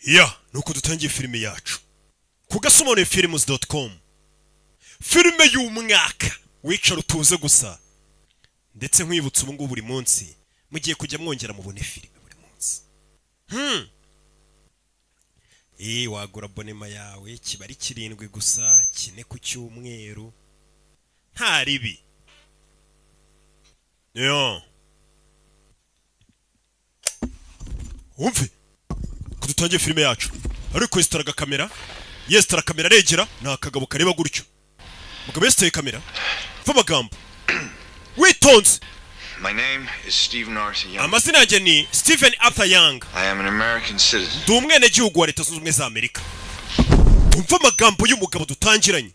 Ya nuko dutangiye filime yacu ku gasomone-films.com. Filime y'umwaka wicara utuze gusa, ndetse nkwibutsa ubu ngubu buri munsi mugiye kujya mwongera mubone filime buri munsi. Wagura abonema yawe kibari 7 gusa, 4 ku cyumweru nta ribi. Umve kudutangiye filime yacu ariko yestaraga kamera, yestara kamera regera nta kagabo kareba gutyo. Mugabo yesteye kamera va magambo witonze. My name is Stephen Arthur Young. Amazina yanjye ni Stephen Arthur Young. I am an American citizen. Ndi umwene gihugu wa Leta Zunze Ubumwe za Amerika. Umva magambo y'umugabo dutangiranye.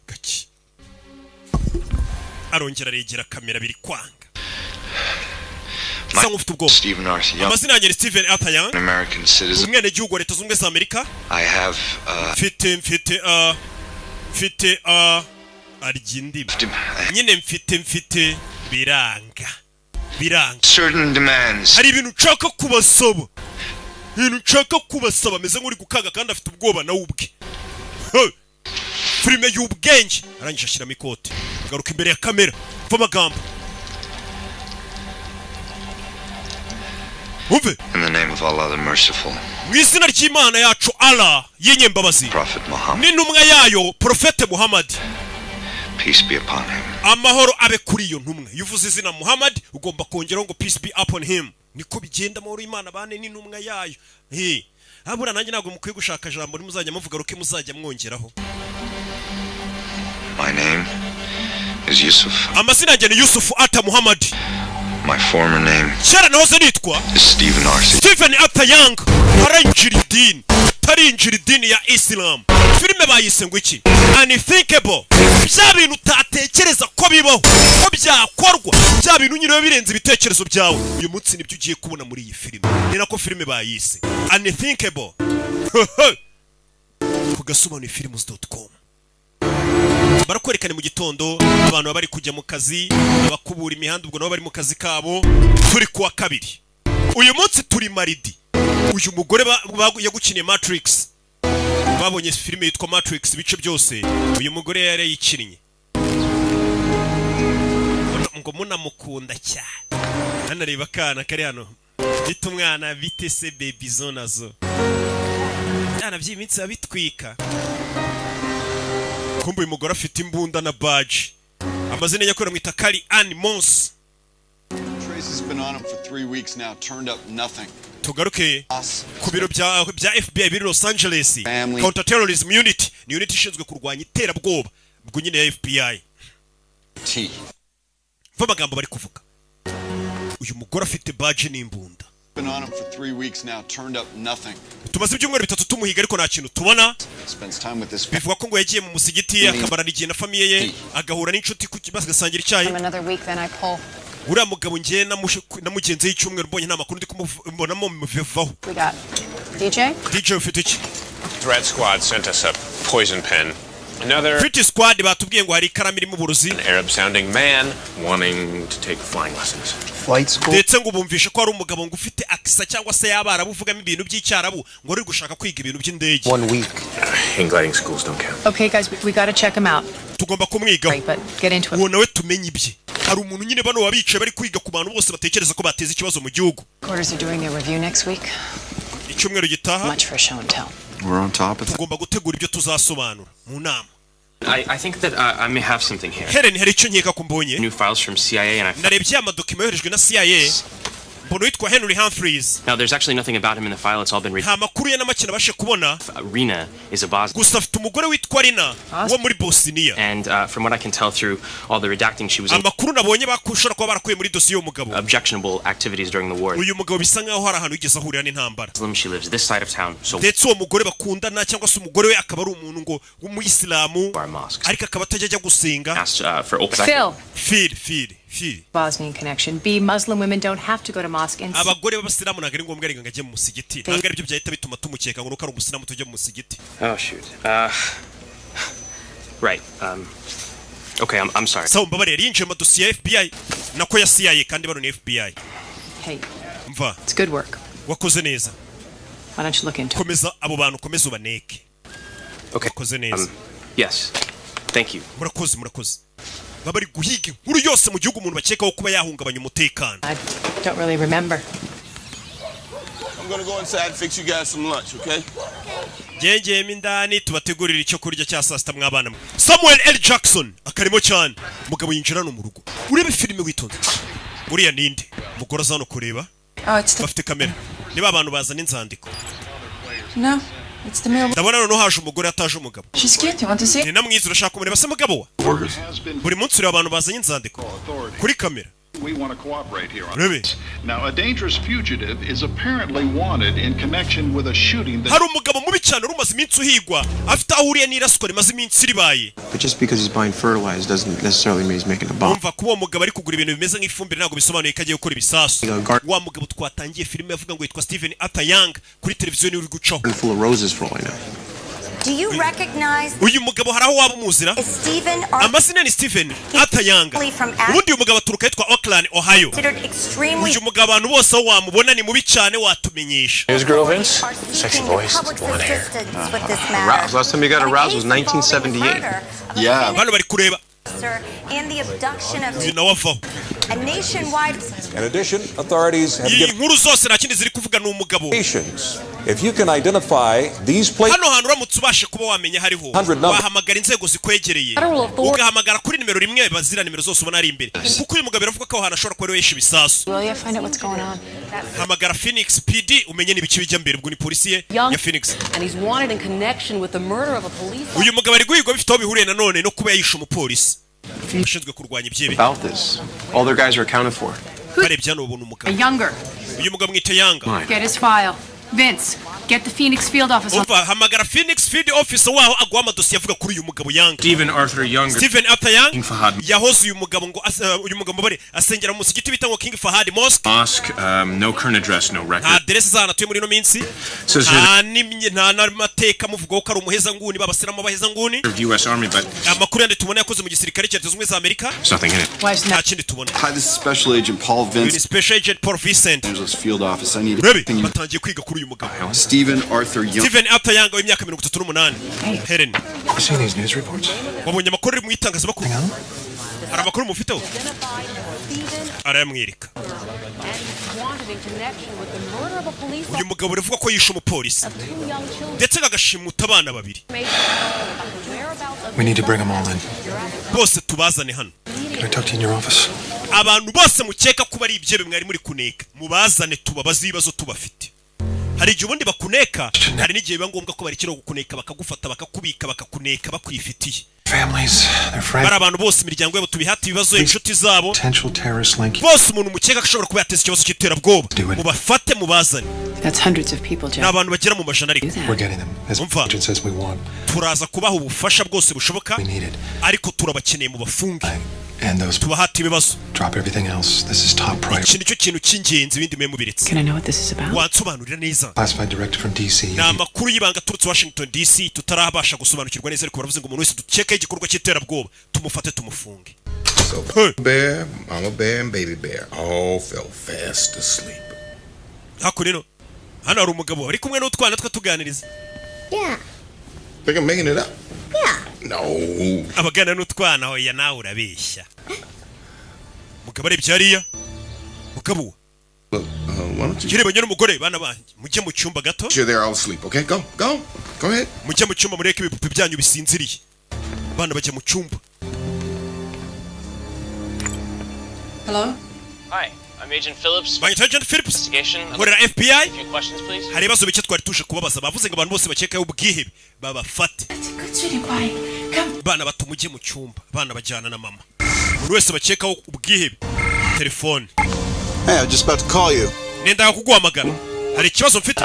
Gaki. Arongera regera kamera biri kwanga. Stephen Arthur Young. Amazina yanjye ni Stephen Arthur Young. An American citizen. Umwene gihugu wa Leta Zunze Ubumwe za Amerika. I have mfite arigindi. Nyine mfite biranga. Certain demands. Hari ibintu nshaka kubasaba, meze nk'uri gukaga kandi afite ubwoba na ubwe. Filime y'ubwenge arangije ashyiramo ikote, garuka imbere ya kamera va magambo. Umve, In the name of Allah the merciful. mu izina ry'Imana yacu Allah y'inyembabazi, Prophet Muhammad. n'intumwa yayo Profete Muhammad, Peace be upon him. amahoro abe kuri iyo ntumwa. Iyo uvuze izina Muhammad ugomba kongeraho ngo peace be upon him. Niko bigenda amahoro y'Imana bane n'intumwa yayo. Abura nanjye ntabwo mukwiye gushaka jambo nimuzajya muvuga ruke muzajya mwongeraho. My name is Yusuf. Amazina yanjye ni Yusuf Arthur Muhammad. My former name Kera nahoze nitwa is Stephen Arthur. Stephen Arthur Young. Tarinjira idini ya Islam. Filime bayise ngo iki? Unthinkable. Bya bintu utatekereza ko bibaho, ko byakorwa, bya bintu nyine birenze ibitekerezo byawe. Uyu munsi nibyo ugiye kubona muri iyi filime. Ni nako filime bayise Unthinkable. Ku gasomone-films.com. Barakwerekana mu gitondo abantu bari kujya mu kazi, abakubura imihanda ubwo nabo bari mu kazi kabo. Turi kuwa kabiri. Uyu munsi turi maridi. Uyu mugore yagukiniye Matrix, babonye filime yitwa Matrix ibice byose, uyu mugore yari yikinnye ngo munamukunda cyane. Hano reba kana kari hano bita umwana bite se baby zonazo cyana by'iminsi abitwika. Kumbe uyu mugore afite imbunda na badge. Amazina yakora mwita Kali Animals. Trace has been on him for 3 weeks now, turned up nothing. Tugaruke ku biro bya FBI biri Los Angeles. Counter Terrorism Unit ni unit ishinzwe kurwanya iterabwoba bwo nyine ya FBI. Va magambo bari kuvuga. Uyu mugore afite badge n'imbunda. Been on him for 3 weeks now, turned up nothing. Tumaze ibyumweru 3 tumuhiga ariko nta kintu tubona. Spends time with this. Bivuga ko ngo yagiye mu musigiti akamarana igihe na famiye ye, agahura n'inshuti ku kibazo gasangira icyayi. Another week then I pull. Uriya mugabo ngiye namugenze y'icyumweru mbonye nta makuru ndi kumubonamo muvevaho. We got DJ ufite iki? Threat Squad sent us a poison pen. Another Threat Squad batubwiye ngo hari ikaramu iri mu burozi. An Arab sounding man wanting to take flying lessons. Flight school. Ndetse ngo bumvishe ko ari umugabo ngo ufite akisa cyangwa se yabara buvugamo ibintu by'icyarabu ngo ari gushaka kwiga ibintu by'indege. 1 week. In gliding schools don't count. Okay guys, we got to check him out. Tugomba kumwigaho. Right, but get into it. Uwo nawe tumenye ibye. Hari umuntu nyine bano wabicaye bari kwiga ku bantu bose batekereza ko bateza ikibazo mu gihugu. Quarters are doing their review next week. Icyumweru gitaha. Much for show and tell. We're on top of it. Tugomba gutegura ibyo tuzasobanura mu nama. I think that I may have something here. Helen hari icyo nkeka ko mbonye. New files from CIA and I narebye amadokima yoherejwe na CIA. Mbono yitwa Henry Humphreys. Now there's actually nothing about him in the file, it's all been written. Nta makuru ye n'amakina bashe kubona. Rina is a Bosnian. Gusa afite umugore witwa Rina wo muri Bosnia. And from what I can tell through all the redacting she was in. Amakuru nabonye bakushora ko barakuye muri dosiye y'umugabo. Objectionable activities during the war. Uyu mugabo bisa nkaho hari ahantu yigeze ahurira n'intambara. She lives this side of town. So ndetse uwo mugore bakundana cyangwa se umugore we akaba ari umuntu ngo w'umuyisilamu ariko akaba atajya gusenga. Phil. Bosnian connection. B, Muslim women don't have to go to mosque and abagore b'abasilamu ntabwo ari ngombwa ngo ajye mu musigiti. Ntabwo ari byo byahita bituma tumukeka ngo nuko ari umusilamu tujya mu musigiti. Oh shoot. Right. Okay, I'm sorry. So mbabare yinjiye mu dosiye ya FBI nako ya CIA kandi bano ni FBI. Hey, mva it's good work. wakoze neza Why don't you look into it? komeza abo bantu komeza ubaneke Okay. wakoze neza Yes. Thank you. murakoze baba bari guhiga inkuru yose mu gihugu umuntu bakekaho kuba yahungabanya umutekano. I don't really remember. I'm gonna go inside and fix you guys some lunch, okay? Gengeyemo indani tubategurira icyo kurya cya saa sita mw'abana mwe. Samuel L. Jackson akarimo cyane umugabo yinjira no mu rugo urebe filime witonze uriya ninde umugore aza hano kureba bafite kamera niba abantu bazana inzandiko No, it's the mail. ndabona noneho haje umugore ataje umugabo She's cute. You want to see? ni namwiza urashaka kumureba se mugabo wa buri munsi ureba abantu bazanye inzandiko kuri kamera. We want to cooperate here on Really? this. Now, a dangerous fugitive is apparently wanted in connection with a shooting that... hari umugabo mubi cyane urumaze iminsi uhigwa afite aho uriye n'iraswa rimaze iminsi ribaye. But just because he's buying fertilizer doesn't necessarily mean he's making a bomb. umva kuba uwo mugabo ari kugura ibintu bimeze nk'ifumbire ntabwo bisobanuye ko agiye gukora ibisasu. Wa mugabo twatangiye filime yavuga ngo yitwa Stephen Arthur Young kuri televiziyo niwe uri gucaho. Full of roses for all I know. Do you recognize uyu mugabo hari aho waba umuzira? Stephen amazina ni Stephen Arthur Young. ubundi uyu mugabo aturuka yitwa Oakland, Ohio. uyu mugabo abantu bose aho wamubona ni mubi cyane watumenyesha. His girl Vince? Sexy voice, blonde hair. Aroused. Last time you got aroused was 1978. Yeah. Hano bari kureba and the abduction of uyu nawe avaho. a nationwide. In addition, authorities have iyi given nkuru zose nta kindi ziri kuvuga ni umugabo. if you can identify these places, hano hantu uramutse ubashe kuba wamenya hariho wahamagara inzego zikwegereye ugahamagara kuri nimero rimwe bazira nimero zose ubona ari imbere kuko uyu mugabo biravuga ko aho hantu ashobora kuba ari we yishe ibisasu. hamagara Phoenix PD umenye n'ibiki bijya mbere ubwo ni polisi ye ya Phoenix. uyu mugabo ari guhigwa bifite aho bihuriye nanone no kuba yayishe umupolisi ushinzwe kurwanya ibyebe. About this, all their guys are accounted for. barebye hano ubona umugabo Younger. uyu mugabo mwite Yanga. Get his file. Vince, get the Phoenix Field Office. umva hamagara Phoenix Field Officer waho aguha amadosiye avuga kuri uyu mugabo Yanga. Stephen Arthur Young. Stephen Arthur Young yahoze uyu mugabo ngo uyu mugabo bare asengera mu musigiti bita ngo King Fahad Mosque. No current address, no record. Address zana tuye muri no minsi. nta mateka muvuga ko ari umuheza nguni babasiramo baheza nguni. US Army, but amakuru yandi tubona yakoze mu gisirikare cya Leta za Amerika. nothing in it. nta kindi tubona. Hi, this is Special Agent Paul Vince. Special Agent Paul Vincent. Angeles Field Office. I need Rebe batangiye kwiga kuri uyu mugabo. Stephen Arthur Young. Stephen Arthur Young w'imyaka 38. Helen. You seen these news reports? wabonye amakuru ari mu itangazamakuru. hari amakuru mufiteho arayamwereka. uyu mugabo uravuga ko yishe umupolisi ndetse agashimuta abana babiri. We need to bring them all in. bose tubazane hano. Can I talk to you in your office? abantu bose mukeka kuba ari ibyebe mwari muri kuneka mubazane tubabaze ibibazo tubafite. hari igihe ubundi bakuneka hari n'igihe biba ngombwa ko barikira gukuneka bakagufata bakakubika bakakuneka bakwifitiye. Families, their friends. bari abantu bose imiryango yabo tubihata ibibazo inshuti zabo Potential terrorist link. bose umuntu mukeka ashobora kuba yateza ikibazo cy'iterabwoba mubafate mubazane. That's hundreds of people, Joe. n'abantu bagera mu majana ariko. We're getting them. As agent says we want. turaza kubaha ubufasha bwose bushoboka ariko turabakeneye mu bafunge. And those tubahata ibibazo. Drop everything else. This is top priority. iki nicyo kintu cy'ingenzi ibindi mwe mubiritse. Can I know what this is about? wansobanurira neza. Classified director from DC. ni amakuru y'ibanga aturutse Washington DC tutarabasha gusobanukirwa neza ariko baravuze ngo umuntu wese dukeka igikorwa cy'iterabwoba tumufate tumufunge. Bear, Mama Bear and Baby Bear all fell fast asleep. hakurino hano hari umugabo ari kumwe n'utwana twe tuganiriza. Yeah. Think I'm making it up? Yeah. No. abagana n'utwana hoya nawe urabeshya. mugabo ari byariya mugabo kirebanye n'umugore bana banjye mujye mu cyumba gato. You're there all asleep, okay? Go ahead. mujye mu cyumba mureke ibipupe byanyu bisinziriye. bana bajya mu cyumba. Hello? Hi, I'm Agent Phillips. Agent Phillips. Investigation. Nkorera FBI. A few questions, please. hari ibibazo bike twari tuje kubabaza bavuze ngo abantu bose bakekaho ubwihebe babafate. bana bato mujye mu cyumba bana bajyana na mama. buri wese bakekaho ubwihebe telefone. Hey, I'm just about to call you. nenda kuguhamagara hari ikibazo mfite.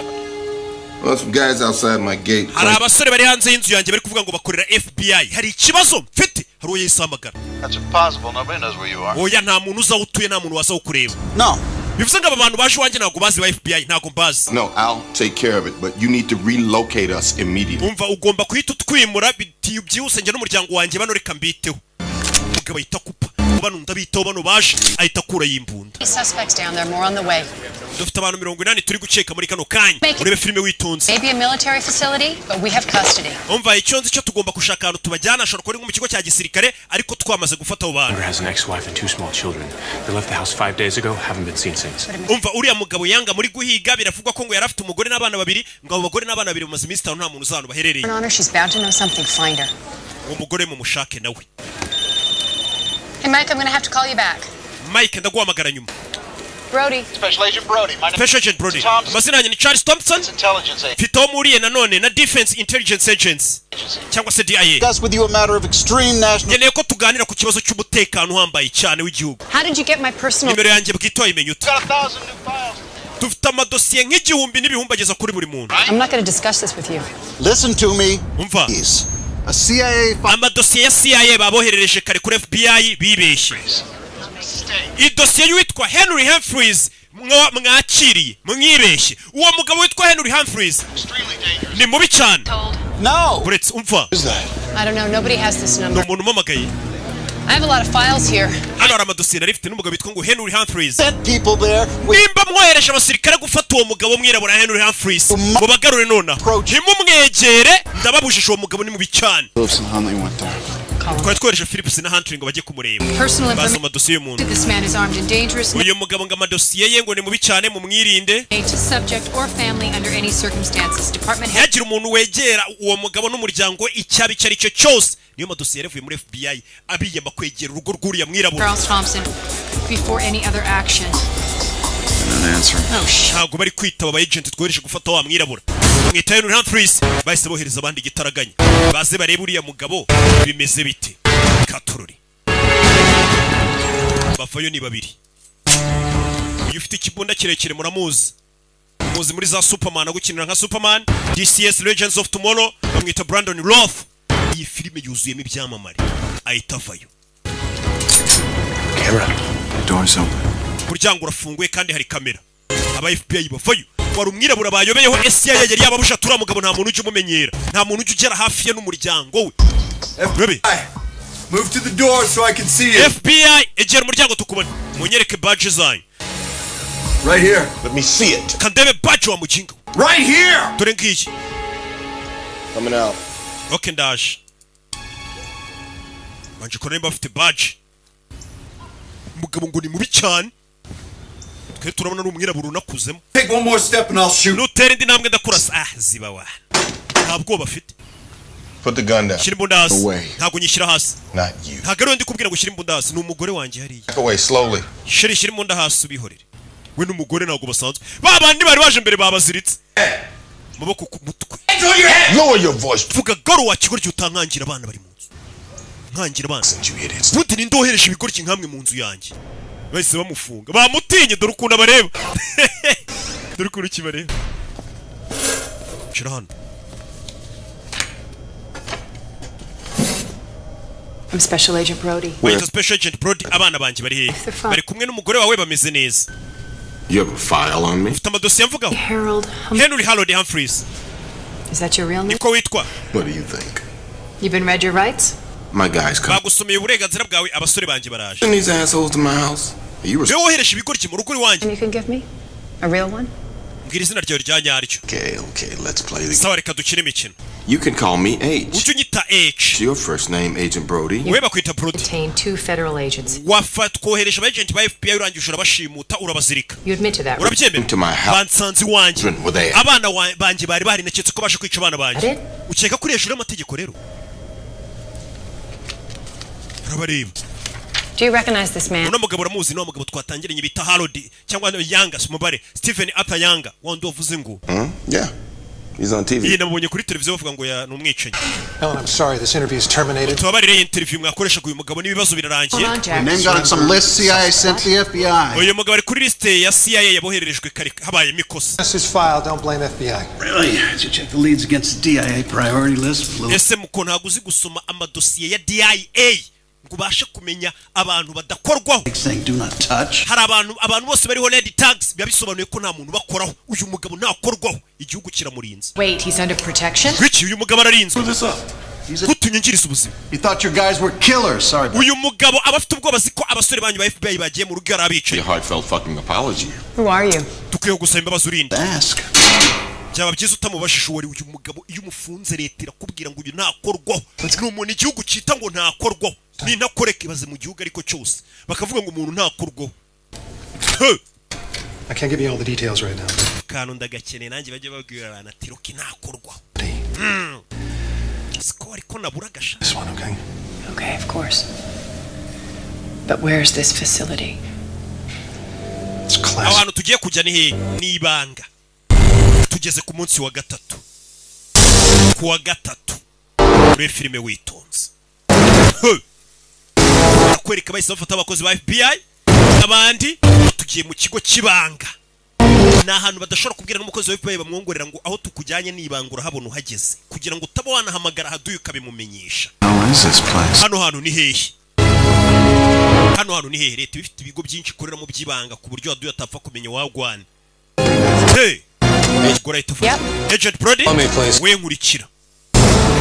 Well, some guys outside my gate. hari abasore bari hanze y'inzu yanjye bari kuvuga ngo bakorera FBI. hari ikibazo mfite hari uwo yisamagara. That's impossible. Nobody knows where you are. oya nta muntu uza utuye nta muntu waza ukureba. No. bivuze ngo aba bantu baje wanjye ntabwo bazi ba FBI ntabwo mbazi. No, I'll take care of it, but you need to relocate us immediately. umva ugomba kuhita utwimura byihuse njye n'umuryango wanjye bano reka mbiteho. umugabo yita kupa bano ndabitaho bano baje ahita akura yimbunda. Suspects down there, more on the way. Dufite abantu 80 turi guceka muri kano kanya. Urebe filime witonze. Maybe a military facility, but we have custody. Umva icyo nzi cyo tugomba kushaka ahantu tubajyana ashobora kuba ari mu kigo cya gisirikare ariko twamaze gufata abo bantu. Has an ex-wife and 2 small children. They left the house 5 days ago, haven't been seen since. Umva uriya mugabo yanga muri guhiga biravugwa ko ngo yarafite umugore n'abana babiri ngo abo bagore n'abana babiri bamaze iminsi 5 nta muntu uzano baherereye. Honor, she's bound to know something. Find her. Uwo mugore mu mushake nawe. Hey Mike, I'm going to have to call you back. Mike ndaguhamagara nyuma. Brody. Special Agent Brody. My name Special Agent Brody. Amazina yanjye ni Charles Thompson. Fito muriye nanone na Defense Intelligence Agents. Cyangwa se DIA. Discuss with you a matter of extreme national. Ngeneye ko tuganira ku kibazo cy'umutekano uhambaye cyane w'igihugu. How did you get my personal? Nimero yanjye bwito imenye ute. Got 1,000 new files. Dufite amadosiye nk'igihumbi n'ibihumbi ageza kuri buri muntu. I'm not going to discuss this with you. Listen to me. Umva. A CIA. Amadosiye ya CIA baboherereje kare kuri FBI bibeshye. Idosiye y'uwitwa Henry Humphreys mwakiriye mwibeshye. Uwo mugabo witwa Henry Humphreys ni mubi cyane. No. Buretse umva. I don't know. Nobody has this number. Umuntu umamagaye. I have a lot of files here. Hano hari amadosiye narifite n'umugabo witwa ngo Henry Humphreys. Sent people there. Nimba mwohereje abasirikare gufata uwo mugabo mwirabura Henry Humphreys ngo bagarure nona. Nimumwegere ndababujije uwo mugabo ni mubi cyane. Kwa twohereje Phillips na Hunter ngo bajye kumureba. Bazo amadosiye y'umuntu. This man is armed and dangerous. Uyu mugabo ngo amadosiye ye ngo ni mubi cyane mu mwirinde. To subject or family under any circumstances. Department head. Yagira umuntu wegera uwo mugabo n'umuryango icyabi cyari cyo cyose. Niyo madosiye yavuye muri FBI abiyama kwegera urugo rw'uriya mwirabura. Charles Thompson before any other action. Ntabwo bari kwitaba aba agent twohereje gufata wa mwirabura. Mwita Henry Humphreys bahise bohereza abandi gitaraganya. Baze barebe uriya mugabo bimeze bite. Katururi. Bafayo ni babiri. Uyu ufite ikibunda kirekire muramuzi. Muzi muri za Superman agukinira nka Superman, DCS Legends of Tomorrow, bamwita Brandon Roth. Iyi filime yuzuyemo ibyamamare. Ahitafayo. Camera. The door's open. Muryango urafunguye kandi hari kamera. Aba FBI bafayo. Wari umwirabura bayobeyeho SCI yari yababusha tura mugabo nta muntu uje umumenyera. Nta muntu uje ugera hafi ye n'umuryango we. FBI. Move to the door so I can see you. FBI egera umuryango tukubona. Munyereke badge zanyu. Right here. Let me see it. Kandebe badge wa mujinga. Right here. Dore ngiyi. Coming out. Okay ndaje. Manje ko nemba afite badge. Mugabo ngo ni mubi cyane. Twe turabona ari umwirabura unakuzemo. Take one more step and I'll shoot. Nutera indi ntambwe ndakurasa. Ziba wa. Ntabwo bafite. Put the gun down. Shira imbunda hasi. Ntabwo nyishyira hasi. Not you. Ntabwo ari ndi kubwira ngo shira imbunda hasi. Ni umugore wanjye hariya. Back away slowly. Shira imbunda hasi ubihorere. We n'umugore ntabwo basanzwe. Babandi bari baje mbere babaziritse. Maboko ku mutwe. Lower your voice. Vuga garo wa kigoryi utankangira abana bari mu nzu. Nkangira abana. Buti ni ndohereje ibigoryi nkamwe mu nzu yanjye. Bahise bamufunga. Bamutinye dore ukuntu abareba. Dore ukuntu kibareba. Shira hano. I'm Special Agent Brody. Wait, Special Agent Brody abana banjye bari hehe? Bari kumwe n'umugore wawe bameze neza. You have a file on me? Ufite amadosiye mvugaho? Henry Harold Humphreys. Is that your real name? Niko witwa? What do you think? You've been read your rights? My guys come. Bagusomeye uburenganzira bwawe abasore banjye baraje. Send these assholes to my house. Are you wohereje ibigoryi mu rugo iwanjye? And you can give me a real one? Mbwira izina ryawe rya nyaryo. Okay, let's play the game. Sawa reka dukine imikino. You can call me H. Ujye unyita H. It's your first name, Agent Brody. We bakwita Brody. Detained 2 federal agents. Twohereje aba agent ba FBI urangije urabashimuta urabazirika. You admit to that? Urabyemera? To my house. Bansanze iwanjye. Abana banjye bari barinaketse ko baje kwica abana banjye. Ukeka kuri hejuru y'amategeko rero? Urabareba. Do you recognize this man? Uno mugabo uramuzi no mugabo twatangiranye bita Harold cyangwa Yanga smubare Stephen Arthur Yanga wandi wavuze ngo. Yeah. He's on TV. Yina mubonye kuri televiziyo bavuga ngo ya numwicanyi. Helen, I'm sorry, this interview is terminated. Tubabarire interview mwakoresha uyu mugabo n'ibibazo birarangiye. Your name got on some list CIA sent to the FBI. Uyu mugabo ari kuri liste ya CIA yabohererejwe kare habaye mikosa. This is file, don't blame FBI. Really? Did you check the leads against the DIA priority list? Ese muko ntago uzi gusoma amadosiye ya DIA ngo ubashe kumenya abantu badakorwaho. Do not touch. Hari abantu bose bariho red tags bisobanuye ko nta muntu bakoraho. Uyu mugabo ntakorwaho, igihugu kiramurinze. Wait, he's under protection? Wiki uyu mugabo ararinzwe. Kutunyingiriza ubuzima. You thought your guys were killers. Sorry. Uyu mugabo abafite ubwoba ziko abasore banyu ba FBI bagiye mu rugo arabicaye. A heartfelt fucking apology. Who are you? Tukiye gusaba imbabazi urinde. Ask. Byaba byiza utamubashije uwo uyu mugabo iyo umufunze leta irakubwira ngo uyu ntakorwaho. Ni umuntu igihugu cita ngo ntakorwaho. Ni ntakoreka ibaze mu gihugu ariko cyose. Bakavuga ngo umuntu ntakorwaho. I can't give you all the details right now. Kantu ndagakeneye nanjye bajye babwira abantu ati roki ntakorwaho. Siko ariko nabura gasha. This one, okay? Okay, of course. But where's this facility? It's class. Abantu tugiye kujya ni ibanga. Tugeze ku munsi wa gatatu. Kuwa gatatu. Muri filime witonze. Akwereka bahise bafata abakozi ba FBI abandi tugiye mu kigo kibanga. Na ahantu badashobora kubwira n'umukozi wa FBI bamwongorera ngo aho tukujyanye nibangura habona uhageze kugira ngo utaba wanahamagara haduye ukabimumenyesha. Hano hantu ni hehe? Hano hantu ni hehe? Leta ifite ibigo byinshi korera mu byibanga ku buryo haduye atapfa kumenya wagwana. Hey! Agent Brody, we nkurikira.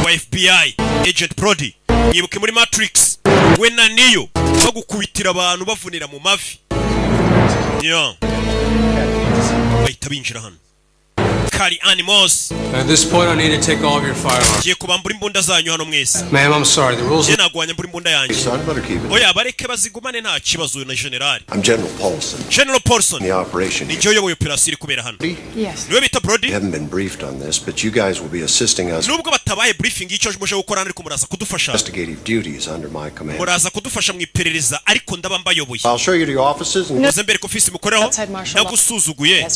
Wa FBI, Agent Brody, yibuke muri Matrix. We na Neo bagukubitira abantu bavunira mu mavi. Yeah. Bahita binjira hano. Kari Animals. At this point, I need to take all of your firearms. Giye kubambura imbunda zanyu hano mwese. Ma'am, I'm sorry. The rules. Nagwanya mbura imbunda yanjye. Oya bareke bazigumane nta kibazo na general. I'm General Paulson. General Paulson. The operation. Ni joyo operation iri kubera hano. Yes. Niwe bita Brody. We haven't been briefed on this, but you guys will be assisting us. Nubwo batabaye briefing icyo muje gukora ariko muraza kudufasha. Investigative duties under my command. Muraza kudufasha mu iperereza ariko ndaba mbayoboye. I'll show you to your offices and Muzembere ko office mukoreho. Nagusuzuguye.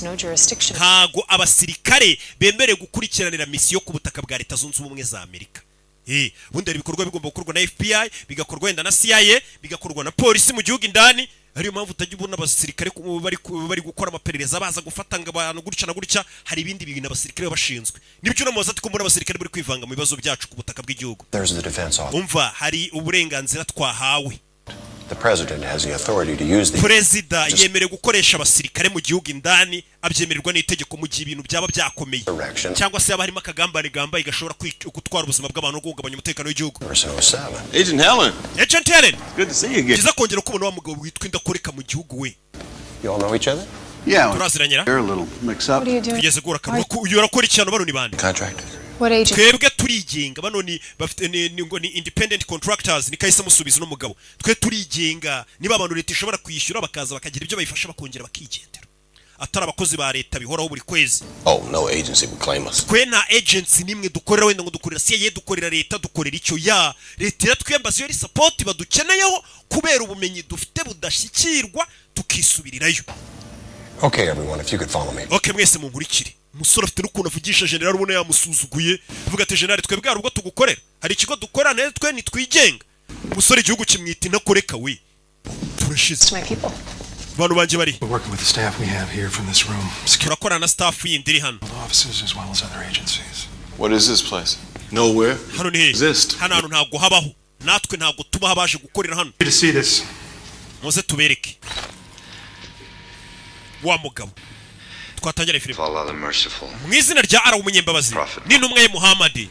Ntago abasirikare bemere gukurikiranira misiyo ku butaka bwa Leta Zunze Ubumwe za Amerika. Bundi ibikorwa bigomba gukorwa na FBI, bigakorwa wenda na CIA, bigakorwa na polisi mu gihugu indani. Ariyo mpamvu utajya ubona abasirikare bari gukora amaperereza baza gufata abantu gutya na gutya. Hari ibindi bintu abasirikare bashinzwe. Nibyo namubaza ati ko mbona abasirikare bari kwivanga mu bibazo byacu ku butaka bw'igihugu. Umva hari uburenganzira twahawe. The president has the authority to use the Perezida yemerewe gukoresha abasirikare mu gihugu indani abyemererwa n'itegeko mu gihe ibintu byaba byakomeye cyangwa se yaba harimo akagambane gambaye gashobora gutwara ubuzima bw'abantu no kugabanya umutekano w'igihugu. Agent Helen. Agent Helen. Good to see you again. Kiza kongera kubona wa mugabo witwa indakoreka mu gihugu we. You all know each other? Yeah. Turaziranyira. They're a little mixed up. What are you doing? Tugeze gura kanwa uyu arakora icyano bano ni bande? Contractors. What agent? Twebwe turigenga bano ni bafite ni independent contractors ni kahise musubiza no mugabo. Twe turigenga niba abantu leta ishobora kwishyura bakaza bakagira ibyo bayifasha bakongera bakigendera. Atari abakozi ba leta bihoraho buri kwezi. Oh, no agency would claim us. Twe na agency nimwe dukorera wenda ngo dukorera CIA dukorera leta dukorera icyo ya leta iratwembaza yo support badukeneyeho kubera ubumenyi dufite budashyikirwa tukisubirirayo. Okay, everyone, if you could follow me. Okay, mwese munkurikire. Umusore afite n'ukuntu avugisha general ubona yamusuzuguye avuga ati general twebwe hari ubwo tugukorera hari ikigo dukora neza twe nitwigenga. Umusore igihugu kimwita intakoreka we. Turashize. Bantu banje bari. We're working with the staff we have here from this room. Turakora na staff yindi iri hano. Offices as well as other agencies. What is this place? Nowhere. Hano ni exist. Hano ntago habaho. Natwe ntago tuba habaje gukorera hano. To see this. Muze tubereke. Wa mugabo. Twatangira filime. Mu izina rya ara umunyembabazi. Ni numwe ye Muhammad.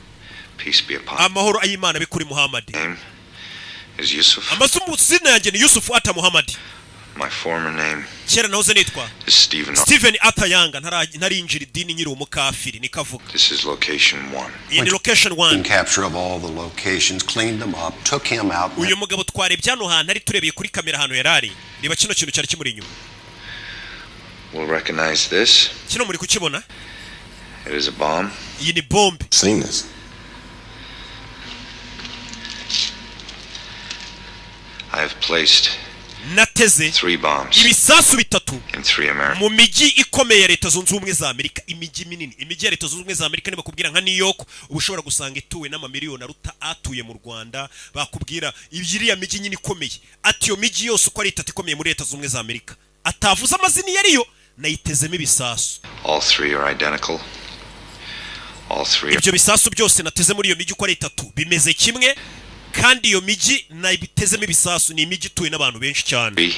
Peace be upon. Amahoro ayimana bikuri Muhammad. Name is Yusuf. Amasumu zina yanjye ni Yusuf ata Muhammad. My former name Kera nahoze nitwa Steven Atayanga ntarinjira idini nyiri umukafiri nikavuga. This is location 1. In location 1. Capture of all the locations, cleaned them up, took him out. Uyu mugabo twarebye hano hantu ari turebeye kuri kamera hano yarari. Niba kino kintu cyari kimuri inyuma. We'll recognize this. Kino muri kukibona? It is a bomb. Iyi ni bombe. Seen this. I have placed nateze 3 bombs ibisasu bitatu in 3 America. mu miji ikomeye ya Leta Zunze Ubumwe za Amerika. Imiji minini, imiji ya Leta Zunze Ubumwe za Amerika niba kubwira nka New York ubushobora gusanga ituwe n'amamiliyoni aruta atuye mu Rwanda. Bakubwira iriya miji nyine ikomeye ati yo miji yose uko ari 3 ikomeye muri Leta Zunze Ubumwe za Amerika atavuza amazina yariyo nayitezemo ibisasu. All 3 are identical. All 3. Ibyo bisasu byose nateze muri iyo miji uko ari 3 bimeze kimwe. kandi iyo miji nayibitezemo ibisasu ni imiji ituwe n'abantu benshi cyane.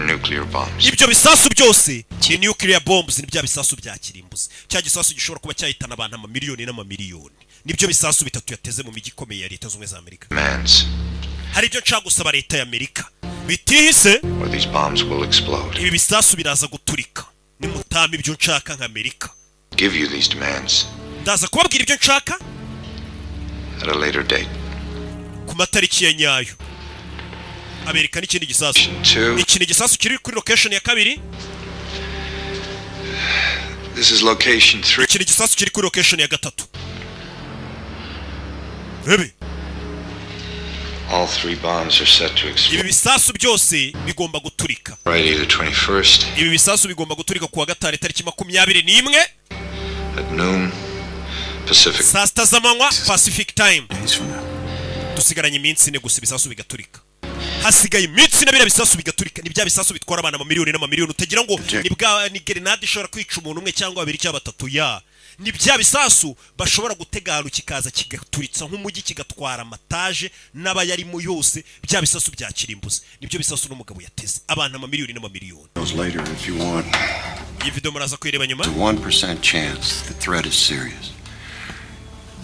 Nuclear bombs. Ibyo bisasu byose ni nuclear bombs, ni bya bisasu bya kirimbuzi. Cya gisasu gishobora kuba cyahitana abantu amamiliyoni n'amamiliyoni. Nibyo bisasu bitatu yateze mu miji ikomeye ya Leta Zunze za Amerika. Hari ibyo nshaka gusaba Leta ya Amerika bitihise, these bombs will explode. Ibi bisasu biraza guturika. Nimutama ibyo nshaka nka Amerika. Give you these demands Ndaza kubabwira ibyo nshaka at a later date. Ku matariki ya nyayo. Amerika n'ikindi gisasu. Ikindi gisasu kiri kuri location ya kabiri. This is location 3. Ikindi gisasu kiri kuri location ya gatatu. Rebe. All 3 bombs are set to explode. Ibi bisasu byose bigomba guturika. Friday the 21st. Ibi bisasu bigomba guturika kuwa gatanu tariki 21 at noon Pacific. Saa sita z'amanywa Pacific time. Dusigaranye iminsi ine gusa ibisasu bigaturika. Hasigaye iminsi ine bira bisasu bigaturika. Ni bya bisasu bitwara abana amamiliyoni n'amamiliyoni. Utagira ngo ni grenade ishobora kwica umuntu umwe cyangwa babiri cyangwa batatu ya. Ni bya bisasu bashobora gutega ahantu kikaza kigaturitsa nk'umujyi kigatwara amataje n'abayarimo yose. Bya bisasu bya kirimbuzi nibyo bisasu n'umugabo yateze abantu amamiliyoni n'amamiliyoni. Later if you want. Iyi video muraza kwireba nyuma. 1% chance the threat is serious.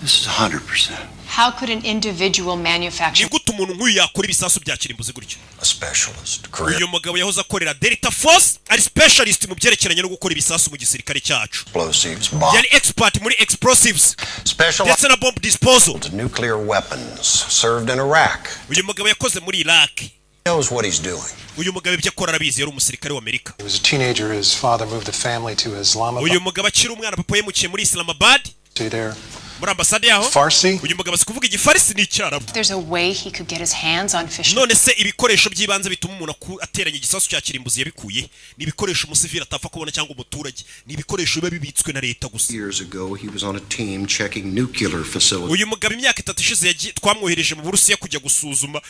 This is 100%. How could an individual manufacture? Nigute umuntu nk'uyu yakora ibisasu bya kirimbuzi gutyo? A specialist. Uyu mugabo yahoze akorera Delta Force, ari specialist mu byerekeranye no gukora ibisasu mu gisirikare cyacu. Explosives, bombs. Yani expert muri explosives. Specialized na bomb disposal. Nuclear weapons served in Iraq. Uyu mugabo yakoze muri Iraq. Knows what he's doing. Uyu mugabo ibyo akora arabizi, yari umusirikare wa Amerika. He was a teenager. His father moved the family to Islamabad. Uyu mugabo akiri umwana, papa yemukiye muri Islamabad. Stay there. Muri ambasade yaho. Farsi. Uyu mugabo si kuvuga igifarisi ni icyarabu. There's a way he could get his hands on fish. None se ibikoresho by'ibanze bituma umuntu ateranya igisasu cya kirimbuzi yabikuye. Ni ibikoresho umusivili atapfa kubona cyangwa umuturage. Ni ibikoresho biba bibitswe na leta gusa. Years ago he was on a team checking nuclear facilities. Uyu mugabo imyaka 3 ishize twamwohereje mu Burusiya kujya gusuzuma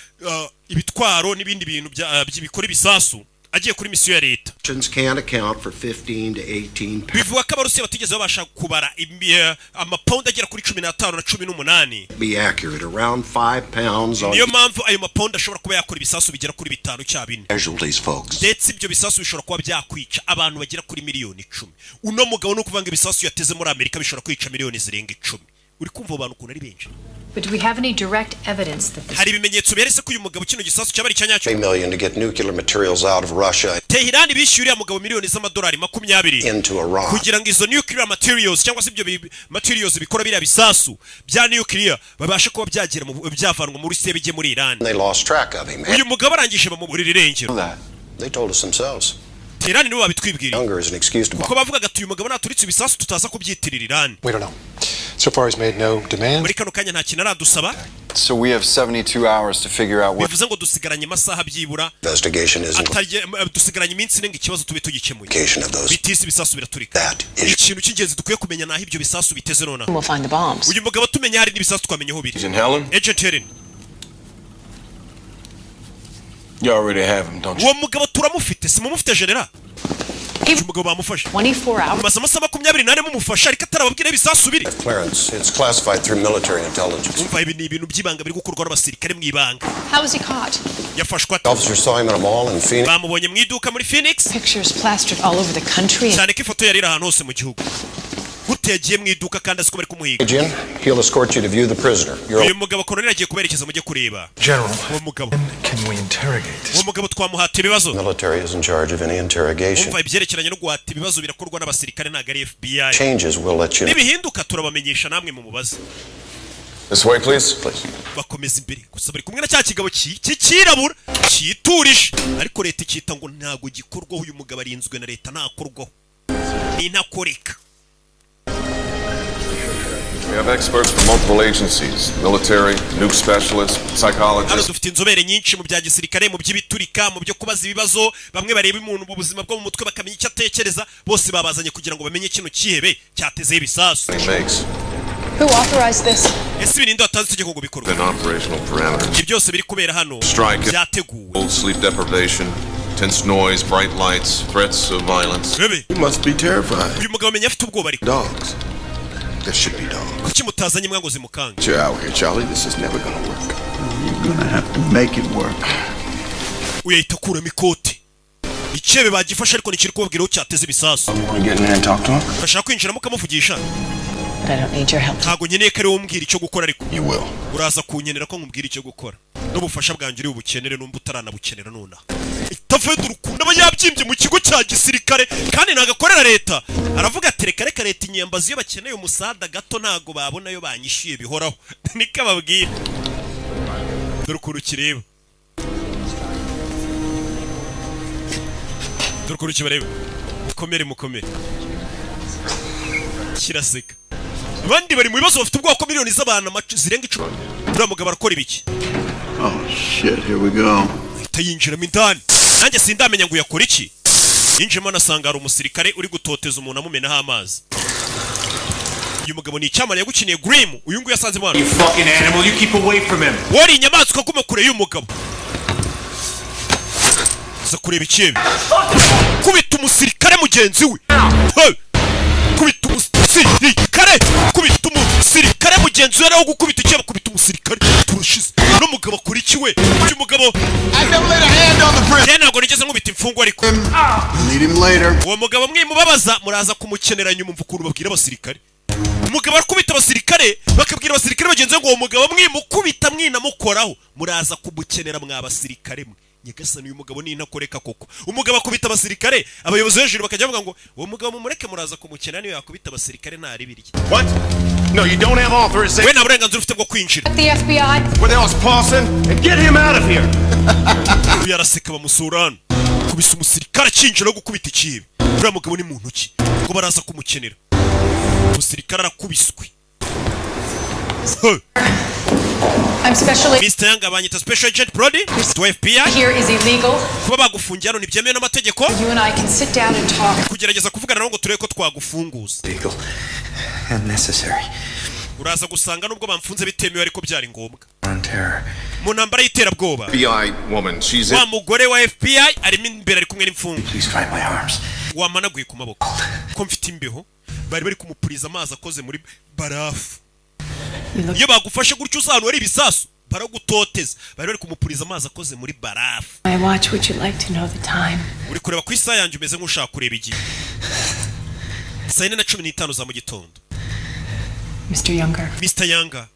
ibitwaro n'ibindi bintu by'ibikora ibisasu. Agiye kuri misiyo ya leta. Can't account for 15 to 18 pounds. Bivuga ko abarusiya batigeze babasha kubara amapound agera kuri 15 na 18. Be accurate around 5 pounds on. Niyo mpamvu ayo mapound ashobora kuba yakora ibisasu bigera kuri 5 cya 4. Casualties folks. Ndetse ibyo bisasu bishobora kuba byakwica abantu bagera kuri miliyoni 10. Uno mugabo no kuvanga ibisasu yateze muri Amerika bishobora kwica miliyoni zirenga 10. Uri kumva abantu kunari benshi. But do we have any direct evidence that this? Hari ibimenyetso byeretse ko uyu mugabo kino gisasu cyabari cyanyacyo. $3 million to get nuclear materials out of Russia. Tehran bishyuriye mugabo miliyoni z'amadolari 20 into Iran. Kugira ngo izo nuclear materials cyangwa se ibyo materials bikora bira bisasu bya nuclear babashe kuba byagera mu byavanwa muri Russia bijye muri Iran. They lost track of him. Uyu mugabo arangije bamuburira irengero. They told us themselves. Tehran nibo babitwibwiriye. Younger is an excuse to. Kuko bavuga ati uyu mugabo naturitse ibisasu tutaza kubyitirira Iran. We don't know. So far he's made no demand. Muri kano kanya nta kintu aradusaba. So we have 72 hours to figure out what. Bivuze ngo dusigaranye amasaha byibura. Investigation is. Dusigaranye iminsi irenga ikibazo tube tugikemuye. Those. Bitisi ibisasu biraturika. Ikintu cy'ingenzi dukwiye kumenya naho ibyo bisasu biteze nona. We'll find the bombs. Uyu mugabo tumenya hari n'ibisasu twamenye aho biri. Agent Helen? Agent Helen. You already have him, don't you? Uwo mugabo turamufite, simumufite general. Uyu mugabo bamufashe. 24 hours. Maze amasaha 24 mumufasha ariko atarababwira ibisasu biri. Clearance. It's classified through military intelligence. Umva ibi ni ibintu by'ibanga biri gukorwa n'abasirikare mu ibanga. How was he caught? Yafashwe. Officers saw him in a mall in Phoenix. Bamubonye mu iduka muri Phoenix. Pictures plastered all over the country. Cyane ko ifoto yari ahantu hose mu gihugu. Gutegiye mu iduka kandi asiko bari kumuhiga. Agent, he'll escort you to view the prisoner. Uyu mugabo Colonel agiye kuberekeza mujye kureba. General, uwo mugabo. Can we interrogate? Uwo mugabo twamuhata ibibazo. Military is in charge of any interrogation. Umva ibyerekeranye no guhata ibibazo birakorwa n'abasirikare ntago ari FBI. Changes will let you know. Nibihinduka turabamenyesha namwe mu mubaza. This way, please. Bakomeza imbere gusa bari kumwe na cya kigabo cyirabura cyiturije ariko leta cyita ngo ntago gikorwa uyu mugabo arinzwe na leta ntakorwaho. Ni ntakoreka. We have experts from multiple agencies, military, nuke specialists, psychologists. Dufite inzobere nyinshi mu bya gisirikare mu by'ibiturika mu byo kubaza ibibazo bamwe bareba umuntu mu buzima bwo mu mutwe bakamenya icyo atekereza bose babazanye kugira ngo bamenye kino kihebe cyateze ibisasu. Who authorized this? Ese ibintu watanze itegeko ngo bikorwe. An operational parameter. Ibyo byose biri kubera hano. Byateguwe. Sleep deprivation, tense noise, bright lights, threats of violence. You must be terrified. Uyu mugabo menya afite ubwoba ariko. Dogs. There should be dog. kuki mutazanye mwango zimukanga You're out here, Charlie. This is never gonna work. You're gonna have to make it work. uyahita kuramo ikote icyebe bagifashe ariko nikiri kubabwira aho cyateze ibisasu Want to get in there and talk to him? urashaka kwinjiramo ukamuvugisha But I don't need your help. ntago nkeneye ko ari wowe umbwira icyo gukora ariko You will. uraza kunkenera ko nkubwira icyo gukora n'ubufasha bwanjye uri bubukenere n'umba utaranabukenera nonaha itafede urukundo aba yabyimbye mu kigo cya gisirikare kandi ntagakorera leta aravuga ati reka leta inyambazi iyo bakeneye umusada gato ntago babona yo banyishyuye bihoraho niko ababwira dore ukuntu kireba dore ukuntu kibareba mukomere kiraseka abandi bari mu bibazo bafite ubwoko miliyoni z'abantu zirenga 10 uriya mugabo arakora ibiki Oh shit, here we go. yinjiramo indani nanjye sindamenya ngo yakora iki yinjiyemo anasanga hari umusirikare uri gutoteza umuntu amumenaho amazi uyu mugabo ni icyamara yagukiniye Grim uyu nguyu yasanze mwana You fucking animal, you keep away from him. wari inyamaswa kuma kure y'umugabo za kureba icyebe kubita umusirikare mugenzi we kubita umusirikare mugenzi we naho gukubita icyebe kubita umusirikare turushize no mugabo akora iki we uyu mugabo ntabwo nigeze nkubita imfungwa ariko uwo mugabo mwimubabaza muraza kumukenera nyuma mva ukuntu babwira abasirikare umugabo arakubita abasirikare bakabwira abasirikare bagenzi ngo uwo mugabo mwimukubita mwinamukoraho muraza kumukenera mwa basirikare mwe nyagasani uyu mugabo ni intakoreka koko umugabo akubita abasirikare abayobozi hejuru bakajya bavuga ngo uwo mugabo mumureke muraza kumukenera niyo yakubita abasirikare ntari birye What? No, you don't have authorization. we nta burenganzira ufite bwo kwinjira The FBI. Where the hell's Paulson? And get him out of here. uyu araseka bamusurana kubisa umusirikare akinjira no gukubita ikibi uriya mugabo ni muntu ki ngo baraza kumukenera umusirikare arakubiswe I'm specially Mr. Young abanyita Special Agent Brody to FBI here is illegal. kuba bagufungiye hano ntibyemewe n'amategeko You and I can sit down and talk. kugerageza kuvugana nabo ngo turebe ko twagufunguza Legal and necessary. uraza gusanga nubwo bamfunze bitemewe ariko byari ngombwa On terror. mu ntambara y'iterabwoba FBI woman, she's wa mugore wa FBI arimo imbere ari kumwe n'imfungwa Please try my arms. wamanaguye ku maboko ko mfite imbeho bari kumupuriza amazi akoze muri barafu iyo bagufashe gutyo uzantu ari ibisasu baragutoteza bari kumupuriza amazi akoze muri barafu My watch, would you like to know the time? uri kureba ku isaha yanjye umeze nk'ushaka kureba igihe 4:15 za mu gitondo Mr. Younger, Mr. Younger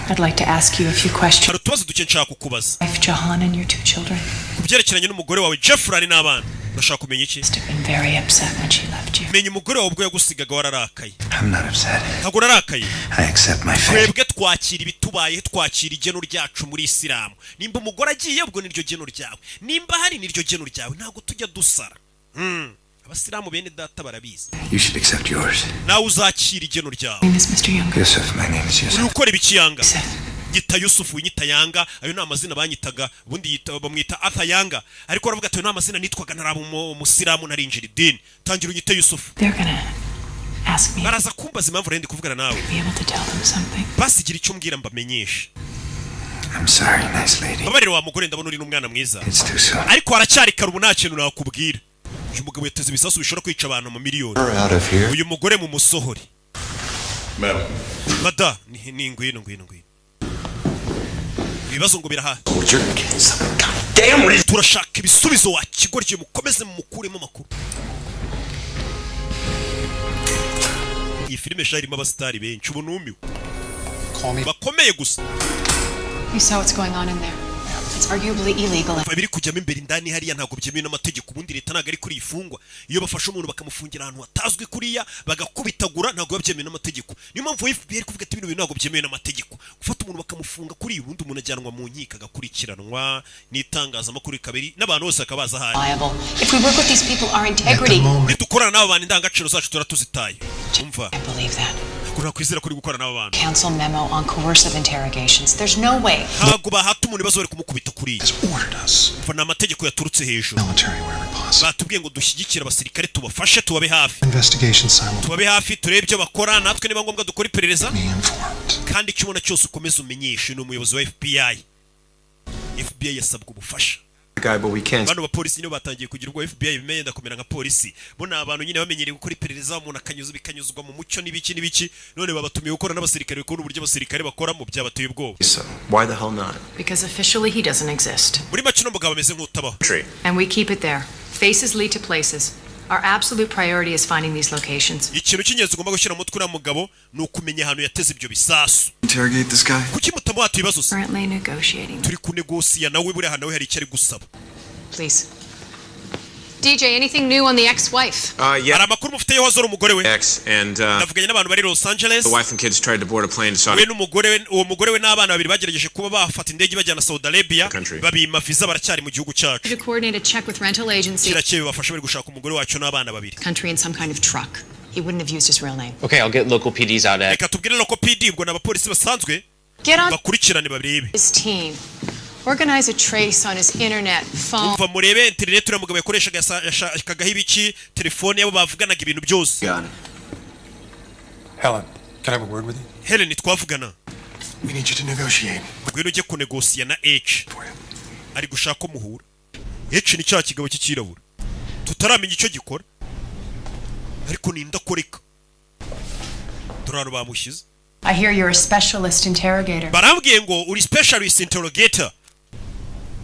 I'd like to ask you a few questions. hari utubazo duke nshaka kukubaza Wife Jahan and your 2 children ku byerekeranye n'umugore wawe Jeffrey n'abana urashaka kumenya iki must have been very upset when she left you. menya umugore wawe ubwo yagusigaga wararakaye I'm not upset. ntabwo narakaye I accept my fate. twebwe twakira ibitubaye twakira igeno ryacu muri Isilamu nimba umugore agiye ubwo niryo geno ryawe nimba hari niryo geno ryawe ntabwo tujya dusara abasilamu bene data barabizi You should accept yours. nawe uzakira igeno ryawe My name is Mr. Younger. Yusuf, my name is uri Yusuf. gukora ibiki Yanga yita Yusufu winyita Yanga ayo ni amazina banyitaga ubundi bamwita Arthur Yanga ariko aravuga ati ayo ni amazina nitwaga naraba umusilamu narinjira idini tangira unyite Yusufu They're gonna ask me baraza kumbaza impamvu rende kuvugana nawe to be able to tell them something. basigira icyo mbwira mbamenyesha I'm sorry, nice lady. babarira wa mugore ndabona uri n'umwana mwiza It's too soon. ariko haracyari kare ubu nta kintu nakubwira uyu mugabo yateze ibisasu bishobora kwica abantu mu miliyoni We're out of here. uyu mugore mu musohori Madam. mada ni ngwino ibibazo ngo biraha turashaka ibisubizo wa kigorye mukomeze mukuremo amakuru iyi filime irimo abasitari benshi ubu numiwe bakomeye gusa You saw what's going on in there. It's arguably illegal. biri kujyamo imbere indani hariya ntabwo byemewe n'amategeko ubundi leta ntabwo ari kuri ifungwa iyo bafashe umuntu bakamufungira ahantu hatazwi kuriya bagakubitagura ntabwo biba byemewe n'amategeko niyo mpamvu FBI iri kuvuga ati ibintu ntabwo byemewe n'amategeko gufata umuntu bakamufunga kuri ubundi umuntu ajyanwa mu nkiko agakurikiranwa n'itangazamakuru kabiri n'abantu bose bakabaza ahari If we work with these people, our integrity. nidukorana n'abo bantu indangagaciro zacu turatuzitaye umva I believe that. nakwizera kuri gukorana n'abo bantu Council memo on coercive interrogations. There's no way. ntabwo bahata umuntu ibibazo bari kumukubita kuriya umva ni amategeko yaturutse hejuru batubwiye ngo dushyigikire abasirikare tubafashe tubabe hafi Investigation simultaneously. tubabe hafi turebe ibyo bakora natwe niba ngombwa dukora iperereza kandi icyo ubona cyose ukomeze umenyeshe ni umuyobozi wa FBI yasabwa ubufasha guy, but we can't. bano bapolisi nibo batangiye kugira ubwo FBI bimenye ndakomera nka polisi bo ni abantu nyine bamenyereye gukora iperereza umuntu akanyuza bikanyuzwa mu mucyo n'ibiki none babatumiye gukora n'abasirikare ko n'uburyo abasirikare bakora mu byabateye ubwoba. So, why the hell not? Because officially he doesn't exist. muri make no mugabo ameze nk'utabaho. And we keep it there. Faces lead to places. Our absolute priority is finding these locations. ikintu cy'ingenzi ugomba gushyira mu mutwe uriya mugabo ni ukumenya ahantu yateze ibyo bisasu. Interrogate this guy? kuki mutamuha ibibazo se? Currently negotiating. turi kunegosiya nawe buriya nawe hari icyo ari gusaba. Please. DJ, anything new on the ex-wife? hari amakuru mufiteyeho azora umugore we. Ex and navuganye n'abantu bari Los Angeles. the wife and kids tried to board a plane to Saudi. we n'umugore we uwo mugore we n'abana babiri bagerageje kuba bafata indege bajyana Saudi Arabia babima visa baracyari mu gihugu cyacu. To coordinate a check with rental agency. kirakeye bafasha bari gushaka umugore wacu n'abana babiri. Country in some kind of truck. He wouldn't have used his real name. Okay, I'll get local PDs out at. reka tubwire local PD ubwo n'abapolisi basanzwe Get on bakurikirane babirebe. his team. Organize a trace on his internet, phone. umva murebe internet uriya mugabo yakoreshaga yashakagaho ibiki telefone yabo bavuganaga ibintu byose. Helen, can I have a word with you? Helen twavugana. We need you to negotiate. ngwino ujye kunegosiya na H ari gushaka umuhura. H ni cya kigabo cy'ikirabura tutaramenya icyo gikora ariko ninda koreka turano bamushyize. I hear you're a specialist interrogator. barambwiye ngo uri specialist interrogator.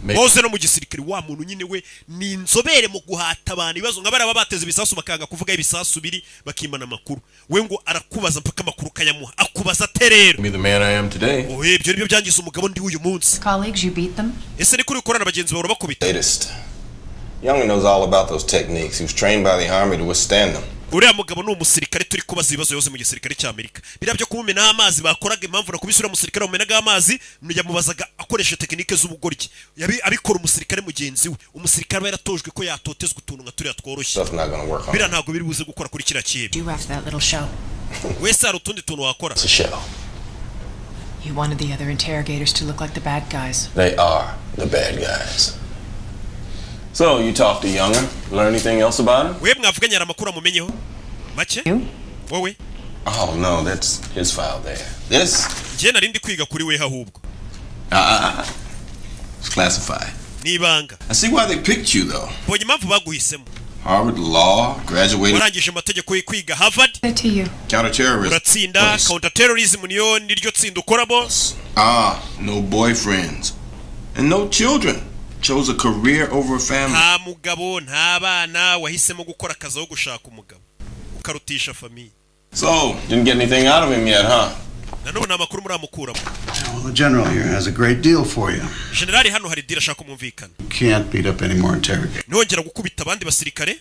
Boze no mu gisirikare wa muntu nyine we ni inzobere mu guhata abantu ibibazo nka baraba bateze ibisasu bakanga kuvuga ibisasu biri bakimana amakuru we ngo arakubaza mpaka amakuru kayamuha akubaza terero. Me the man I am today. ibyo nibyo byangiza umugabo ndi uyu munsi. Colleagues, you beat them? ese ni kuri ukorana bagenzi bawe bakubita. Latest. Young knows all about those techniques. He was trained by the army to withstand them. uriya mugabo ni umusirikare turi kubaza ibibazo yose mu gisirikare cy'Amerika. biriya byo kumumena amazi bakoraga impamvu na kubisura umusirikare mumenaga amazi yamubazaga akoresha tekinike z'ubugoryi abikora umusirikare mugenzi we. umusirikare aba yaratojwe ko yatotezwa utuntu nka turiya tworoshye. biriya ntabwo biri buze gukora kuri kiriya kintu. You after that little show. wese hari utundi tuntu wakora. It's a show. You wanted the other interrogators to look like the bad guys. They are the bad guys. So, you talked to Younger? Learn anything else about him? we mwavuganye hari amakuru amumenyeho make wowe. Oh, no, that's his file there. This? njye nari ndi kwiga kuri we ahubwo. It's classified. ni ibanga. I see why they picked you, though. mbonye impamvu baguhisemo. Harvard Law, graduated. warangije amategeko yo kwiga Harvard. Counterterrorism. uratsinda counterterrorism niyo niryo tsinda ukoramo. No boyfriends. And no children. Chose a career over a family. nta mugabo nta bana wahisemo gukora akazi aho gushaka umugabo ukarutisha famiye. So, didn't get anything out of him yet, huh? nanone nta makuru muramukuramo. Well, the general here has a great deal for you. generali hano hari deal ashaka kumvikana. You can't beat up any more interrogators. nongera gukubita abandi basirikare.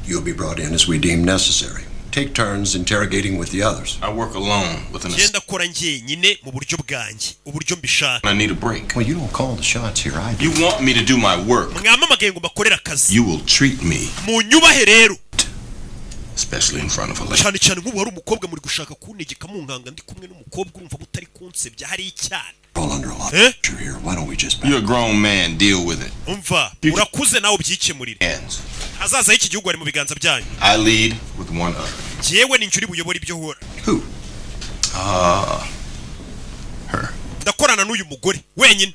You'll be brought in as we deem necessary. Take turns interrogating with the others. I work alone with an genda kora njyenyine mu buryo bwanjye uburyo mbishaka. I need a break. Well, you don't call the shots here, I do. You want me to do my work. mwamamagaye ngo mbakorere akazi. You will treat me. munyubahe rero. Especially in front of a lady. cyane cyane nk'ubu hari umukobwa muri gushaka kuntegeka mu nkanga ndi kumwe n'umukobwa urumva mutari kunsebya hari icyana. All under a lot of pressure here. Why don't we just back? You're a grown man. Deal with it. umva urakuze nawe ubyikemurire. hazaza y'iki gihugu ari mu biganza byanyu. I lead with one other. jewe ni njuri buyobora ibyo hora. Who? Her. ndakorana n'uyu mugore wenyine.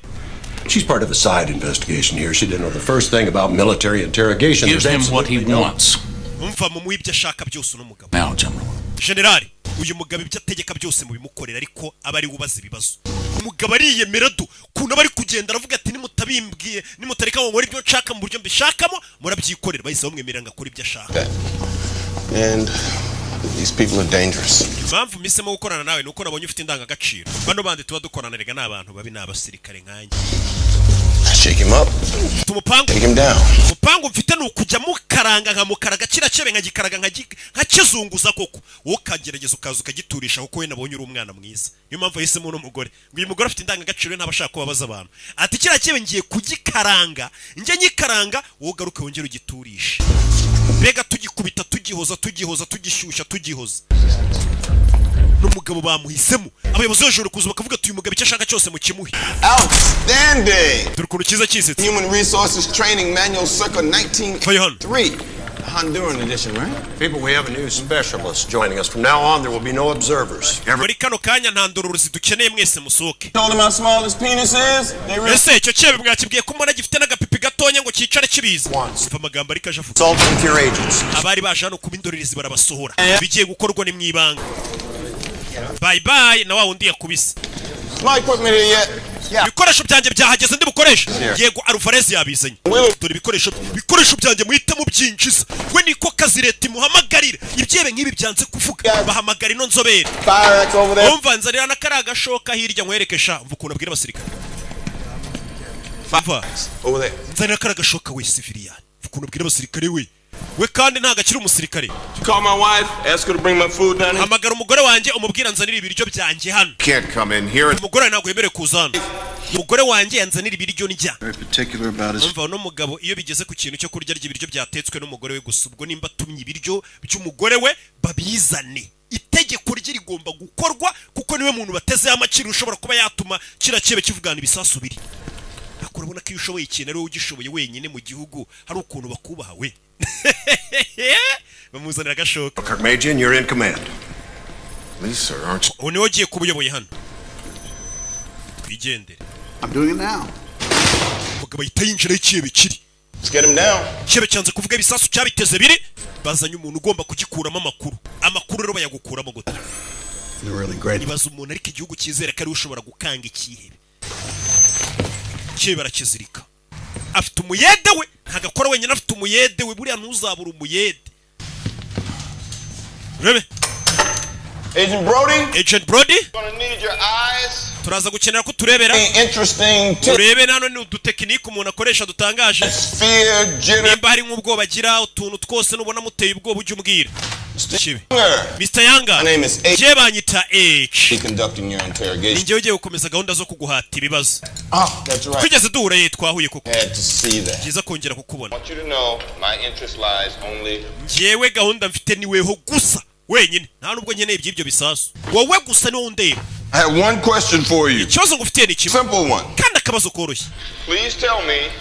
She's part of a side investigation here. She didn't know the first thing about military interrogation. Gives him what he wants. umva mu ibyo ashaka byose n'umugabo. Now, General. generali uyu mugabo ibyo ategeka byose mu bimukorera ariko aba ari ubaza ibibazo. umugabo ariyemera du kuntu bari kugenda aravuga ati nimutabimbwiye nimutareka ngo nkore ibyo nshaka mu buryo mbishakamo murabyikorera bahise bamwemerera ngo akore ibyo ashaka. And these people are dangerous. impamvu mpisemo gukorana nawe ni uko nabonye ufite indangagaciro. bano bandi tuba dukorana rega n'abantu babi n'abasirikare nkanjye. Shake him up. tumupangu Take him down. umupangu mfite ni ukujya mukaranga nkamukaraga kira cebe nkagikaraga nkakizunguza koko wowe ukagerageza ukaza ukagiturisha kuko we nabonye uri umwana mwiza. niyo mpamvu yahisemo uno mugore ngo uyu mugore afite indangagaciro ntabashaka kubabaza abantu. ati kira cebe ngiye kugikaranga njye nyikaranga wowe ugaruke wongere ugiturishe. mbega tugikubita tugihoza tugishyushya tugihoza. n'umugabo bamuhisemo abayobozi hejuru kuza bakavuga ati uyu mugabo icyo ashaka cyose mu kimuhe. Outstanding. dore ukuntu cyiza cyisetse. Human Resources Training Manual circa 1983. Honduran edition, right? People, we have a new specialist joining us. From now on, there will be no observers. muri kano kanya nta ndororezi dukeneye mwese musohoke. Told him how small his penis is. ese icyo cyebe mwakibwiye ko mbona gifite n'agapipi gato gatonya ngo cyicare kibiza umva amagambo ariko aje avuga abari baje hano kuba indorerezi barabasohora bigiye gukorwa ni mwibanga bye bye na wa wundi yakubise ibikoresho byanjye byahageze ndi bukoresha yego Alvarez yabizanye dore ibikoresho byanjye muhitamo byinjiza we niko kazi leta imuhamagarira ibyebe nk'ibi byanze kuvuga bahamagara ino nzobere umva nzarira n'akari agashoka hirya nkwerekesha mva ukuntu abwira abasirikare nzarira n'akari agashoka we civilian mva ukuntu abwira abasirikare we kandi ntago akiri umusirikare hamagara umugore wanjye umubwira nzanira ibiryo byanjye hano umugore ntabwo yemerewe kuza hano umugore wanjye yanzanira ibiryo njya umva no mugabo iyo bigeze ku kintu cyo kurya ry'ibiryo byatetswe n'umugore we gusa ubwo nimba atumye ibiryo by'umugore we babizane itegeko rye rigomba gukorwa kuko niwe muntu batezeho amakiri ushobora kuba yatuma kira kibe kivugana ibisasu biri urabona ko iyo ushoboye ikintu ari wowe ugishoboye wenyine mu gihugu hari ukuntu bakubaha we bamuzanira agashoka Major, you're in command. Please, sir, aren't you? ubu niwe ugiye kuba uyoboye hano twigendere I'm doing it now. umugabo ahita yinjira ikibe kiri Let's get him down. ikibe cyanze kuvuga ibisasu cyabiteze biri bazanye umuntu ugomba kugikuramo amakuru rero bayagukuramo gute ibaza umuntu ariko igihugu cyizera ko ari ushobora gukanga ikihebe kibe barakizirika afite umuyede we ntagakora wenyine afite umuyede we buriya ntuzabura umuyede urebe Agent Brody turaza gukenera ko turebera turebe nano ni udutekinike umuntu akoresha dutangaje nimba hari nk'ubwoba agira utuntu twose nubona muteye ubwoba ujye umbwira Mr. Yanga je banyita H ni njyewe ugiye gukomeza gahunda zo kuguhata ibibazo twigeze duhura twahuye koko byiza kongera kukubona njyewe gahunda mfite niweho gusa wenyine nta nubwo nkeneye iby'ibyo bisasu wowe gusa niwo undeba I have one question for you. ikibazo ngufitiye ni kimwe Simple one. kandi akabazo koroshye Please tell me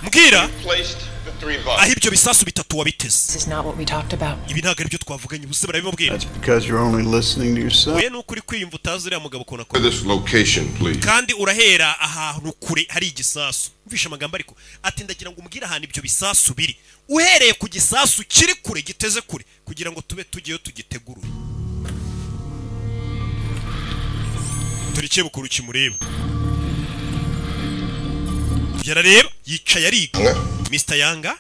mbwira you placed the 3 bombs. aho ibyo bisasu bitatu wabiteze This is not what we talked about. ibi ntabwo aribyo twavuganye ubuse barabimubwira Because you're only listening to yourself. we nukuri kwiyumva utazi uriya mugabo ukona ko This location, please. kandi urahera ahantu kure hari igisasu mvisha amagambo ariko ati ndagira ngo umbwire ahantu ibyo bisasu biri uhereye ku gisasu kiri kure giteze kure kugira ngo tube tugiyeyo tugitegurure turikiye bukuru kimureba yarareba yicaye ariga Mr. Yanga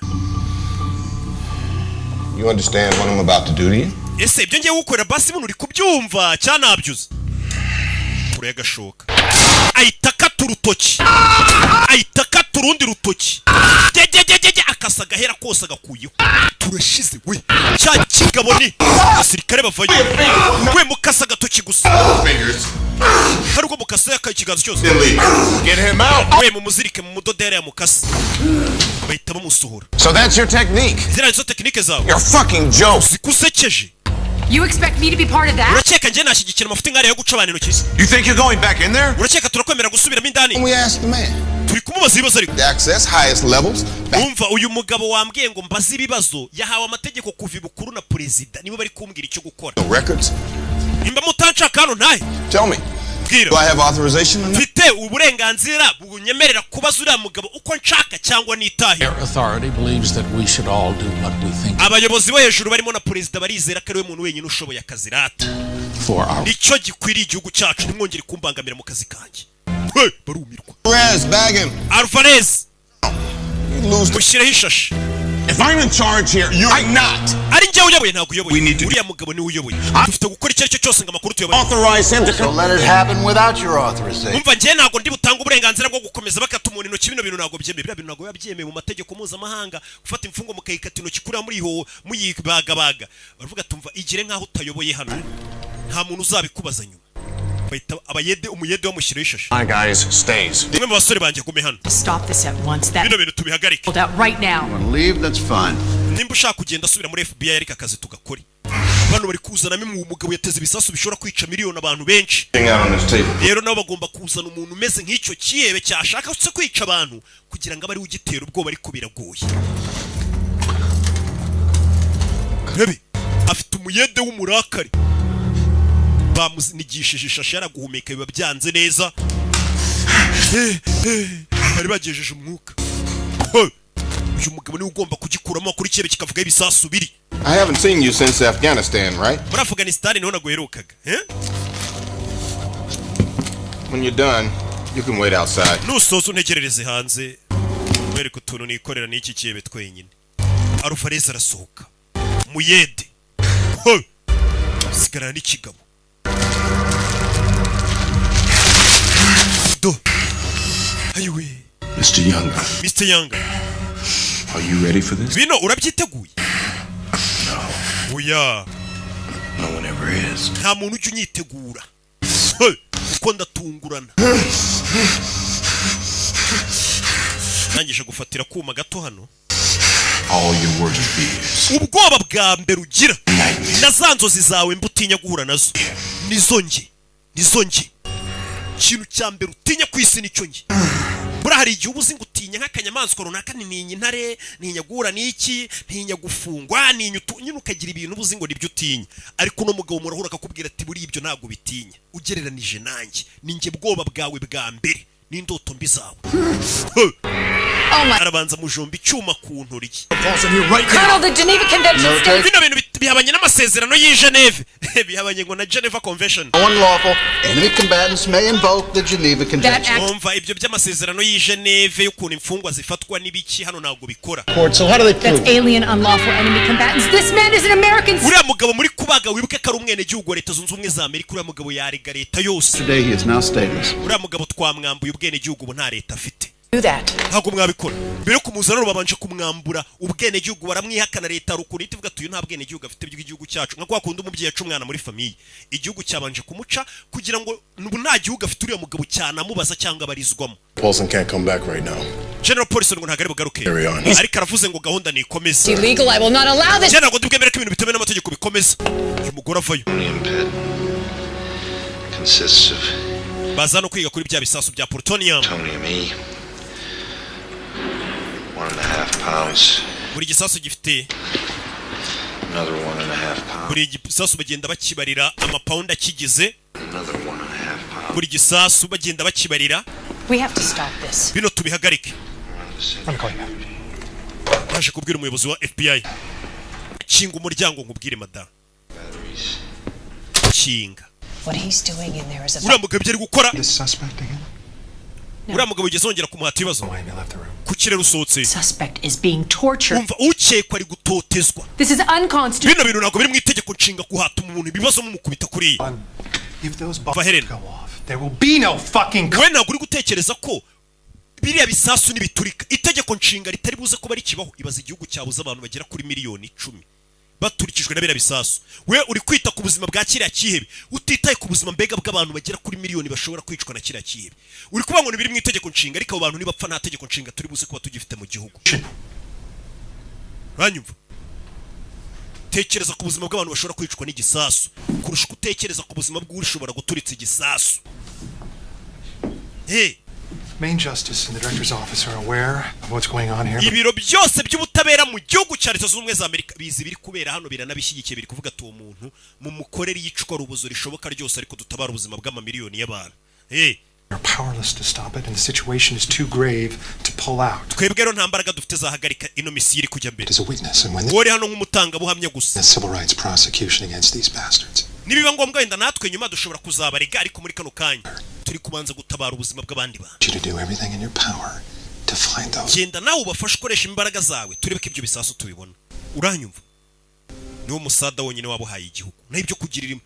You understand what I'm about to do to you? ese ibyo ngiye gukorera basi buno uri kubyumva cyanabyuze kure yagashoka ahita akata urutoki ahita akata urundi rutoki jejejeje akasa agahera kose agakuyeho turashize we cya kigabo ni abasirikare bavayo we mukasa agatoki gusa hari ubwo mukasa yakaye ikiganza cyose Get him out. we mumuzirike mu mudodere ya mukasa bahita bamusohora So that's your technique. ziriya nizo tekinike zawe You're fucking joke. zikusekeje You expect me to be part of that? urakeka njye nashyigikira amafuti nk'ariya yo guca abantu intoki You think you're going back in there? urakeka turakwemera gusubiramo indani We asked the man. turi kumubaza ibibazo ariko The access, highest levels. umva uyu mugabo wambwiye ngo mbaze ibibazo yahawe amategeko kuva ibukuru na perezida nibo bari kumbwira icyo gukora No records. imba mutanshaka hano ntahe Tell me. bwira Do I have authorization on that? mfite uburenganzira bunyemerera kubaza uriya mugabo uko nshaka cyangwa nitahe Their authority believes that we should all do what we think abayobozi bo hejuru barimo na perezida barizera ko ari we muntu wenyine ushoboye akazi rata for our nicyo gikwiriye igihugu cyacu ntimwongere kumbangamira mu kazi kanjye we barumirwa Alvarez, bag him. Alvarez You lose the... mushyireho ishashi If I'm in charge here, you're not. ari njyewe uyoboye ntabwo uyoboye We need to- uriya mugabo niwe uyoboye dufite gukora icyo ari cyo cyose ngo amakuru tuyoboye Authorize him to... So let it happen without your authorization. umva njye ntabwo ndi butanga uburenganzira bwo gukomeza bakata umuntu intoki bino bintu ntabwo byemewe biriya bintu ntabwo biba byemewe mu mategeko mpuzamahanga gufata imfungo mukayikata intoki kuriya muri muyibagabaga baravuga tumva igire nk'aho utayoboye hano nta muntu uzabikubaza nyuma bahita umuyede wamushyiraho ishashi My guys, stays. umwe mu basore banjye gume hano Stop this at once. That bino bintu tubihagarike pulled out right now. Want to leave? That's fine. nimba ushaka kugenda asubira muri FBI ariko akazi tugakore bano bari kuzanamo umugabo yateze ibisasu bishobora kwica miliyoni abantu benshi Out on this table. rero nabo bagomba kuzana umuntu umeze nk'icyo kiyebe cyashaka se kwica abantu kugira ngo abe ari ugitera ubwoba ariko biragoye Rebe afite umuyede w'umurakari bamuzinigishije ishashi yaraguhumeka biba byanze neza bari bagejeje umwuka uyu mugabo niwe ugomba kugikuramo kuri kirebe kikavuga ibisasu biri. I haven't seen you since Afghanistan, right? Muri Afghanistan niho naguherukaga, When you're done, you can wait outside. Nusoza untegerereze hanze. Wereka utuntu nikorera n'iki kirebe twenyine. Alvarez arasohoka. Muyede. Sigara n'ikigabo. Do. Ayiwe. Mr. Younger. Mr. Younger. Are you ready for this? Bino urabyiteguye? No. Oya. No one ever is. Nta muntu ujya unyitegura. Uko ndatungurana. Nangije gufatira kuma gato hano. All your worst fears. Ubwoba bwa mbere ugira. Na zanzozi zawe mbutinya guhura nazo. Nizo nge. Kintu cya mbere utinya kwisi nicyo nge. Bura hari igihe ubuzi ngutinya nk'akanyamaswa runaka ninyinya intare, ntinya guhura n'iki, ntinya gufungwa, nyine ukagira ibintu ubuzi ngo nibyo utinya. Ariko no mugabo murahura akakubwira ati buri ibyo ntago bitinya. Ugereranije nanjye, ninjye bwoba bwawe bwa mbere. N'indoto mbi zawe. Arabanza mujomba icyuma ku ntoryi. Colonel, the Geneva Convention states... Bino bintu bihabanye n'amasezerano y'i Geneve. Bihabanye ngo na Geneva Convention. Unlawful. Enemy combatants may invoke the Geneva Convention. Umva ibyo by'amasezerano y'i Geneve y'ukuntu imfungwa zifatwa n'ibiki hano ntago bikora. So how do they prove? That's alien, unlawful enemy combatants. This man is an American... Uriya mugabo muri kubaga wibuke ko ari umwenegihugu wa Leta Zunze Ubumwe za Amerika. Uriya mugabo yarega leta yose. Today he is now stateless. Uriya mugabo twamwambuye ubwenegihugu ubu nta leta afite. Do that. Ntago mwabikora. Mbere yo kumuzana babanje kumwambura ubwenegihugu baramwihakana leta rukuri itivuga tuyu nta bwenegihugu afite by'igihugu cyacu. Nka kwa kundi umubyeyi yacu umwana muri famille. Igihugu cyabanje kumuca kugira ngo nubu nta gihugu afite uriya mugabo cyane amubaza cyangwa barizwamo. Paulson can't come back right now. General Paulson ngo ntagari bugaruke. Ariko aravuze ngo gahunda ni ikomeza. Illegal, I will not allow this. General ngo dubwemere ko ibintu bitemewe n'amategeko bikomeza. Uyu mugore avayo. Consists of baza no kwiga kuri bya bisasu bya plutonium. 1.5 pounds. Buri gisasu gifite Another 1.5 pounds. buri gisasu bagenda bakibarira amapawundi akigize. Another 1.5 pounds. Buri gisasu bagenda bakibarira. We have to stop this. Bino tubihagarike. I'm going back. Naje kubwira umuyobozi wa FBI. Kinga umuryango nkubwire madam. Kinga. What he's doing in there is a... Uriya mugabo byari gukora. This suspect again? Uriya mugabo ugeze wongera kumuhata ibibazo. Ku kirere usohotse. Suspect is being tortured. Umva ukekwa ari gutotezwa. This is unconstitutional. Bino bintu ntabwo biri mu itegeko nshinga kuhata umuntu ibibazo mumukubita kuri. If those bombs go off, there will be no fucking... We ntabwo uri gutekereza ko biriya bisasu nibiturika itegeko nshinga ritari buze kuba rikibaho. Ibaza igihugu cyabuze abantu bagera kuri miliyoni 10 baturikijwe na biriya bisasu. We uri kwita ku buzima bwa kiriya kihebe utitaye ku buzima mbega bw'abantu bagera kuri miliyoni bashobora kwicwa na kiriya kihebe. Uri kuvuga ngo nibiri mu itegeko nshinga ariko abo bantu nibapfa nta tegeko nshinga turi buze kuba tugifite mu gihugu. Banyumva? Tekereza ku buzima bw'abantu bashobora kwicwa n'igisasu kurusha gutekereza ku buzima bw'ushobora guturitsa igisasu. Main Justice and the Director's Office are aware of what's going on here. Ibiro byose by'ubutabera mu gihugu cya Leta Zunze Ubumwe za Amerika bizi biri kubera hano biranabishyigikiye biri kuvuga tuwo muntu mu mukorere yicwa rubuzo rishoboka ryose ariko dutabara ubuzima bw'amamiliyoni y'abantu. We're powerless to stop it and the situation is too grave to pull out. Twebwe rero nta mbaraga dufite zahagarika ino misiyo iri kujya mbere. As a witness and when wori hano nk'umutanga buhamya gusa. The civil rights prosecution against these bastards. Nibiba ngombwa wenda natwe nyuma dushobora kuzabarega ariko muri kano kanya turi kubanza gutabara ubuzima bw'abandi bantu. You to do everything in your power to find those. Genda nawe ubafashe ukoresha imbaraga zawe turebe ko ibyo bisasu tubibona. Uranyumva? Niwo musada wonyine wabuhaye igihugu. Na ibyo kugirira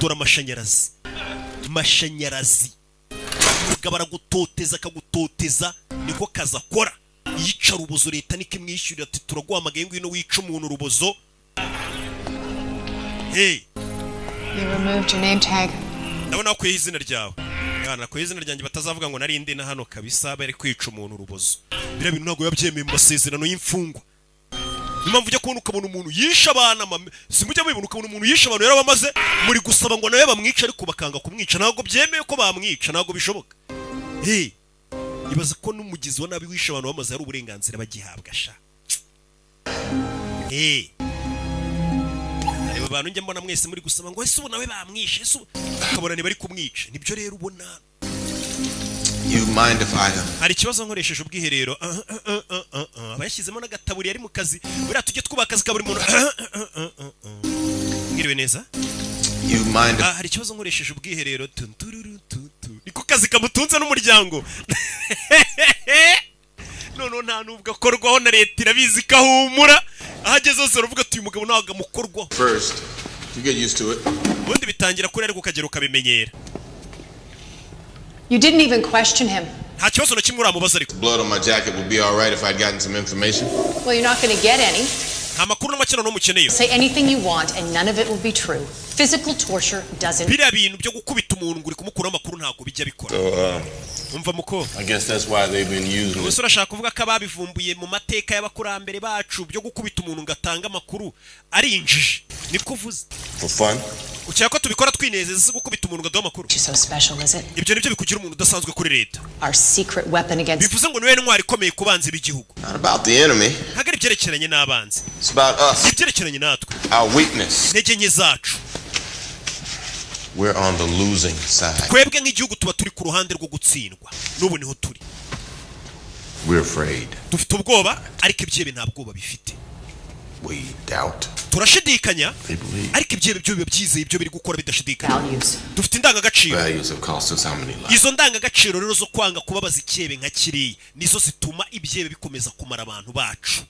dora amashanyarazi. Mashanyarazi. Gabara gutoteza akagutoteza niko kaza kora. Yica rubozo leta niko imwishyurira ati turaguhamagaye ngwino wica umuntu rubozo. You removed your name tag. Ndabona ko izina ryawe. Yana ko izina ryanjye batazavuga ngo nari indi na hano kabisa bari kwica umuntu rubozo. Bira bintu ntago yabyemeye mu masezerano y'imfungwa. Impamvu ujya kubona ukabona umuntu yisha abana simujya mubibona ukabona umuntu yisha abantu yarabamaze muri gusaba ngo nawe bamwica ariko bakanga kumwica ntago byemeye ko bamwica ntago bishoboka. Ibaza ko n'umugizi wa nabi wisha abantu bamaze ari uburenganzira bagihabwa sha. Aba bantu njye mbona mwese muri gusaba ngo ese ubu nawe bamwishe ese ukabona ni bari kumwica nibyo rero ubona You mind if I hari ikibazo nkoresheje ubwiherero abayashyizemo n'agataburi yari mu kazi buriya tujye twubaka akazi ka buri muntu ngiriwe neza You mind hari ikibazo nkoresheje ubwiherero niko kazi kamutunze n'umuryango none nta nubwo akorwaho na leta irabizi kahumura ahageze hose uravuga ati uyu mugabo ntabwo amukorwaho first you get used to it ubundi bitangira kuri ariko ukagera ukabimenyera You didn't even question him. nta kibazo na kimwe uramubaza ariko blood on my jacket would be all right if I'd gotten some information. Well, you're not going to get any. nta makuru n'amakino n'umukeneye Say anything you want and none of it will be true. Physical torture doesn't. biriya bintu byo gukubita umuntu ngo uri kumukuraho amakuru ntabwo bijya bikora umva muko I guess that's why they've been using it. gusa urashaka kuvuga ko ababivumbuye mu mateka y'abakurambere bacu byo gukubita umuntu ngo atange amakuru ari injiji niko uvuze For fun? ukeka ko tubikora twinezeza si gukubita umuntu ngo aduhe amakuru So special, is it? ibyo nibyo bikugira umuntu udasanzwe kuri leta Our secret weapon against. bivuze ngo niwe ntwari ikomeye ku banzi b'igihugu Not about the enemy. ntabwo ari ibyerekeranye n'abanzi It's about us. ibyerekeranye natwe Our weakness. intege nke zacu We're on the losing side. twebwe nk'igihugu tuba turi ku ruhande rwo gutsindwa n'ubu niho turi We're afraid. dufite ubwoba ariko ibyebe nta bwoba bifite We doubt. turashidikanya They believe. ariko ibyebe byo biba byizeye ibyo biri gukora bidashidikanya Values. dufite indangagaciro Values have cost us how many lives? izo ndangagaciro rero zo kwanga kubabaza icyebe nka kiriya nizo zituma ibyebe bikomeza kumara abantu bacu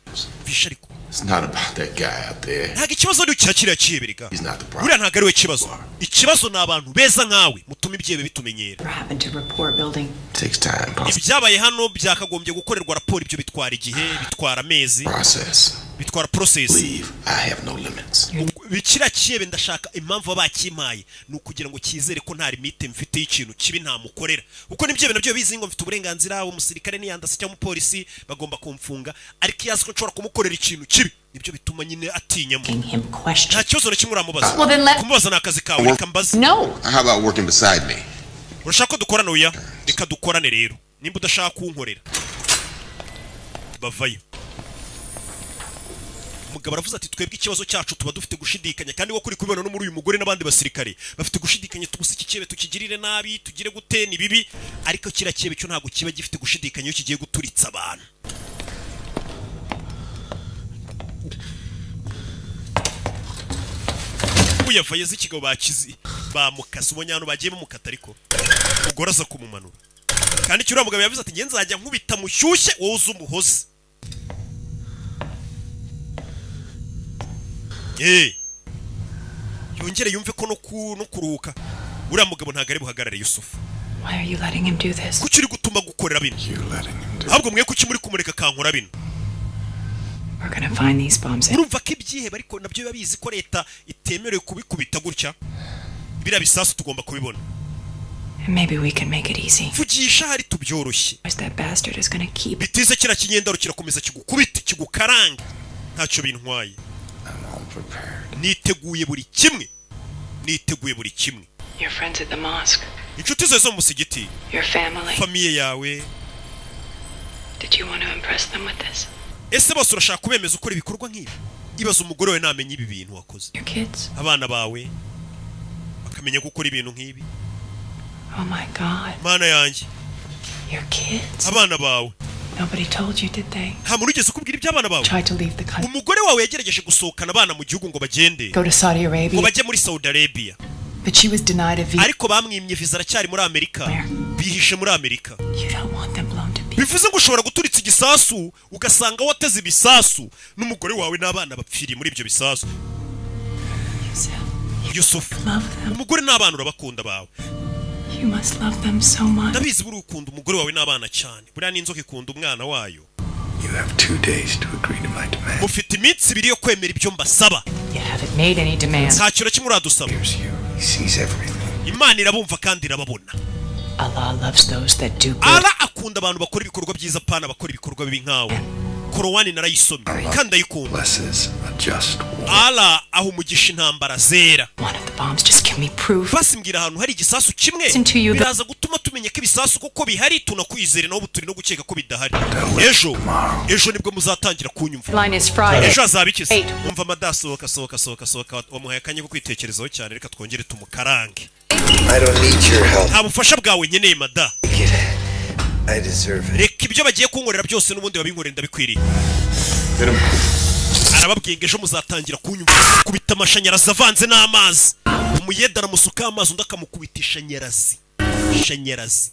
bisha ariko It's not about that guy out there. ntabwo ikibazo ari icya kiriya cyebe rega He's not the problem. buriya ntabwo ari we kibazo ikibazo ni abantu beza nkawe mutuma ibyebe bitumenyera What happened to report building? It takes time. ibyabaye hano byakagombye gukorerwa raporo ibyo bitwara igihe bitwara amezi Process. bitwara process Believe I have no limits. bikira cyebe ndashaka impamvu bakimpaye ni ukugira ngo kizere ko nta limite mfite y'ikintu kibi ntamukorera kuko nibyo nabyo bizi ngo mfite uburenganzira umusirikare niyandase cyangwa umupolisi bagomba kumfunga ariko yazi ko nshobora kumukorera ikintu kibi nibyo bituma nyine atinyamo nta kibazo na kimwe uramubaza Well, then let- kumubaza ni akazi kawe reka mbaze No. How about working beside me? urashaka ko dukorana oya reka dukorane rero nimba udashaka kunkorera bavayo umugabo aravuze ati twebwe ikibazo cyacu tuba dufite gushidikanya kandi wo kuri kubibona no muri uyu mugore n'abandi basirikare bafite gushidikanya tubuze iki cyebe tukigirire nabi tugire gute ni bibi ariko kira cyebe cyo ntabwo kiba gifite gushidikanya iyo kigiye guturitsa abantu uyavaye z'ikigabo bakizi bamukase ubonye hano bagiye bamukata ariko umugore aza kumumanura kandi icyo uriya mugabo yavuze ati nge nzajya nkubita mushyushye wowe uze umuhoze yongere yumve ko no kuruhuka uriya mugabo ntabwo ari buhagarare Yusufu Why are you letting him do this? kuki uri gutuma gukorera bino ahubwo mwe kuki muri kumureka kankora bino We're gonna find these bombs. urumva ko ibyihebe ariko nabyo biba bizi ko leta itemerewe kubikubita gutya biriya bisasu tugomba kubibona And maybe we can make it easy. vugisha hari tubyoroshye That bastard is gonna keep. bitize kira kinyendaro kirakomeza kigukubita kigukaranga ntacyo bintwaye niteguye buri kimwe Your friends at the mosque. inshuti zawe zo mu musigiti Your family. famiye yawe Did you want to impress them with this? ese bose urashaka kubemeza ukora ibikorwa nk'ibi ibaza umugore wawe namenye ibi bintu wakoze Your kids. abana bawe bakamenya gukora ibintu nk'ibi Oh my God. mana yanjye Your kids. abana bawe Nobody told you, did they? nta muntu ugeze ukubwira iby'abana bawe Tried to leave the country. umugore wawe yagerageje gusohokana abana mu gihugu ngo bagende Go to Saudi ngo Arabia. bajye muri Saudi Arabia But she was denied a visa. ariko bamwimye viza aracyari muri Amerika bihishe muri Amerika You don't want them blown to pieces. bivuze ngo ushobora guturitsa igisasu ugasanga wateze ibisasu n'umugore wawe n'abana bapfiriye muri ibyo bisasu Yusufu umugore n'abana urabakunda bawe You must love them so much. ndabizi buri ukunda umugore wawe n'abana cyane buriya n'inzoka ikunda umwana wayo You have 2 days to agree to my demand. mufite iminsi ibiri yo kwemera ibyo mbasaba You haven't made any demands. nta kintu kimwe uradusaba He sees everything. imana irabumva kandi irababona Allah loves those that do good. Allah akunda abantu bakora ibikorwa byiza pana bakora ibikorwa bibi nkawe korowani narayisomye kandi ayikunda Blesses a just war. Allah aho umugisha intambara zera One of the bombs, just give me proof. basi mbwira ahantu hari igisasu kimwe Listen to you, biraza gutuma tumenya ko ibisasu koko bihari tunakwizere naho turi no gukeka ko bidahari ejo nibwo muzatangira kunyumva Line is Friday. ejo hazaba iki se umva amadasohoka sohoka wamuhaye akanya ko kwitekerezaho cyane reka twongere tumukarange I don't need your help. nta bufasha bwawe nkeneye mada I deserve it. reka ibyo bagiye kunkorera byose n'ubundi babinkorera ndabikwiriye arababwiye ngo ejo muzatangira kunyumva kubita amashanyarazi avanze n'amazi umuyeda aramusuka amazi undi akamukubita ishanyarazi ishanyarazi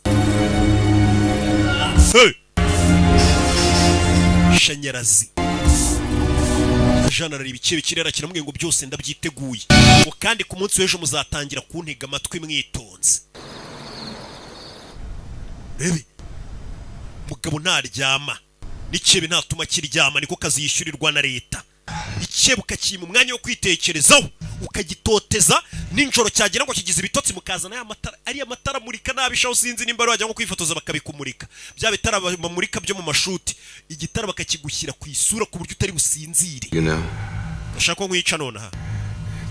Jean arareba ikibe kirera kiramubwiye ngo byose ndabyiteguye ngo kandi ku munsi w'ejo muzatangira kuntega amatwi mwitonze bebe mugabo ntaryama n'ikebe ntatuma kiryama niko kazi yishyurirwa na leta ikebe ukakima umwanya wo kwitekerezaho ukagitoteza ninjoro cyagera ngo kigize ibitotsi mukazana ya matara ari amatara amurika nabishaho sinzi nimba wajya ngo kwifotoza bakabikumurika bya bitara bamurika byo mu mashuti igitara bakakigushyira ku isura ku buryo utari businzire ushaka nkwica none ha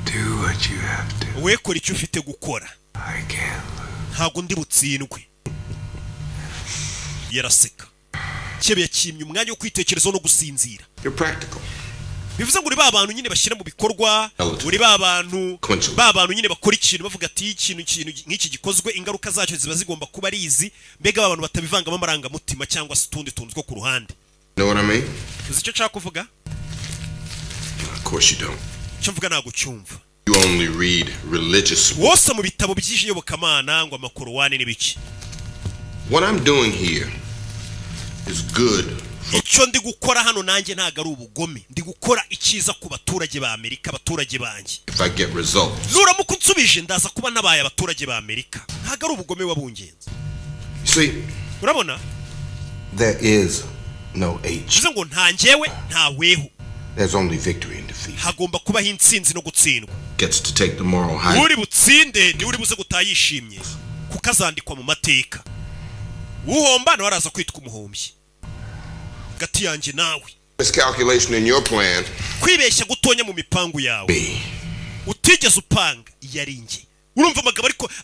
Do what you have to. we kora icyo ufite gukora I can't. ntago ndi butsindwe yaraseka kebe yakimye umwanya wo kwitekerezaho no gusinzira You're practical. bivuze ngo uri ba bantu nyine bashyira mu bikorwa uri ba bantu nyine bakora ikintu bavuga ati ikintu nk'iki gikozwe ingaruka zacyo ziba zigomba kuba ari izi mbega abantu batabivangamo amarangamutima cyangwa se utundi tuntu two ku ruhande Know what I mean? uzi icyo nshaka kuvuga Of course you don't. icyo mvuga ntabwo cyumva You only read religious. wose mu bitabo by'iyobokamana ngo amakorowani n'ibiki What I'm doing here is good. icyo ndi gukora hano nanjye ntago ari ubugome ndi gukora icyiza ku baturage ba Amerika abaturage banjye If I get results. nuramuka unsubije ndaza kuba nabaye abaturage ba Amerika ntago ari ubugome wabungenze See, urabona there is no H. bivuze ngo nta njyewe nta weho There's only victory and defeat. hagomba kubaho intsinzi no gutsindwa Gets to take the moral high. uri butsinde ni uri buze gutayishimye kuko azandikwa mu mateka uhomba nawe araza kwitwa umuhombyi gati yanjye nawe Miscalculation in your plan. kwibeshya gutonya mu mipangu yawe utigeze upanga yarinjye urumva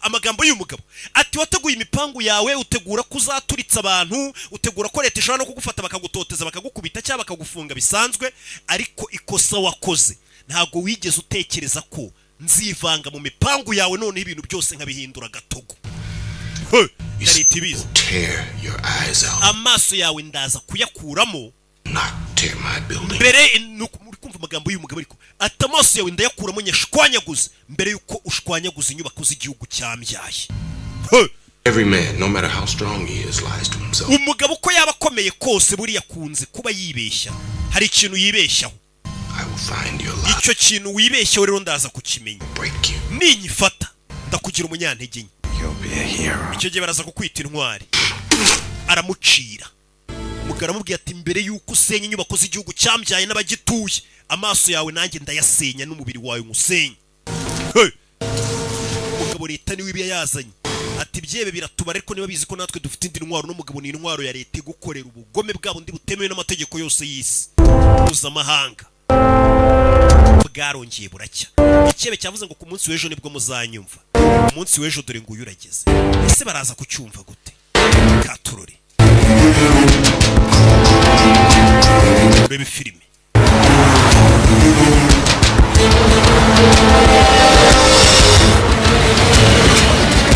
amagambo y'umugabo ati wateguye imipangu yawe utegura kuzaturitsa abantu utegura ko leta ishobora no kugufata bakagutoteza bakagukubita cyangwa bakagufunga bisanzwe ariko ikosa wakoze ntago wigeze utekereza ko nzivanga mu mipangu yawe none ibintu byose nkabihindura gatogo leta ibizi amaso yawe ndaza kuyakuramo mbere muri kumva amagambo y'umugabo ariko ati amaso yawe ndayakuramo nyashwanyaguze mbere yuko ushwanyaguza inyubako z'igihugu cyambyaye Every man, no matter how strong he is, lies to himself. umugabo ko yaba akomeye kose buriya kunze kuba yibeshya hari ikintu yibeshyaho icyo kintu wibeshyaho rero ndaza kukimenya ninyifata ndakugira umunyantege nke icyo gihe baraza kukwita intwari aramucira umugabo aramubwiye ati mbere yuko usenya inyubako z'igihugu cyambyaye n'abagituye amaso yawe nanjye ndayasenya n'umubiri wawe umusenye umugabo leta niwe ibiya yazanye ati byebe biratubara ariko niba bizi ko natwe dufite indi ntwaro n'umugabo ni intwaro ya leta igukorera ubugome bwabo ndi butemewe n'amategeko yose y'isi mpuzamahanga bwarongeye buracya ikebe cyavuze ngo ku munsi w'ejo nibwo muzanyumva umunsi w'ejo dore ngo uyu urageze ese baraza kucyumva gute katurore urebe filime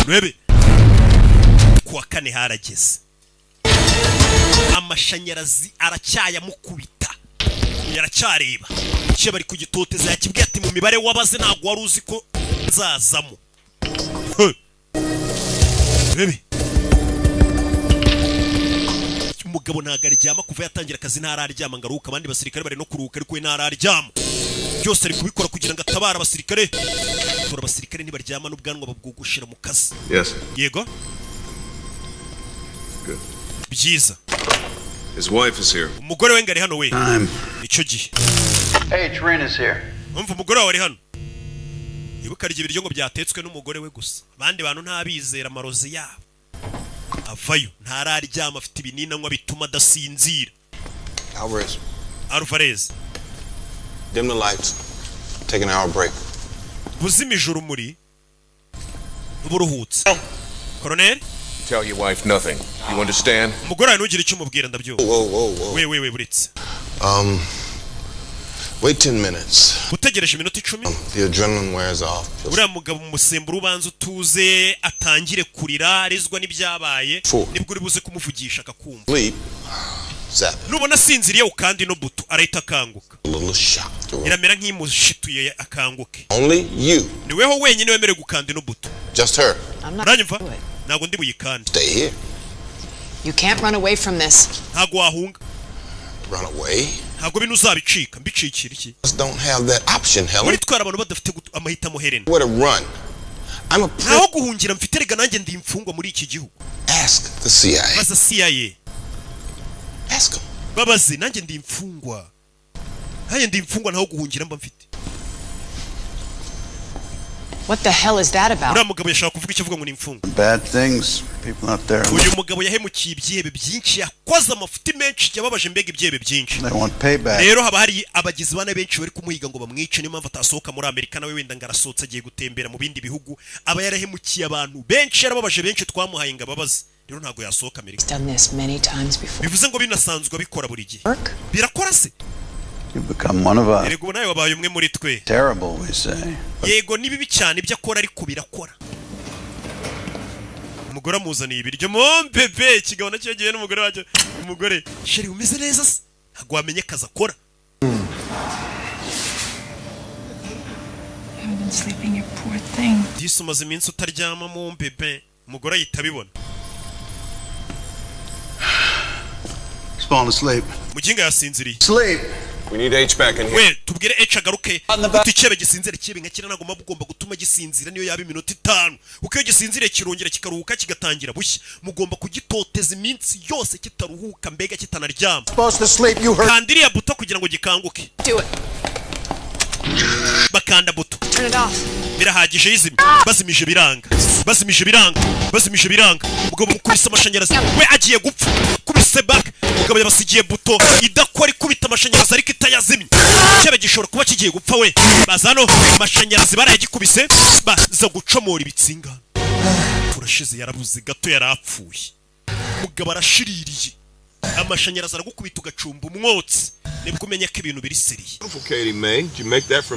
urebe kuwa kane harageze amashanyarazi aracyayamukubita yaracyareba icyo bari kugitoteza yakibwiye ati mu mibare wabaze ntabwo wari uzi ko nzazamo urebe umugabo ntago aryama kuva yatangira akazi ntararyama ngo aruhuke abandi basirikare bari no kuruhuka ariko we ntararyama byose ari kubikora kugira ngo atabare abasirikare abasirikare ntibaryama n'ubwanwa babwugushira mu kazi yego byiza His wife is here. umugore we ngari hano we icyo gihe Hey, Taryn is here. umva umugore wawe ari hano ibuka arya ibiryo ngo byatetswe n'umugore we gusa abandi bantu ntabizera amarozi yabo avayo ntararyama afite ibinini anywa bituma adasinzira Alvarez Dim the lights. Take an hour break. buzimije urumuri uburuhutse Colonel Tell your wife nothing. You understand? umugore wawe ntugire icyo umubwira ndabyumva we buretse Wait 10 minutes. Utegereje iminota 10. The adrenaline wears off. Uriya mugabo umusemburo ubanza utuze atangire kurira arizwa n'ibyabaye nibwo uri buze kumuvugisha akakumva. Sleep. Nubona sinziriye ukandi no buto arahita akanguka. Iramera nk'imushituye akanguke. Only you. Niweho wenyine wemere gukanda no buto. Just her. Uranyumva? Ntago ndi buyikande. Stay here. You can't run away from this. Ntago wahunga. Run away? Ntago bino uzabicika mbicikira iki? Don't have that option, Helen. Muri twara abantu badafite amahitamo Helen. Where to run? I'm a Ntaho guhungira mfite rega nanjye ndi imfungwa muri iki gihugu. Ask the CIA. Baza CIA. Ask them. Babazi nanjye ndi imfungwa. Haye ndi imfungwa ntaho guhungira mba mfite. What the hell is that about? Uriya mugabo yashaka kuvuga icyo avuga ngo ni imfungwa. Bad things, people out there. Uyu mugabo yahemukiye ibyebe byinshi yakoze amafuti menshi yababaje mbega ibyebe byinshi. They want payback. Rero haba hari abagizi bana benshi bari kumuhiga ngo bamwice niyo mpamvu atasohoka muri Amerika nawe wenda ngarasohotse agiye gutembera mu bindi bihugu aba yarahemukiye abantu benshi yarababaje benshi twamuhaye ngo ababaze. Rero ntago yasohoka Amerika. Bivuze ngo binasanzwe abikora buri gihe. Birakora se? You become one of us. Yego nawe wabaye umwe muri twe. Terrible, we say. Yego ni bibi cyane ibyo akora ariko birakora. Umugore amuzaniye ibiryo bebe kigabo nacyo gihe n'umugore waje. Umugore sheri umeze neza se? Ntago wamenye kaza akora. Sleeping, you poor thing. Disumaze iminsi utaryama bebe. Umugore yitabibona. Falling asleep. Muginga yasinziriye. Sleep. We need H back in here. We tubwire H agaruke. Uticebe gisinzire kibe nka kirana ngoma bugomba gutuma gisinzira niyo yaba iminota 5. Ukiyo gisinzire kirongera kikaruhuka kigatangira bushya. Mugomba kugitoteza iminsi yose kitaruhuka mbega kitanaryama. Supposed to sleep, you heard. Kandiriya buto kugira ngo gikanguke. Do it. Bakanda buto. Turn it off. Birahagije yizimye. Bazimije biranga. Bazimije biranga. Bazimije biranga. Mugabo mukubise amashanyarazi. We agiye gupfa. Kubise back. Mugabo yabasigiye buto idakora ikubita amashanyarazi ariko itayazimye. Cyebe gishobora kuba kigiye gupfa we. Bazano amashanyarazi barayagikubise baza gucomora ibitsinga. Turashize yarabuze gato yarapfuye. Mugabo arashiririye. Amashanyarazi aragukubita ugacumba umwotsi. Nibwo umenya ko ibintu biri seriye.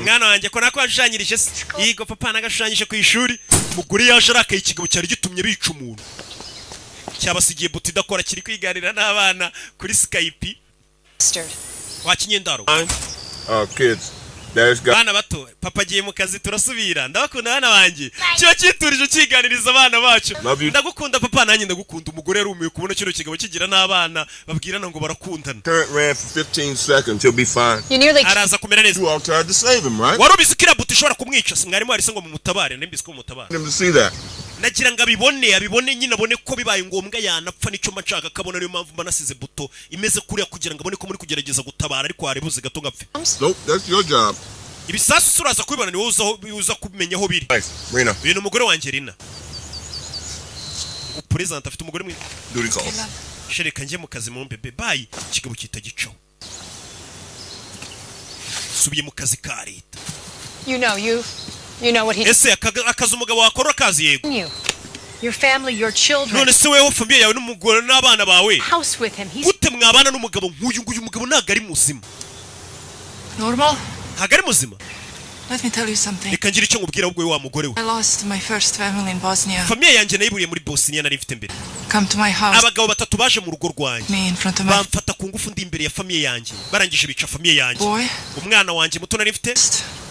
Mwana wanjye ko nako yashanyirije se. Yigo papa nagashanyije ku ishuri. Muguri yaje arakaye ikigabo cyari gitumye bica umuntu. Cyabasigiye buti idakora kiri kwiganira n'abana kuri Skype. Wakinyendaro. Kids. There's God. Bana bato, papa giye mu kazi turasubira. Ndabakunda bana banjye. Cyo kiturije kiganiriza abana bacu. Ndagukunda papa nanjye ndagukunda umugore yarumiye kubona kino kigabo kigira n'abana babwirana ngo barakundana. Current ran for 15 seconds. He'll be fine. Araza kumera neza. You all tried to save him, right? Warubizi kira buti ishobora kumwica. Mwarimu ari se ngo mumutabare, ndembise ko mumutabare. Him to see that. Nagira ngo abibone nyine abone ko bibaye ngombwa yanapfa nicyo macaka kabona niyo mpamvu banasize buto imeze kuriya kugira ngo abone ko muri kugerageza gutabara ariko haribuze gato ngapfe. Nope, that's your job. Ibisasu suraza kubibona ni wowe uza kumenya aho biri. Rina. Uyu umugore wanjye Rina. President afite umugore mwe. Duty calls. Shereka nje mu kazi mu bebe bayi kigabo kitagicaho. Subiye mu kazi ka leta. You know what he. Ese akazi umugabo wakora akazi yego. Your family, your children. None se wewe family yawe n'umugore n'abana bawe. House with him. Gute mwabana n'umugabo nk'uyu mugabo ntago ari muzima. Normal? Ntago ari muzima. Let me tell you something. Reka ngira icyo nkubwira ubwo wa mugore we. I lost my first family in Bosnia. Family yanjye nayiburiye muri Bosnia nari mfite mbere. Come to my house. Abagabo batatu baje mu rugo rwanjye. Me in front of my. Bamfata ku ngufu ndi imbere ya family yanjye. Barangije bica family yanjye. Boy. Umwana wanjye muto nari mfite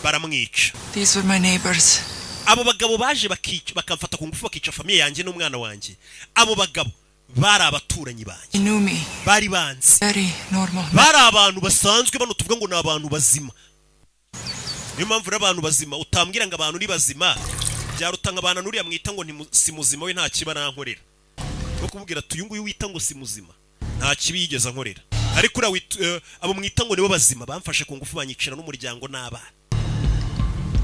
baramwica. These were my neighbors. Abo bagabo baje bakamfata ku ngufu bakica family yanjye n'umwana wanjye. Abo bagabo bari abaturanyi banjye. You knew me. Bari banzi. Very normal. Bari abantu basanzwe bano tuvuga ngo ni abantu bazima. Niyo mpamvu abantu bazima utambwira ngo abantu ni bazima. Byarutanga abantu nuriya mwita ngo si muzima we nta kiba nankorera. No kumubwira tuyunguyu wita ngo si muzima. Nta kibi yigeze ankorera. Ariko abo mwita ngo nibo bazima bamfashe ku ngufu banyicira n'umuryango n'abana.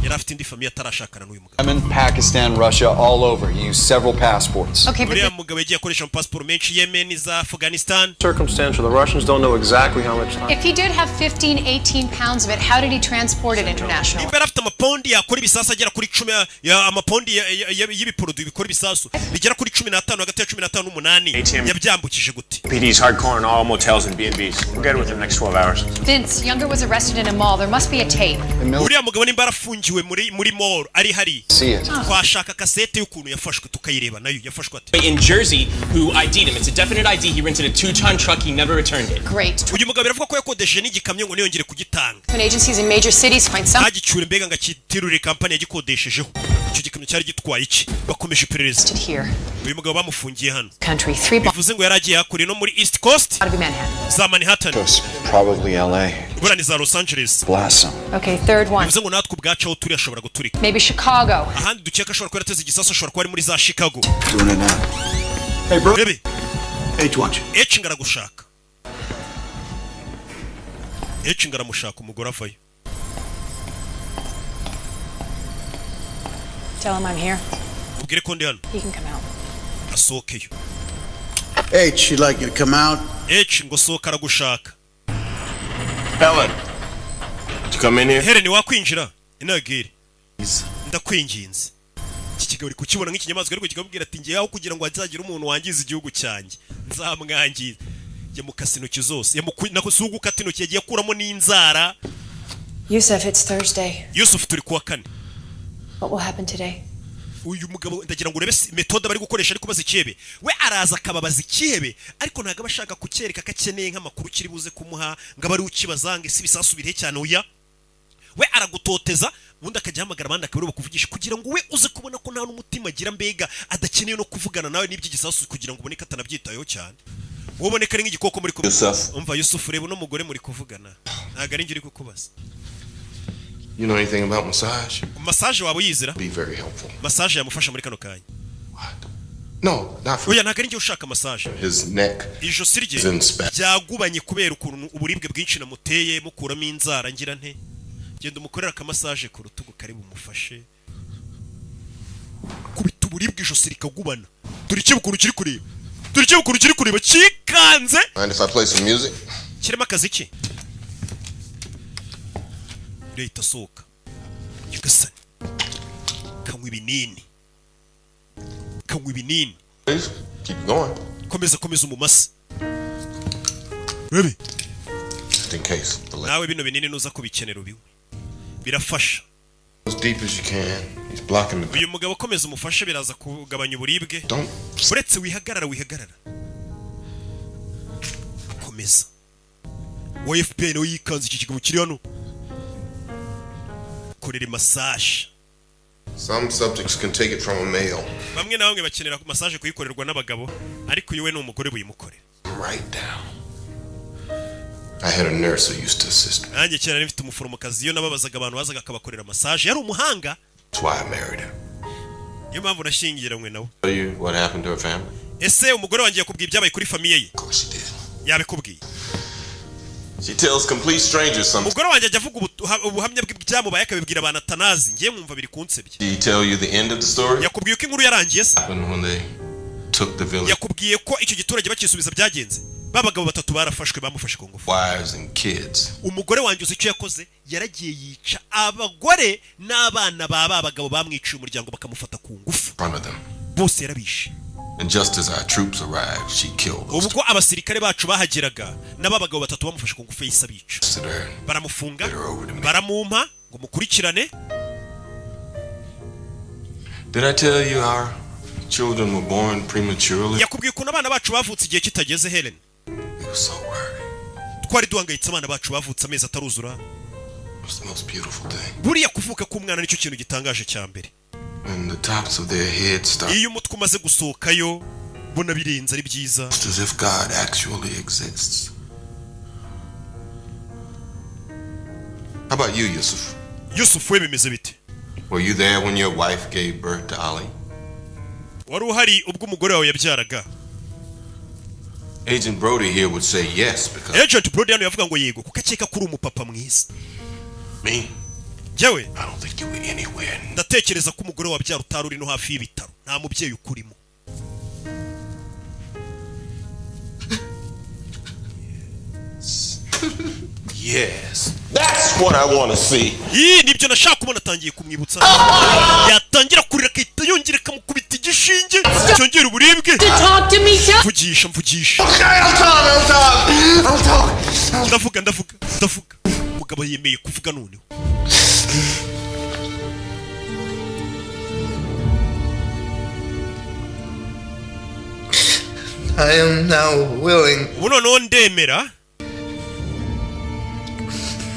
yari afite indi famiye atarashakana n'uyu mugabo. I'm in Pakistan, Russia, all over. He used several passports. Okay, but uriya mugabo yagiye akoresha amapasiporo menshi Yemen za Afghanistan. Circumstantial. The Russians don't know exactly how much time. if he did have 15, 18 pounds of it, how did he transport it internationally? Nimba afite amapondi yakora ibisasu agera kuri 10 ya amapondi y'ibiporoduwi bikora ibisasu bigera kuri 15 hagati ya 15 n'umunani yabyambukije gute? PD's hardcore in all motels and B&Bs. We'll get it within the next 12 hours. Vince, Younger was arrested in a mall. There must be a tape. uriya mugabo nimba arafungiwe muri mall ari hari See it. twashaka kasete y'ukuntu yafashwe tukayireba nayo yafashwe ate. In Jersey, who ID'd him. It's a definite ID. He rented a 2-ton truck. He never returned it. Great. uyu mugabo biravuga ko yakodesheje n'igikamyo ngo niyongere kugitanga When agencies in major cities find some agicyure mbega ngakitirure kampani yagikodeshejeho icyo gikamyo cyari gitwaye iki bakomeje iperereza. here. uyu mugabo bamufungiye hano Country 3 blocks bivuze ngo yaragiye hakuri no muri East Coast out of Manhattan. za Manhattan Probably LA. bura ni za Los Angeles. Blossom. Okay, third one. bivuze ngo natwe ubwacu aho turi ashobora guturika Maybe Chicago. ahandi dukeka ashobora kuba yarateze igisasu ashobora kuba ari muri za Chicago. Doing it now. Hey, bro. Bebe H wants you. H ngaragushaka H ngaramushaka umugore avayo. Tell him I'm here. ubwire ko ndi hano He can come out. asohokeyo. H, she'd like you to come out. H ngo sohoka aragushaka. Helen, did you come in here? Helen wakwinjira inagire ndakwinginze. Iki kigabo uri kukibona nk'ikinyamaswa ariko kikamubwira ati ngiye aho kugira ngo hazagira umuntu wangiza igihugu cyanjye nzamwangiza. Yamukase intoki zose nakusugu ukata intoki yagiye akuramo n'inzara. Yusuf, it's Thursday. Yusuf turi kuwa kane. What will happen today? Uyu mugabo ndagira ngo urebe metode bari gukoresha ariko bazikebe we araza akababaza ikihebe ariko ntago abashaka kucyereka kakeneye nk'amakuru kiri buze kumuha ngo bari ukibazange si bisasu birehe cyane uya we aragutoteza ubundi akajya hamagara abandi akabiri bakuvugisha kugira ngo we uze kubona ko nta n'umutima agira mbega adakeneye no kuvugana nawe n'iby'igisasu kugira ngo uboneke atanabyitayeho cyane woboneka ari nk'igikoko muri kuvuga. Umva Yusuf reba no mugore muri kuvugana ntago ari ngiri kukubaza. You know anything about massage? Massage wabo yizira? Be very helpful. Massage yamufasha muri kano kanya. No, not for oya ntago ari ngiye ushaka massage. his neck. Ijosi rye byagubanye kubera ukuntu uburibwe bwinshi namuteye mukuramo inzara ngira nte genda umukorera ka massage ku rutugu kari bumufashe kubita uburibwe ijosi rikagubana. Turi cyo bukuru kiri kureba kikanze. Mind if I play some music? Kirema akazi ki leta soka yugasani kanywa ibinini. Please keep going. Komeza umumasa bebe Just in case. nawe bino binini nuza kubikenera ubiwe birafasha. As deep as you can. He's blocking the. Uyu mugabo komeza umufashe biraza kugabanya uburibwe. Uretse wihagarara komeza wa FPI no yikanze iki kigabo kiri hano korera massage. Some subjects can take it from a male. Bamwe na bamwe bakenera massage kuyikorerwa n'abagabo ariko yewe ni umugore buyimukorera. Right down. I had a nurse who used to assist me. Nanjye cyane nifite umuforomokazi iyo nababazaga abantu bazaga akabakorera massage yari umuhanga. That's why I married her. Niyo mpamvu nashyingiranywe nawe. Tell you what happened to her family? Ese umugore wanjye yakubwiye ibyabaye kuri famiye ye? Yabikubwiye. She tells complete strangers something. Umugore wanjye ajya avuga ubuhamya bw'ibyamubaye akabibwira abantu atanazi ngiye mwumva biri kunsebye. Did he tell you the end of the story? Yakubwiye ko inkuru yarangiye se? When they took the village. Yakubwiye ko icyo giturage bakisubiza byagenze. Babagabo batatu barafashwe bamufashe ku ngufu. Wives and kids. Umugore wanjye uzi icyo yakoze yaragiye yica abagore n'abana babagabo bamwiciye umuryango bakamufata ku ngufu. Bose yarabishe. And just as our troops arrived, she killed those. Ubwo abasirikare bacu bahageraga n'ababagabo batatu bamufashe ku ngufu yisabica. Baramufunga, baramumpa ngo mukurikirane. Did I tell you our children were born prematurely? Yakubwiye ko abana bacu bavutse igihe kitageze Helen. We were so worried. Twari duhangayitse abana bacu bavutse amezi ataruzura. It was the most beautiful thing. Buriya kuvuka k'umwana nicyo kintu gitangaje cya mbere. When the tops of their heads start. Iyo umutwe umaze gusohokayo bona birenze ari byiza. As if God actually exists. How about you, Yusuf? Yusuf we bimeze bite? Were you there when your wife gave birth to Ali? Wari uhari ubwo umugore wawe yabyaraga? Agent Brody here would say yes because Agent Brody hano yavuga ngo yego kuko akeka kuri umupapa mwiza. Me? Jewe I don't think you were anywhere. ndatekereza ko umugore wabyara utari uri no hafi y'ibitaro nta mubyeyi ukurimo. Yes. That's what I want to see. Nibyo nashaka kubona atangiye kumwibutsa. Yatangira kurira akahita yongera akamukubita igishinge cyongera uburibwe. Mvugisha. I'll talk. Ndavuga. Umugabo yemeye kuvuga noneho. I am now willing ubu noneho ndemera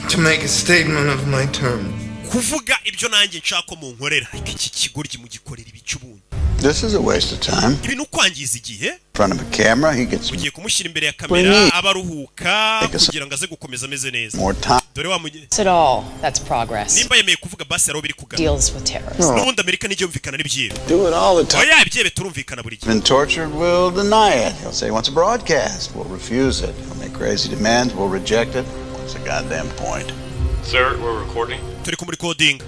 to make a statement of my terms. kuvuga ibyo nanjye nshaka mu nkorera iki kigoryi mu gikorera ibicubundi. This is a waste of time. Ibintu kwangiza igihe. In front of a camera, he gets ugiye kumushyira imbere ya kamera abaruhuka kugira ngo aze gukomeza ameze neza. more time. Dore wa mugiye. At all, that's progress. Nimba yemeye kuvuga basi aro biri kugana. Deals with terrorists. N'ubundi Amerika nijye yumvikana n'ibyibe. Do it all the time. Oya ibyebe turumvikana buri gihe. Been tortured, will deny it. He'll say he wants a broadcast. We'll refuse it. He'll make crazy demands. We'll reject it. What's the goddamn point? Sir, we're recording. Turi ku recording.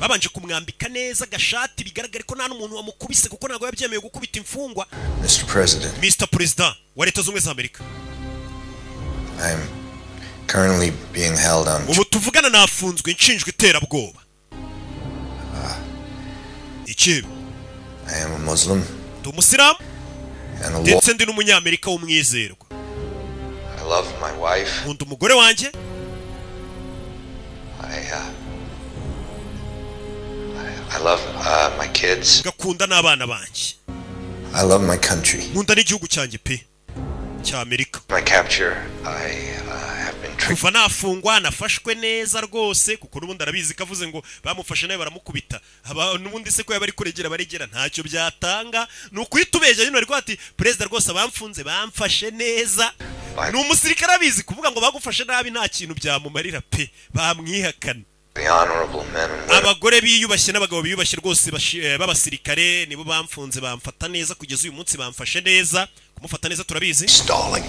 Babanje kumwambika neza gashati bigaragara ko nta n'umuntu wamukubise kuko ntago yabyemeye gukubita imfungwa. Mr. President. Mr. President wa Leta Zunze za Amerika. I'm currently being held on. Ubu tuvugana nafunzwe nshinjwe iterabwoba. Iki? I am a Muslim. Ndi Umusilamu. And a ndetse ndi n'umunyamerika w'umwizerwa. I love my wife. Nkunda umugore wanjye. I love my kids. Gakunda n'abana banjye. I love my country. Nkunda n'igihugu cyanjye pe cya Amerika. My capture, I have been tricked. Kuva nafungwa nafashwe neza rwose kuko n'ubundi arabizi kavuze ngo bamufashe nawe baramukubita. N'ubundi se ko yabari kuregera baregera ntacyo byatanga. Nukwita ubeje nyine ariko ati president rwose bamfunze bamfashe neza. N'umusirikare abizi kuvuga ngo bagufashe nabi nta kintu byamumarira pe bamwihakana. Abagore biyubashye n'abagabo biyubashye rwose b'abasirikare nibo bamfunze bamfata neza kugeza uyu munsi bamfashe neza kumufata neza turabizi. Stalling.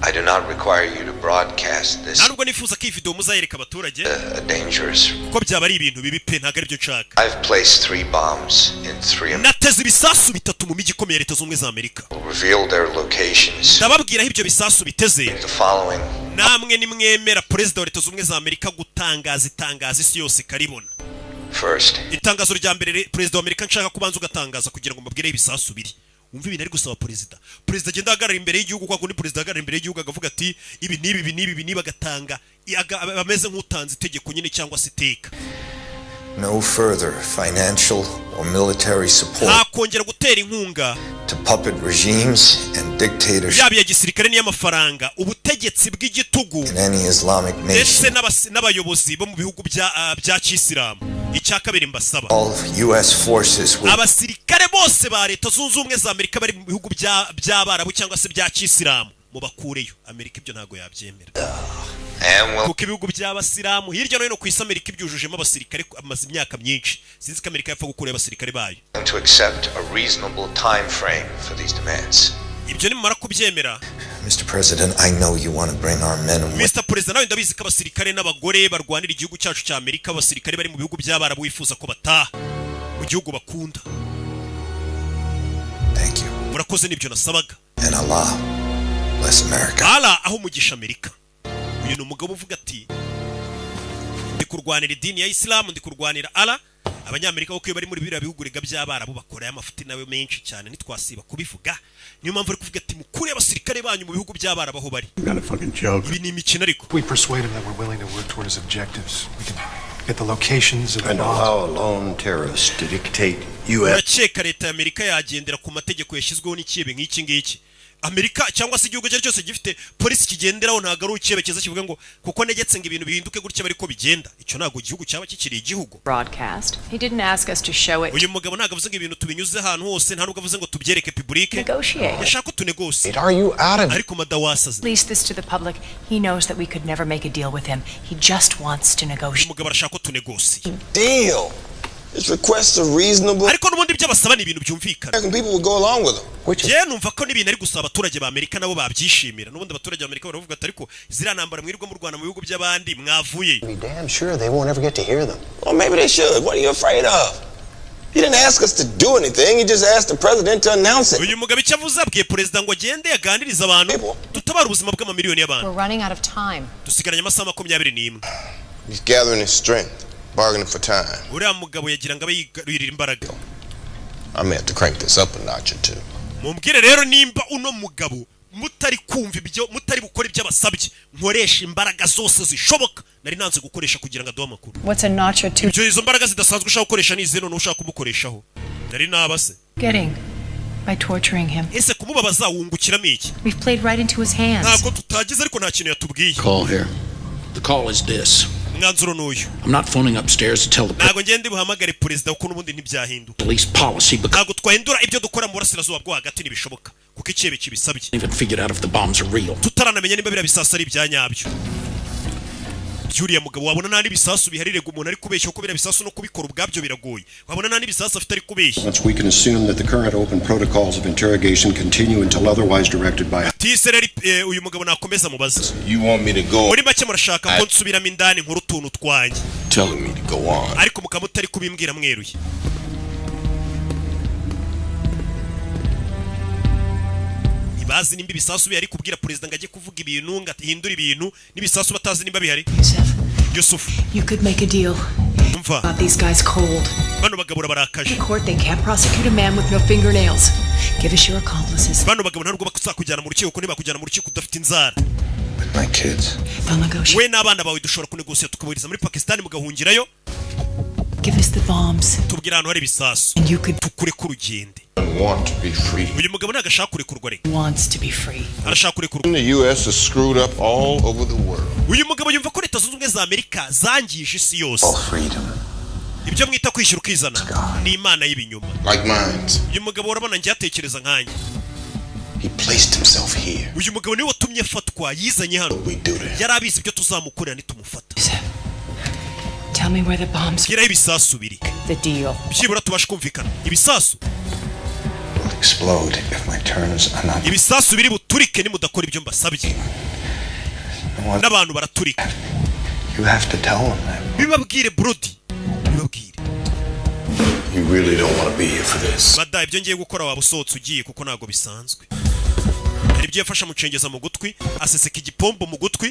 I do not require you to broadcast this. Ntabwo nifuza ko iyi video muzayereka abaturage. Dangerous. Kuko byaba ari ibintu bibi pe ntabwo ari byo nshaka. I've placed 3 bombs in 3. Nateze ibisasu bitatu mu miji ikomeye Leta Zunze za Amerika. Reveal their locations. Ndababwira ibyo bisasu biteze. The following. Namwe nimwemera President wa Leta Zunze za Amerika gutangaza isi yose karibona. First. Itangazo rya mbere President wa Amerika nshaka kubanza ugatangaza kugira ngo mbabwire ibisasu biri. Umva ibintu ari gusaba president agenda ahagarara imbere y'igihugu kwa kundi president ahagarara imbere y'igihugu agavuga ati ibi nibi bagatanga ameze nk'utanze itegeko nyine cyangwa se iteka. No further financial or military support. Hakongera gutera inkunga to puppet regimes and dictatorships. Yaba ya gisirikare n'iy'amafaranga ubutegetsi bw'igitugu. In any Islamic nation. Ndetse n'abayobozi bo mu bihugu bya Kisilamu. Icyakabiri mbasaba. All US forces will. Abasirikare bose ba Leta Zunze Ubumwe za Amerika bari mu bihugu by'Abarabu cyangwa se bya Kisilamu mubakureyo. Amerika ibyo ntago yabyemera. Kuko ibihugu by'abasilamu hirya no hino ku isi Amerika ibyujujemo abasirikare amaze imyaka myinshi. Sinzi ko Amerika yapfa gukura abasirikare bayo. To accept a reasonable time frame for these demands. Ibyo nimara kubyemera. Mr. President, I know you want to bring our men and women. Mr. President, nawe ndabizi ko abasirikare n'abagore barwanira igihugu cyacu cya Amerika, abasirikare bari mu bihugu by'Abarabu wifuza ko bataha mu gihugu bakunda. Thank you. Murakoze nibyo nasabaga. And Allah bless America. Allah aho umugisha Amerika. Uyu ni umugabo uvuga ati ndi kurwanira idini ya Islam, ndi kurwanira Allah. Abanyamerika kuko bari muri biriya bihugu rega by'Abarabu bakora amafuti nawe menshi cyane nitwasiba kubivuga. Niyo mpamvu ari kuvuga ati mukuri abasirikare banyu mu bihugu by'Abarabu aho bari. Ibi ni imikino ariko. We persuade him that we're willing to work toward his objectives. We can get the locations of the and allow a lone terrorist to dictate US. Urakeka leta ya Amerika yagendera ku mategeko yashyizweho n'ikibe nk'iki ngiki. Amerika cyangwa se igihugu cyose gifite polisi kigenderaho ntago ari ucyerekeza kivuga ngo kuko negetse ngo ibintu bihinduke gutya bari ko bigenda. Icyo ntago igihugu cyaba kikiri igihugu. Broadcast. He didn't ask us to show it. Uyu mugabo ntago avuze ngo ibintu tubinyuze ahantu hose, nta nubwo avuze ngo tubyereke public. Yashaka ko tunegosie. Are you out of ariko madawasaze. Release this to the public. He knows that we could never make a deal with him. He just wants to negotiate. Umugabo arashaka ko tunegosie. Deal. His requests are reasonable. Ariko n'ubundi by'abasaba ni ibintu byumvikana. People will go along with them. Je numva ko n'ibintu ari gusaba abaturage ba Amerika nabo babyishimira. N'ubundi abaturage ba Amerika baravuga ati ariko zira ntambara mwirirwa mu Rwanda mu bihugu by'abandi mwavuye. Be damn sure they won't ever get to hear them. Well, maybe they should. What are you afraid of? He didn't ask us to do anything. He just asked the president to announce it. Uyu mugabo icyo avuze abwiye president ngo agende yaganiriza abantu tutabara ubuzima bw'amamiliyoni y'abantu. We're running out of time. Dusigaranye amasaha 21. He's gathering his strength, bargaining for time. Uriya mugabo yagira ngo abayirira imbaraga. I may have to crank this up a notch or two. Mumbwire rero nimba uno mugabo mutari kumva ibyo mutari bukora iby'abasabye nkoresha imbaraga zose zishoboka nari nanze gukoresha kugira ngo aduhe amakuru. What's a notch or two? Ibyo izo mbaraga zidasanzwe ushaka gukoresha ni izeno ushaka kumukoreshaho. Nari nabase. Getting by torturing him. Ese kumubabaza wungukiramo iki? We've played right into his hands. Ntabwo tutagize ariko nta kintu yatubwiye. Call here. The call is this. Mwanzuro n'uyu. I'm not phoning upstairs to tell the Ntabwo ngende buhamagare president uko n'ubundi ntibyahinduka. police policy because Ntabwo twahindura ibyo dukora mu burasirazuba bwo hagati nibishoboka kuko icyebe kibisabye. even figured out if the bombs are real. Tutaranamenya niba bira bisasa ari ibyanyabyo. Yuriya mugabo wabona nandi bisasu biharire umuntu ari kubeshya uko bira bisasu no kubikora ubwabyo biragoye. Wabona nandi bisasu afite ari kubeshya. Once we can assume that the current open protocols of interrogation continue until otherwise directed by Tisereri uyu mugabo nakomeza mubaza. You want me to go? Muri make murashaka ko nsubiramo indani nkuru tuntu twanjye. Telling me to go on. Ariko mukaba utari kubimbwira mweruye. Ibazi nimba ibisasu bihari kubwira president ngo ajye kuvuga ibintu ngo atihindura ibintu n'ibisasu batazi nimba bihari. Yusuf, You could make a deal. umva. Got these guys cold. Bano bagabo barakaje. In court, they can't prosecute a man with no fingernails. Give us your accomplices. Bano bagabo ntabwo bakuzakujyana mu rukiko ko niba kujyana mu rukiko udafite inzara. My kids. They'll negotiate. We n'abana bawe dushobora kunegosiya tukaburiza muri Pakistan mugahungirayo. Give us the bombs. Tubwira ahantu hari ibisasu. And you could tukure ku rugende. Want to be free. Uyu mugabo ntago ashaka kurekurwa reka. Wants to be free. Arashaka kurekurwa. The US is screwed up all over the world. Uyu mugabo yumva ko leta zunze ubumwe za Amerika zangije isi yose. All freedom. Ibyo mwita kwishyura ukizana ni imana y'ibinyoma. Like mines. Uyu mugabo urabona njye atekereza nkanjye. He placed himself here. Uyu mugabo niwe watumye afatwa yizanye hano. Yari abizi ibyo tuzamukorera nitumufata. Tell me where the bombs. Gira ibisasu biri. The deal. Byibura tubashe kumvikana. Ibisasu. Will explode if my terms are not. Ibisasu biri buturike nimudakora ibyo mbasabye. N'abantu baraturika. You have to tell them that. Bibabwire Brody. Bibabwire. You really don't want to be here for this. Bada ibyo ngiye gukora wabusohotse ugiye kuko ntago bisanzwe. Hari ibyo yafasha mucengeza mu gutwi, aseseka igipombo mu gutwi,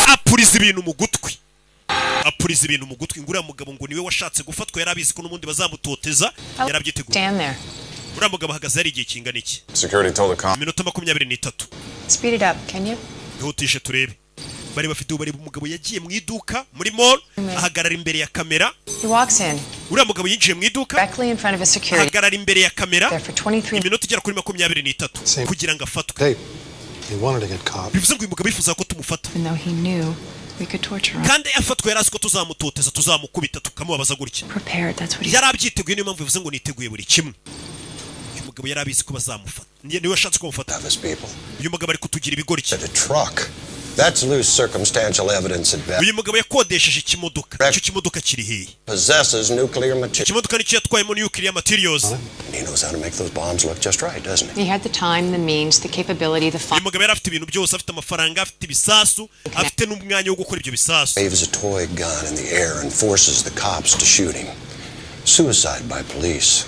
apuriza ibintu mu gutwi. Apuriza ibintu mu gutwi ngura mugabo ngo niwe washatse gufatwa yarabizi ko n'umundi bazamutoteza yarabyiteguye. Stand there. Ura mugabo hagaze ari igihe kingana iki? Security told the cop. Minota 23. Speed it up, can you? Yihutishe turebe. Bari bafite ubari umugabo yagiye mu iduka muri mall ahagarara imbere ya kamera. He walks in. Ura mugabo yinjiye mu iduka. Directly in front of a security. Ahagarara imbere ya kamera. There for 23. Iminota igera kuri 23 kugira ngo afatwe. They wanted to get caught. Bivuze ngo uyu mugabo yifuza ko tumufata. Even though he knew we could torture him. Kandi afatwa yarazi ko tuzamutoteza tuzamukubita tukamubabaza gutya. Prepared, that's what he. Yarabyiteguye niyo mpamvu bivuze ngo niteguye buri kimwe. Uyu mugabo yarabizi ko bazamufata. Niwe washatse ko mufata. Uyu mugabo ari kutugira ibigori ki. The truck. That's loose circumstantial evidence at best. Uyu mugabo yakodesheje ikimodoka. Icyo kimodoka kiri hehe? Possesses nuclear material. Ikimodoka nicyo yatwayemo nuclear materials. He knows how to make those bombs look just right, doesn't he? He had the time, the means, the capability, the Uyu mugabo yari afite ibintu byose, afite amafaranga, afite ibisasu, afite n'umwanya wo gukora ibyo bisasu. Waves a toy gun in the air and forces the cops to shooting. Suicide by police.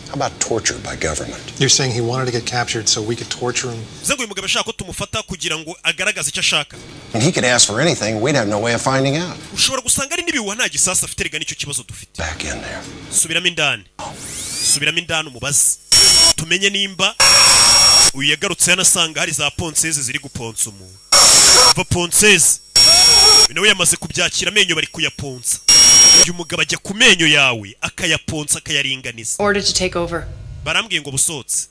How about torture by government? You're saying he wanted to get captured so we could torture him? Bivuze ngo uyu mugabo ashaka ko tumufata kugira ngo agaragaze icyo ashaka. And he could ask for anything, we'd have no way of finding out. Ushobora gusanga ari n'ibihuha nta gisasa afite rega nicyo kibazo dufite. Back in there. Subiramo indani. Subiramo indani umubazi. Tumenye nimba uyu yagarutse yanasanga hari za ponseze ziri guponsa umuntu. Va ponseze. Nawe yamaze kubyakira amenyo bari kuyaponsa. Uyu mugabo ajya ku menyo yawe akayaponsa akayaringaniza. Order to take over. Barambwiye ngo busotse.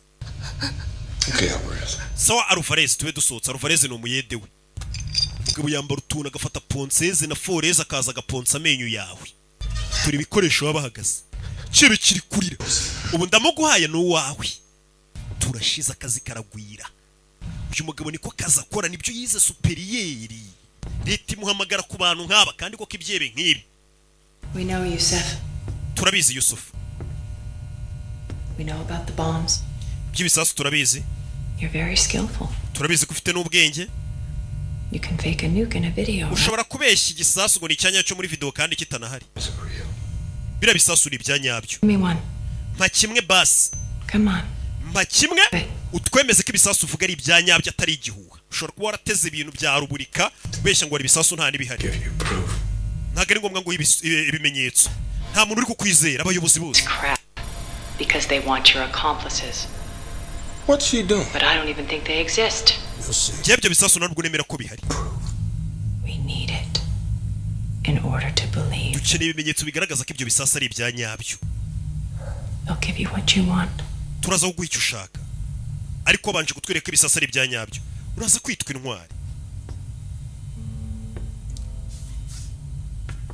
Okay, Alvarez. Sawa Alvarez tube dusotse. Alvarez ni umuyede we. Mugabo yambara utuntu agafata ponseze na foreze akaza agaponsa amenyo yawe. Turi bikoresho wabahagaze. Kibe kiri kurira. Ubu ndamuguhaye n'uwawe. Turashiza akazi karagwira. Uyu mugabo niko kaza akora nibyo yize superiyeri. Leta imuhamagara ku bantu nk'aba kandi ko kibyebe nk'ibi. We know you, Seth. turabizi Yusuf. We know about the bombs. By'ibisasu turabizi. You're very skillful. Turabizi ko ufite n'ubwenge. You can fake a nuke in a video. Ushobora kubeshya igisasu ngo ni icyanya cyo muri video kandi kitanahari. Bira bisasu ni ibyanyabyo. Me one. Mpa kimwe basi. Come on. Mpa kimwe utwemeze ko ibisasu uvuga ari ibyanyabyo atari igihuha. Ushobora kuba warateze ibintu bya ruburika ubeshya ngo ari ibisasu nta nibihari. Ntabwo ari ngombwa ngo ibimenyetso. Nta muntu uri kukwizera abayobozi bose. Because they want your accomplices. What's she doing? But I don't even think they exist. Byebyo bisasu ntabwo nemera ko bihari. We need it in order to believe. Dukeneye ibimenyetso bigaragaza ko ibyo bisasu ari ibyanyabyo. They'll give you what you want. Turaza kuguha icyo ushaka. Ariko banje kutwereka ibisasu ari ibyanyabyo. Uraza kwitwa intwari.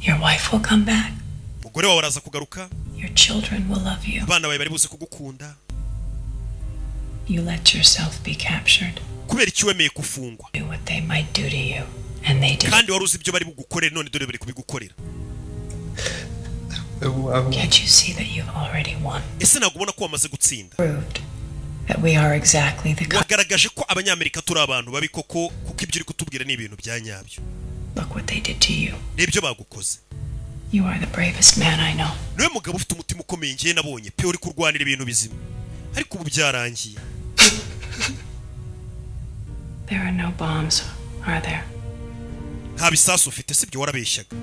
Your wife will come back. Umugore wawe araza kugaruka. Your children will love you. Abana bawe bari buze kugukunda. You let yourself be captured. Kubera iki wemeye kufungwa. Do what they might do to you, and they did. Kandi waruzi ibyo bari bugukorera none dore bari kubigukorera. Can't you see that you've already won? Ese ntabwo ubona ko wamaze gutsinda. Proved that we are exactly the kind. Wagaragaje ko abanyamerika turi abantu babi koko kuko ibyo uri kutubwira ni ibintu byanyabyo. Look what they did to you. Nibyo bagukoze. You are the bravest man I know. Niwe mugabo ufite umutima ukomeye ngiye nabonye pe uri kurwanira ibintu bizima. Ariko ubu byarangiye. There are no bombs, are there? Nta bisasu ufite sibyo warabeshyaga.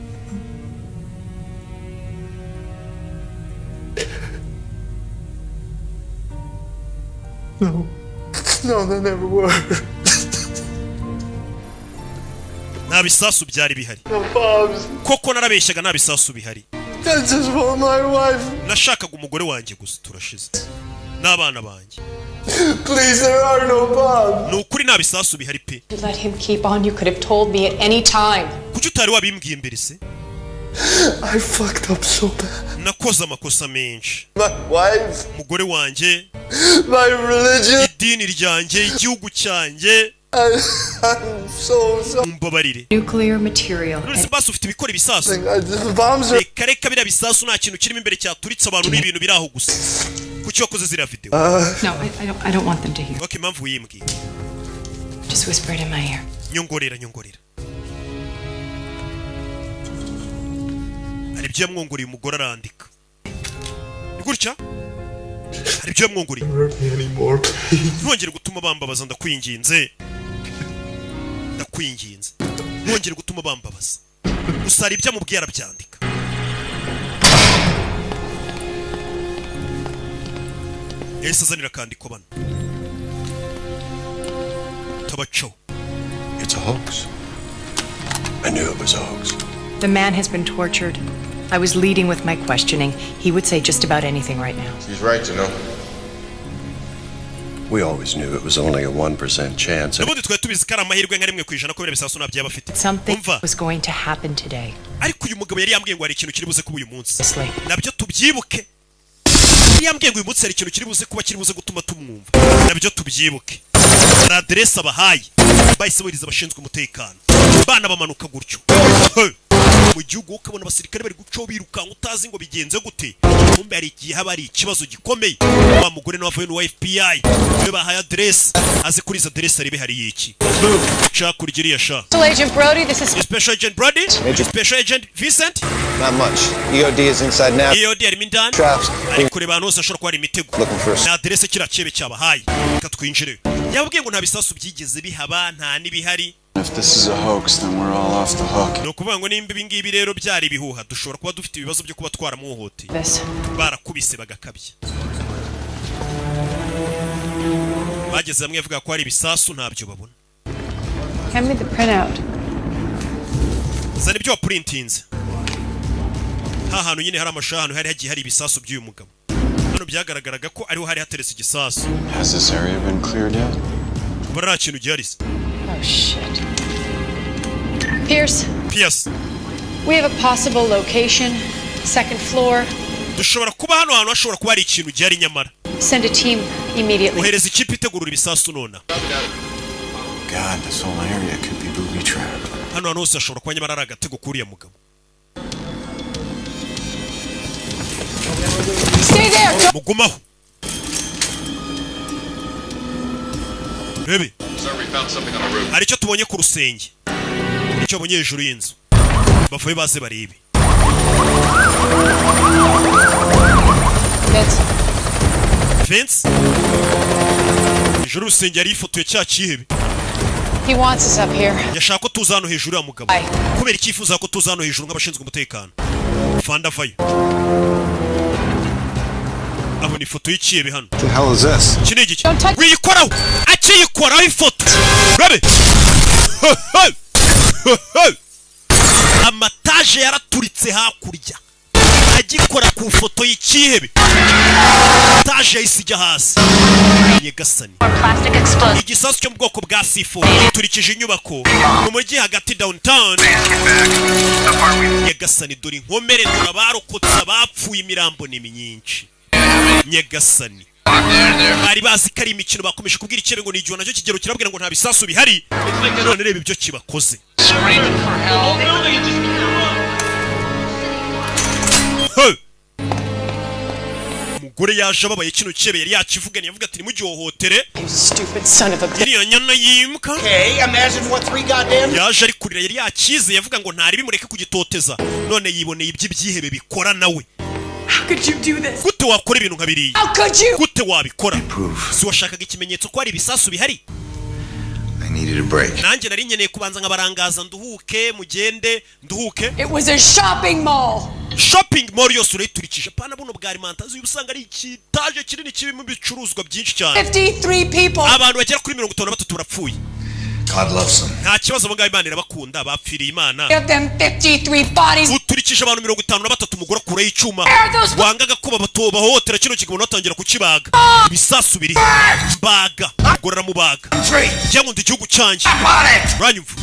No, that never worked. Nta bisasu byari bihari. No bombs. Koko narabeshyaga nta bisasu bihari. I just want my wife. Nashakaga umugore wanjye gusa turashize. N'abana banjye. Please, there are no bombs. Nukuri nta bisasu bihari pe. Let him keep on. You could have told me at any time. Kuki utari wabimbwiye mbere se? I fucked up so bad. Nakoze amakosa menshi. My wife. Umugore wanjye. My religion. Idini ryanjye, igihugu cyanjye. I'm so sorry. Mbabarire. Nuclear material. None basi ufite ibikora ibisasu. The bombs are. Reka bira bisasu nta kintu kirimo imbere cyaturitse abantu n'ibintu biraho gusa. Kuki wakoze zira video? No, I don't want them to hear. Okay, mpamvu yimbwiye. Just whisper it in my ear. Nyongorera. Hari ibyo yamwongoriye umugore arandika. Ni gutya? Hari ibyo yamwongoriye. Ntongere gutuma bambabaza ndakwinginze. Ntongere gutuma bambabaza. Gusa hari ibyo amubwiye arabyandika. Yahise azanira akandiko bano. Tabaco. It's a hoax. I knew it was a hoax. The man has been tortured. I was leading with my questioning. He would say just about anything right now. She's right, you know. We always knew it was only a 1% chance. Nubundi twari tubizi ko ari amahirwe nka rimwe ku ijana ko biriya bisasu nta byaba afite. Something was going to happen today. Ariko uyu mugabo yari yambwiye ngo hari ikintu kiri buze kuba uyu munsi. Nabyo tubyibuke. Yari yambwiye ngo uyu munsi hari ikintu kiri buze kuba kiri buze gutuma tumwumva. Nabyo tubyibuke. Hari adresse abahaye. Bahise buriza abashinzwe umutekano. Bana bamanuka gutyo. Mu gihugu ukabona abasirikare bari guco birukanka utazi ngo bigenze gute. Kumbe hari igihe haba ari ikibazo gikomeye. Wa mugore n'abavuye no FBI. We bahaye adresse. Aze kuri izo adresse ari bihari iki. Cha kurigiriya sha. Special Agent Brody, this is Special Agent Brody. Special Agent Vincent. Not much. EOD is inside now. EOD ari mindani. Traps. Ari kureba hano ashobora kuba ari imitego. Na adresse kiracebe cyabahaye. Katwinjire. Yabwiye ngo nta bisasu byigeze bihaba nta nibihari. If this is a hoax, then we're all off the hook. No kuvuga ngo nimba ibingibi rero byari bihuha dushobora kuba dufite ibibazo byo kuba twaramuhohoteye. Barakubise bagakabye. Bageze hamwe avuga ko ari ibisasu ntabyo babona. Hand me the printout. Zana ibyo printinze. Hantu nyine hari amashahano hari hagiye hari ibisasu by'uyu mugabo. Hano byagaragaraga ko ariho hari hateretse igisasu. Has this area been cleared yet? Bara kintu gihari. Oh shit. Pierce. We have a possible location. Second floor. Dushobora kuba hano hantu hashobora kuba ari ikintu gihari nyamara. Send a team immediately. Ohereza ikipe itegurura ibisasu nona. God, this whole area could be booby trapped. Hano hose hashobora kuba nyamara ari agatego kuriya mugabo. Stay there. mugumaho rebe hari icyo tubonye ku rusenge icyo bonye hejuru y'inzu bavuye baze barebe Vince hejuru rusenge yari ifotoye cya kihebe He wants us up here. yashaka ko tuza hano hejuru ya mugabo kubera icyifuza ko tuza hano hejuru nk'abashinzwe umutekano fanda vayo abo ni ifoto y'ikihebe hano What the hell is this? iki ni igiki wiyikoraho akiyikoraho ifoto rabe amataje yaraturitse hakurya agikora ku foto y'ikihebe taje yahise ijya hasi nyegasani igisasu cyo mu bwoko bwa C4 giturikije inyubako mu mujyi hagati downtown nyegasani dore inkomere dore abarokotse abapfuye imirambo ni myinshi nyegasani bari bazi ko ari imikino bakomeje kubwira ikebe ngo ni igihe nacyo kigero kirabwira ngo nta bisasu bihari none reba ibyo kibakoze umugore yaje ababaye kino kebe yari yakivuganye yavuga ati nimugihohotere iriya nyana yimuka yaje ari kurira yari yakize yavuga ngo ntari bimureke kugitoteza none yiboneye iby'ibyihebe bikora nawe gute wakora ibintu nka biriya gute wabikora si washakaga ikimenyetso ko hari ibisasu bihari nanjye nari nkeneye kubanza nkabarangaza nduhuke mugende nduhuke shopping mall yose urayiturikije pana buno bwa alimentazi ubusanga ari ikitaje kinini kirimo ibicuruzwa byinshi cyane 53 people. abantu bagera kuri 53 barapfuye God loves them. nta kibazo abo ngabo Imana irabakunda bapfiriye Imana Give them 53 bodies. uturikije abantu 53 umugore akura y'icuma wangaga ko bahohotera kino kigabo natangira kukibaga ibisasu biri mbaga gorora mubaga cyangwa ndi gihugu cyanjye ranyumva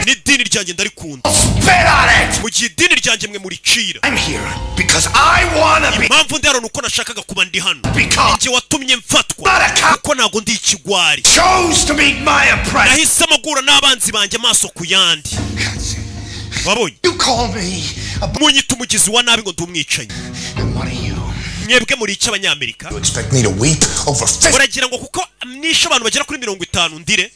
ni dini ryanjye ndarikunda mu gihe dini ryanjye mwe muricira impamvu ndi hano nuko nashakaga kuba ndi hano njye watumye mfatwa kuko ntago ndi ikigwari nahisemo guhura n'abanzi banjye amaso ku yandi wabonye munyita umugizi wa nabi ngo ndi umwicanyi mwebwe muri icyo abanyamerika uragira ngo kuko nishe abantu bagera kuri 50 ndire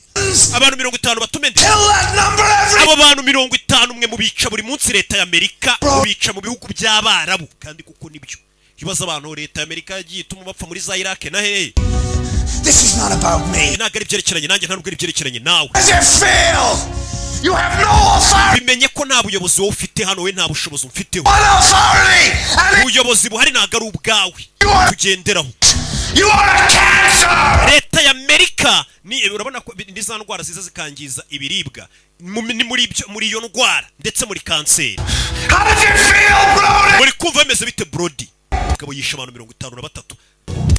abantu 50 batume ndi abo bantu 50 mwe mubica buri munsi leta ya Amerika mubica mu bihugu by'abarabu kandi kuko nibyo kibaza abantu leta ya Amerika yagiye ituma bapfa muri za Iraq na hehe. This is not about me. Nagari byerekeranye nanjye nta nubwo byerekeranye nawe. As it fail. You have no authority. Bimenye ko nta buyobozi wowe ufite hano we nta bushobozi mfiteho. What authority? Ubuyobozi buhari nagaru ubwawe. Tugenderaho. You are a cancer. Leta ya Amerika ni urabona ko ndiza ndwara ziza zikangiza ibiribwa muri iyo ndwara ndetse muri kanseri. How did you feel, Brody? Muri kumva bimeze bite Brody? Kabo yisha abantu 53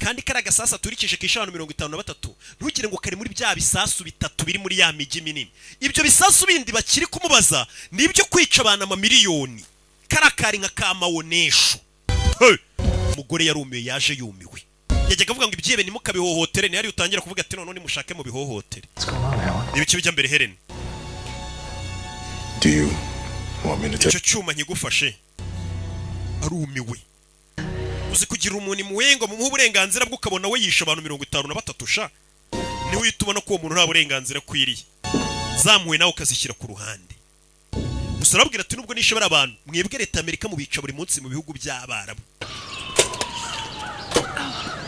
kandi karaga sasa turikije kisha abantu 53 ntugire ngo kari muri bya bisasu bitatu biri muri ya migi minini. Ibyo bisasu bindi bakiri kumubaza nibyo kwica abantu amamiliyoni. Karakari nka kamawonesho. Umugore yarumiye yaje yumiwe. Yajyaga avuga ngo ibyebe ni mukabihohotere ni hari utangira kuvuga ati none mushake mu bihohotere. Ibiki bijya mbere Helen. Do you want me to icyo cyuma nkigufashe arumiwe uzi kugira umuntu muwengo mu uburenganzira bwo ukabona we yisha abantu 53 sha ni witubona ko uwo muntu nta burenganzira kwiriye zamuwe nawe ukazishyira ku ruhande usarabwira ati nubwo nishe bari abantu mwebwe leta Amerika mu bica buri munsi mu bihugu by'abarabu.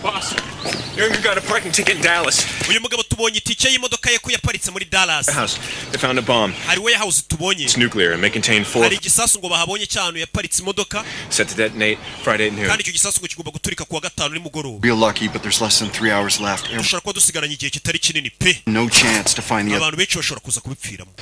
Boss, you got a parking ticket in Dallas. Uyu mugabo tubonye itike y'imodoka ye ko yaparitse muri Dallas. They found a bomb. Hari warehouse tubonye. It's nuclear and may contain 4. Hari igisasu ngo bahabonye cyane yaparitse imodoka. Set to detonate Friday at noon. Kandi icyo gisasu ngo kigomba guturika kuwa gatanu nimugoroba. We're lucky, but there's less than 3 hours left. Ushobora kuba dusigaranye igihe kitari kinini pe. No chance to find the abantu benshi bashobora kuza kubipfiramo.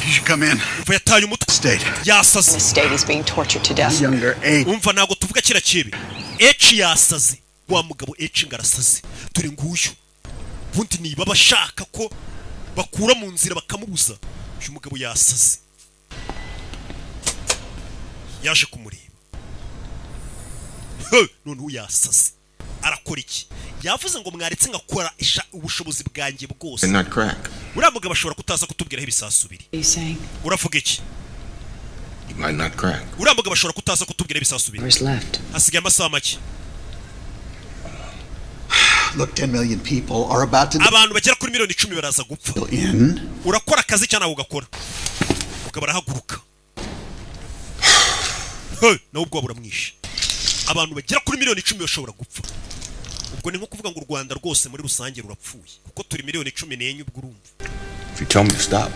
You should come in. Umva yataye umutwe. State. Yasaze. The state is being tortured to death. Younger age. Umva nago tuvuga kira kibi. H yasaze. Wa mugabo H ngarasaze. Dore nguyu. Bundi niba bashaka ko bakura mu nzira bakamubuza. Uyu mugabo yasaze. Yaje kumureba. None uyasaze. Arakora iki? Yavuze ngo mwaretse ngakora ubushobozi bwanjye bwose. not crack? Uriya mugabo ashobora kutaza kutubwira ibisasu biri. Uravuga iki? might not crack. uriya mugabo ashobora kutaza kutubwira ibisasu biri. Hasigaye amasaha make. Look, 10 million people are about to... Abantu bagera kuri miliyoni 10 baraza gupfa. Urakora akazi cyane ugakora. Ukaba arahaguruka. Na ubwo buramwishe. Abantu bagera kuri miliyoni 10 bashobora gupfa. Ubwo ni nko kuvuga ngo u Rwanda rwose muri rusange rurapfuye. Kuko turi miliyoni 14 ubwo urumva. If you tell me to stop.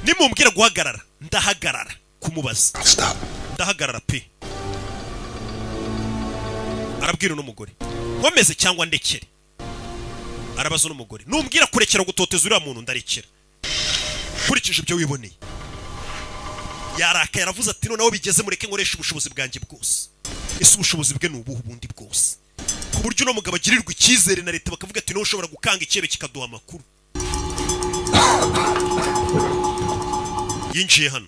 Nimumbwira guhagarara, ndahagarara kumubaza. Stop. Ndahagarara pe. Arabwira n'umugore. Nkomeze cyangwa ndekere. Arabaza n'umugore. Numbwira kurekera gutoteza uriya muntu ndarekera. Kurikije ibyo wiboneye. Yaraka yaravuze ati noneho bigeze mureke nkoresha ubushobozi bwanjye bwose. Ese ubushobozi bwe nubuhe bundi bwose. Ku buryo no mugabo agirirwa icyizere na leta bakavuga ati no ushobora gukanga ikebe kikaduha amakuru. Yinjiye hano.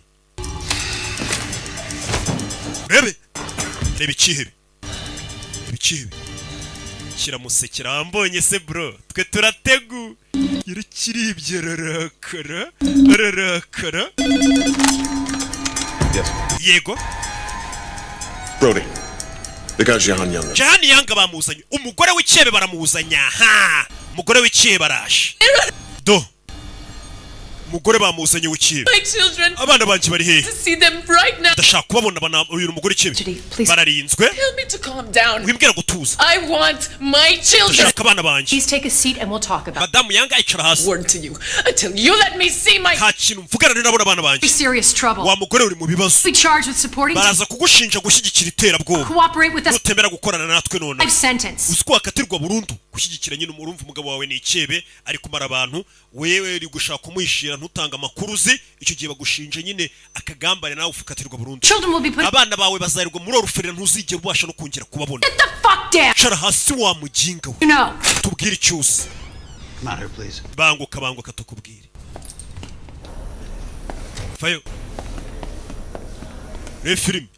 Reba ikihebe. Ibikihebe. Kiramusekera ambonye se bro. Twe turategu. Yarikiribye rarakara. Yes. Yego. Brody. The guy's Jahan Young. Jahan Young bamuzanye. Umugore w'ikebe baramuzanya. Ha. Umugore w'ikebe baraje. Do. Umugore bamuzanye w'ikebe. Abana banje bari hehe? Ndashaka kubabona bana uyu mugore ikebe. Bararinzwe. Wimbwira gutuza. I want my children. Ndashaka abana banje. Please take a seat and we'll talk about it. Madamu Young icara hasi. Word to you until you let me see my... Nta kintu mvugana n'abana abana banje. Serious trouble. Wa mugore uri mu bibazo. Be charged with supporting... Baraza kugushinja gushyigikira iterabwoba. Cooperate with us. Nutemera gukorana natwe none. Life sentence. Uziko wakatirwa burundu. Gushyigikira nyine umurumva umugabo wawe ni ikebe ari kumara abantu. Wewe uri gushaka kumwishira ntutanga amakuru uzi. Icyo gihe bagushinje nyine akagambane nawe ufukatirwa burundu. Abana bawe bazarirwa muri oruferera ntuzigera ubasha no kongera kubabona. Get the fuck down. Cara hasi wa mujinga we. Tubwire cyose. Matter, please. Banguka tukubwire. Fayo. Refilm.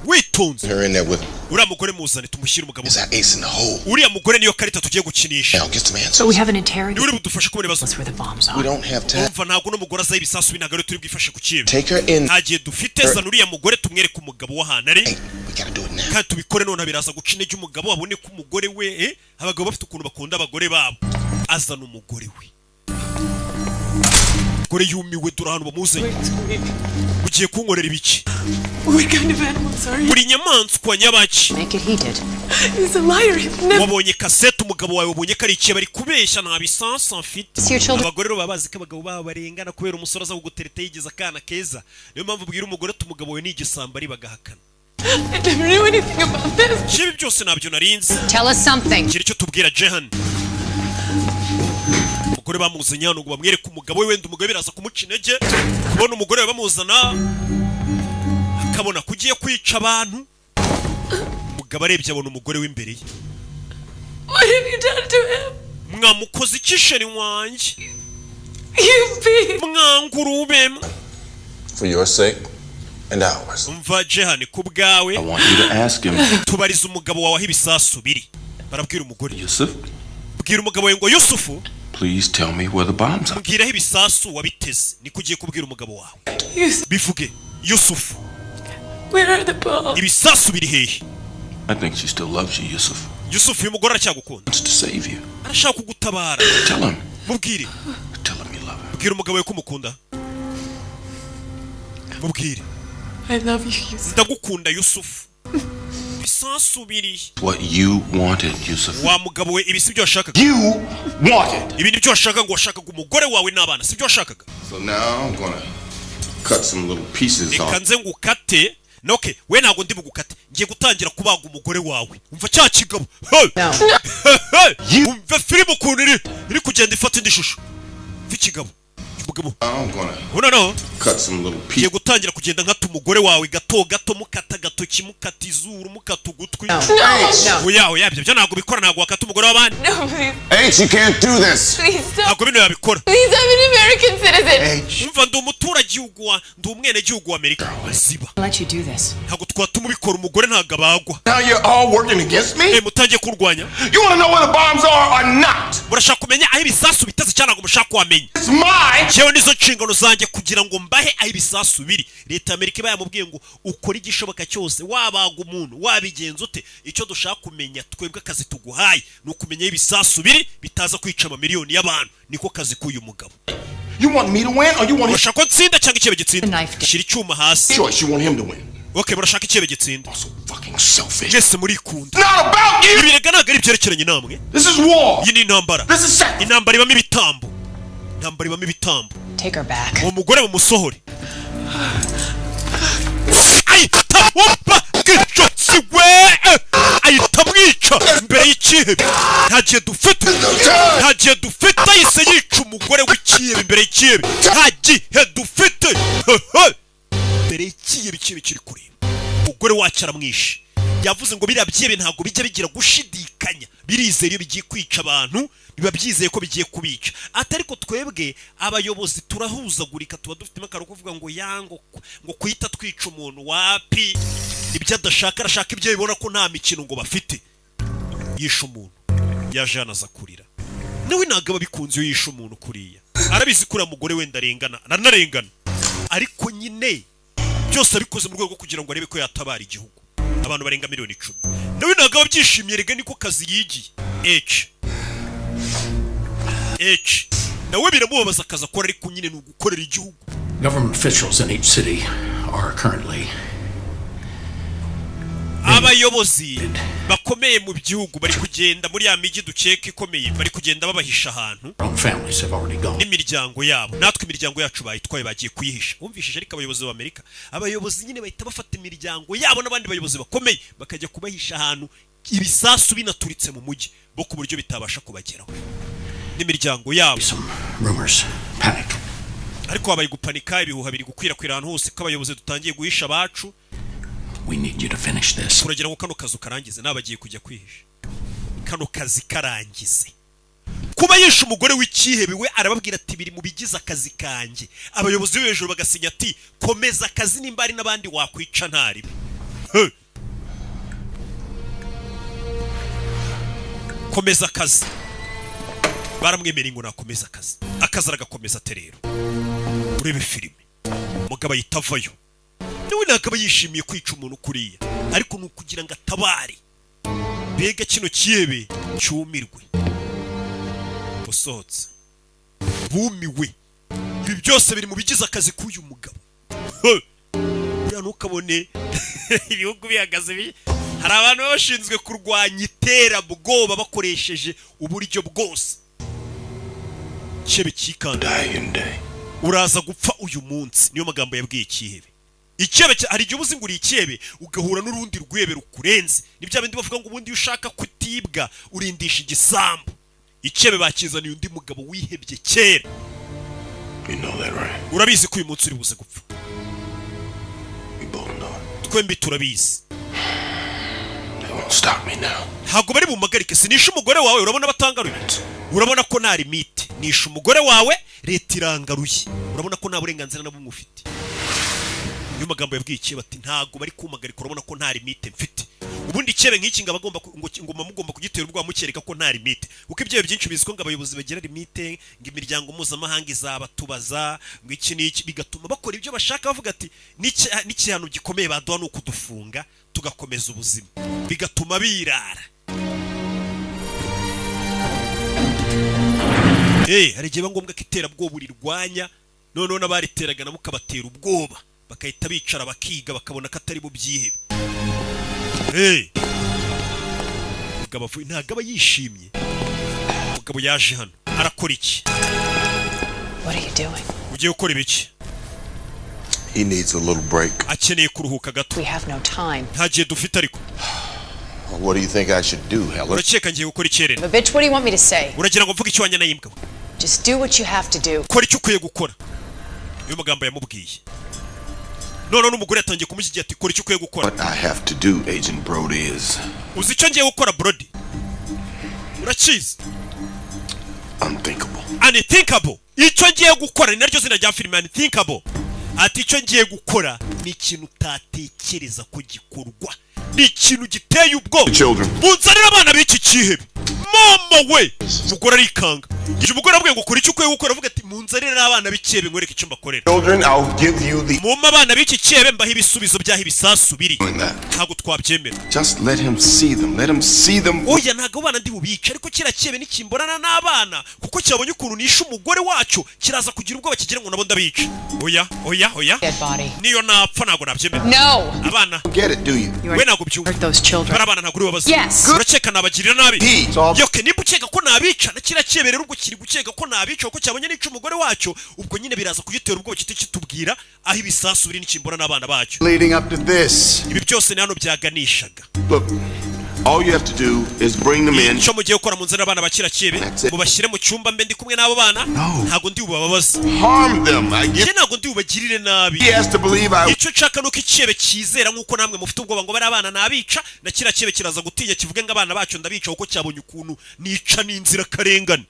Witonze. Her in there with him. Uriya mugore muzane tumushyire umugabo. Is that ace in the hole? Uriya mugore niyo karita tugiye gukinisha. Now get some answers. So we have an interrogation. Uri budufashe kubona ibibazo. That's where the bombs are. We don't have time. Umva ntago no mugore azaye ibisasu binagaro turi bwifashe ku kibe. Take her in. Hagiye dufite zana uriya mugore tumwereke umugabo w'ahantu ari. We gotta do it now. Kandi tubikore none biraza guca intege umugabo abone ko umugore we abagabo bafite ukuntu bakunda abagore babo. Azana umugore we. Gore yumiwe durahano bamuzanye. Ugiye kunkorera ibiki? What kind of animals are you? Muri nyamanzwa nyabaki. Make it he did. He's a liar. Wabonye kasete umugabo wawe wabonye ko ari ikiye bari kubeshya nta bisansa mfite. Abagore ro babazi ko abagabo babo barengana kubera umusore aza kugutereta yigeza akana keza. Niyo mpamvu bwira umugore umugabo we ni igisamba ari bagahakana. I never knew anything about this. Kibi byose nabyo narinzi. Tell us something. Kiri cyo tubwira Jahan. Umugore bamuzanye hano ngo bamwereke umugabo we wenda umugabo biraza kumuca intege. Kubona umugore we bamuzana akabona kugiye kwica abantu. Umugabo arebye abona umugore w'imbere ye. What have you done to him? Mwamukoze ikisheri wanjye. You beat. Mwangurube. For your sake and ours. Umva Jahan kubgawe. I want you to ask him. Tubariza umugabo wawe ibisasu biri. Barabwira umugore. Yusuf? Bwira umugabo we ngo Yusufu. Please tell me where the bombs are. Mbwira ibisasu wabiteze. Niko ugiye kubwira umugabo wawe. Bivuge Yusufu. Where are the bombs? Ibisasu biri hehe? I think she still loves you, Yusuf. Yusufu uyu mugore aracyagukunda. Wants to save you. Arashaka kugutabara. Tell him. Mubwire. Tell him you love him. Bwira umugabo we ko umukunda. Mubwire. I love you, Yusuf. Ndagukunda Yusufu. Ibisasu biri. What you wanted, Yusuf. Wa mugabo we ibisi byo washakaga. You wanted. Ibindi byo washakaga ngo washakaga umugore wawe n'abana si byo washakaga. So now I'm gonna cut some little pieces off. Ikanze ngukate. Okay, we ntago ndi bugukate. Ngiye gutangira kubaga umugore wawe. Umva cya kigabo. Umva filmu kuniri iri kugenda ifata indi shusho. Umva kigabo. Cut some little pieces. Ngiye gutangira kugenda nkata umugore wawe gato mukata gatoki mukata izuru mukata ugutwi. Oya byo ntago bikora ntago wakata umugore w'abandi. H, you can't do this. Please don't. Ntago bino yabikora. Please, I'm an American citizen. Umva ndi umuturage ndi umwenegihugu wa Amerika ziba Let you do this. ntabwo twatuma ubikora umugore ntabwo abagwa Now you're all working against me? mutangiye kurwanya You want to know where the bombs are or not? murashaka kumenya aho ibisasu biteze cyane ntabwo mushaka kuhamenya It's mine. jewe nizo nshingano zanjye kugira ngo mbahe aho ibisasu biri leta y'Amerika iba yamubwiye ngo ukora igishoboka cyose wabaga umuntu wabigenza ute icyo dushaka kumenya twebwe akazi tuguhaye ni ukumenya aho ibisasu biri bitaza kwica amamiliyoni y'abantu niko kazi k'uyu mugabo You want me to win or you want him? urashaka nsinda cyangwa ikibe gitsinda shira icyuma hasi Choice, you want him to win. okay murashaka ikibe gitsinda So fucking selfish. mwese murikunda It's not about you. ibirega ntabwo ari ibyerekeranye namwe This is war. iyi ni intambara This is sex. intambara ibamo ibitambo intambara ibamo ibitambo Take her back. uwo mugore mumusohore ahita wumva bw'icotsi we ahita mwica mbere y'ikihebe nta gihe dufite ahise yica umugore w'ikihebe imbere y'ikihebe nta gihe dufite mbere y'ikihebe ikihebe kiri kureba umugore wacu aramwishe yavuze ngo biriya byihebe ntabwo bijya bigira gushidikanya birizeye iyo bigiye kwica abantu biba byizeye ko bigiye kubica atari ko twebwe abayobozi turahuzagurika tuba dufite amakaro kuvuga ngo yango ngo kwita twica umuntu wapi ibyo adashaka arashaka ibyo bibona ko nta mikino ngo bafite yisha umuntu yaje anaza kurira nawe ntabwo aba bikunze iyo yisha umuntu kuriya arabizi kuriya mugore wenda aranarengana ariko nyine byose abikoze mu rwego rwo kugira ngo arebe ko yatabara igihugu abantu barenga miliyoni 10 nawe ntabwo aba byishimiye rega niko kazi yigiye nawe biramubabaza akazi akora ariko nyine ni ugukorera igihugu. Government officials in each city are currently abayobozi bakomeye mu gihugu bari kugenda muri ya migi dukeka ikomeye bari kugenda babahisha ahantu n'imiryango yabo natwe imiryango yacu bayitwaye bagiye kuyihisha umvishije ariko abayobozi b'Amerika abayobozi nyine bahita bafata imiryango yabo n'abandi bayobozi bakomeye bakajya kubahisha ahantu ibisasu binaturitse mu mujyi bo ku buryo bitabasha kubageraho n'imiryango yabo ariko wabaye gupanika ibihuha biri gukwirakwira ahantu hose ko abayobozi dutangiye guhisha abacu. We need you to finish this. Uragira ngo kano kazi karangize nabagiye kujya kwihisha. Kano kazi karangize. Kuba yisha umugore w'ikihebe we arababwira ati biri mu bigize akazi kanje. Abayobozi b'ejuru bagasinya ati komeza akazi nimba ari nabandi wakwica ntari. Komeza akazi. Baramwemera ngo nakomeza akazi. Akazi aragakomeza terero. Urebe filime. Mugabo yitavayo. Niwe nakaba yishimiye kwica umuntu kuriya ariko nukugira ngo atabare bega kino kiyebe cyumirwe usohotse bumiwe ibi byose biri mu bigize akazi k'uyu mugabo ya nukabone ibihugu bihagaze hari abantu bashinzwe kurwanya iterabwoba bakoresheje uburyo bwose cyebe kikanda uraza gupfa uyu munsi niyo magambo yabwiye kihebe ikebe hari igihe ubuzinguriye ikebe ugahura n'urundi rwebe rukurenze nibyo abindi bavuga ngo ubundi ushaka kutibwa urindisha igisambu ikebe bakizaniye undi mugabo wihebye kera urabizi ko uyu munsi uri buze gupfa twembi turabizi ntabwo bari bumagarike sinisha umugore wawe urabona batangaruye urabona ko nta limite nisha umugore wawe leta irangaruye urabona ko nta burenganzira na bumwe ufite niyo magambo yabwiye ikebe ati ntago bari kumagarika urabona ko nta limite mfite ubundi ikebe nk'iki ngo abagomba ngo mugomba kugitera ubwoba mukereka ko nta limite uko ibyo byinshi biziko ngo abayobozi bagira limite ngo imiryango mpuzamahanga izabatubaza ngo iki n'iki bigatuma bakora ibyo bashaka bavuga ati n'ikihano gikomeye baduha ni ukudufunga tugakomeza ubuzima bigatuma birara. Hari igihe ngombwa ko iterabwoba urirwanya noneho n'abariteraga nabo ukabatera ubwoba bakahita bicara bakiga bakabona ko atari mu byihebe. Mugabo ntabwo aba yishimye. Mugabo yaje hano arakora iki? Ugiye gukora ibiki? He needs a little break. Akeneye kuruhuka gato. Nta gihe dufite ariko. What do you think I should do, Helen? Urakeka ngiye gukora ikirere? But bitch, what do you want me to say? Uragira ngo mvuge icyanya nayimbwa? Just do what you have to do. Kora icyo ukwiye gukora. Iyo magambo yamubwiye. None n'umugore yatangiye kumushyigira ati kora icyo ukwiye gukora. What I have to do, Agent Brody, is uzi icyo ngiye gukora Brody? Urakizi? Unthinkable. Unthinkable. Icyo ngiye gukora ni naryo zina rya filime Unthinkable. ati icyo ngiye gukora ni ikintu utatekereza ko gikorwa, ni ikintu giteye ubwoba. Munzanira abana b'iki cyihebe. Mama we umugore arikanga. Iyo umugore abwiye ngo ukora icyo ukwiye gukora, avuga ati munzanira abana b'ikihebe nkwereke icyo mbakorera. Mama abana b'iki cyihebe mbaho ibisubizo byaho ibisasu biri. Ntabwo twabyemera. Just let him see them. Let him see them. Oya ntabwo abana ndi bubica, ariko kira cyihebe nikimborana n'abana kuko cyabonye ukuntu nishe umugore wacyo kiraza kugira ubwoba kigira ngo nabo ndabica. Oya. Niyo napfa ntabwo nabyemera. No. Abana. Get it, do you? We ntabwo byumva. Barabana ntabwo uri wabaza. Yes. Urakeka nabagirira nabi. Yoke nimba ukeka ko nabica na kira cyihebe rero ubwo kiri gukeka ko nabica kuko cyabonye nice umugore wacyo, ubwo nyine biraza kugitera ubwoba kitubwira aho ibisasu biri n'ikimbora n'abana bacyo. Leading up to this. Ibi byose ni hano byaganishaga. Look, all you have to do is bring them in. Cyo mugiye gukora munzira abana bakira cyebe mubashyire mu cyumba mbe ndi kumwe n'abo bana. Ntago ndi bubabaza. Harm them. Ntago ndi bubagirire nabi. He has to believe icyo nshaka nuko icyebe kizera nk'uko namwe mufite ubwoba ngo bari abana nabica, na kira cyebe kiraza gutinya kivuge ngo abana bacyo ndabica kuko cyabonye ukuntu nica n'inzira karengane.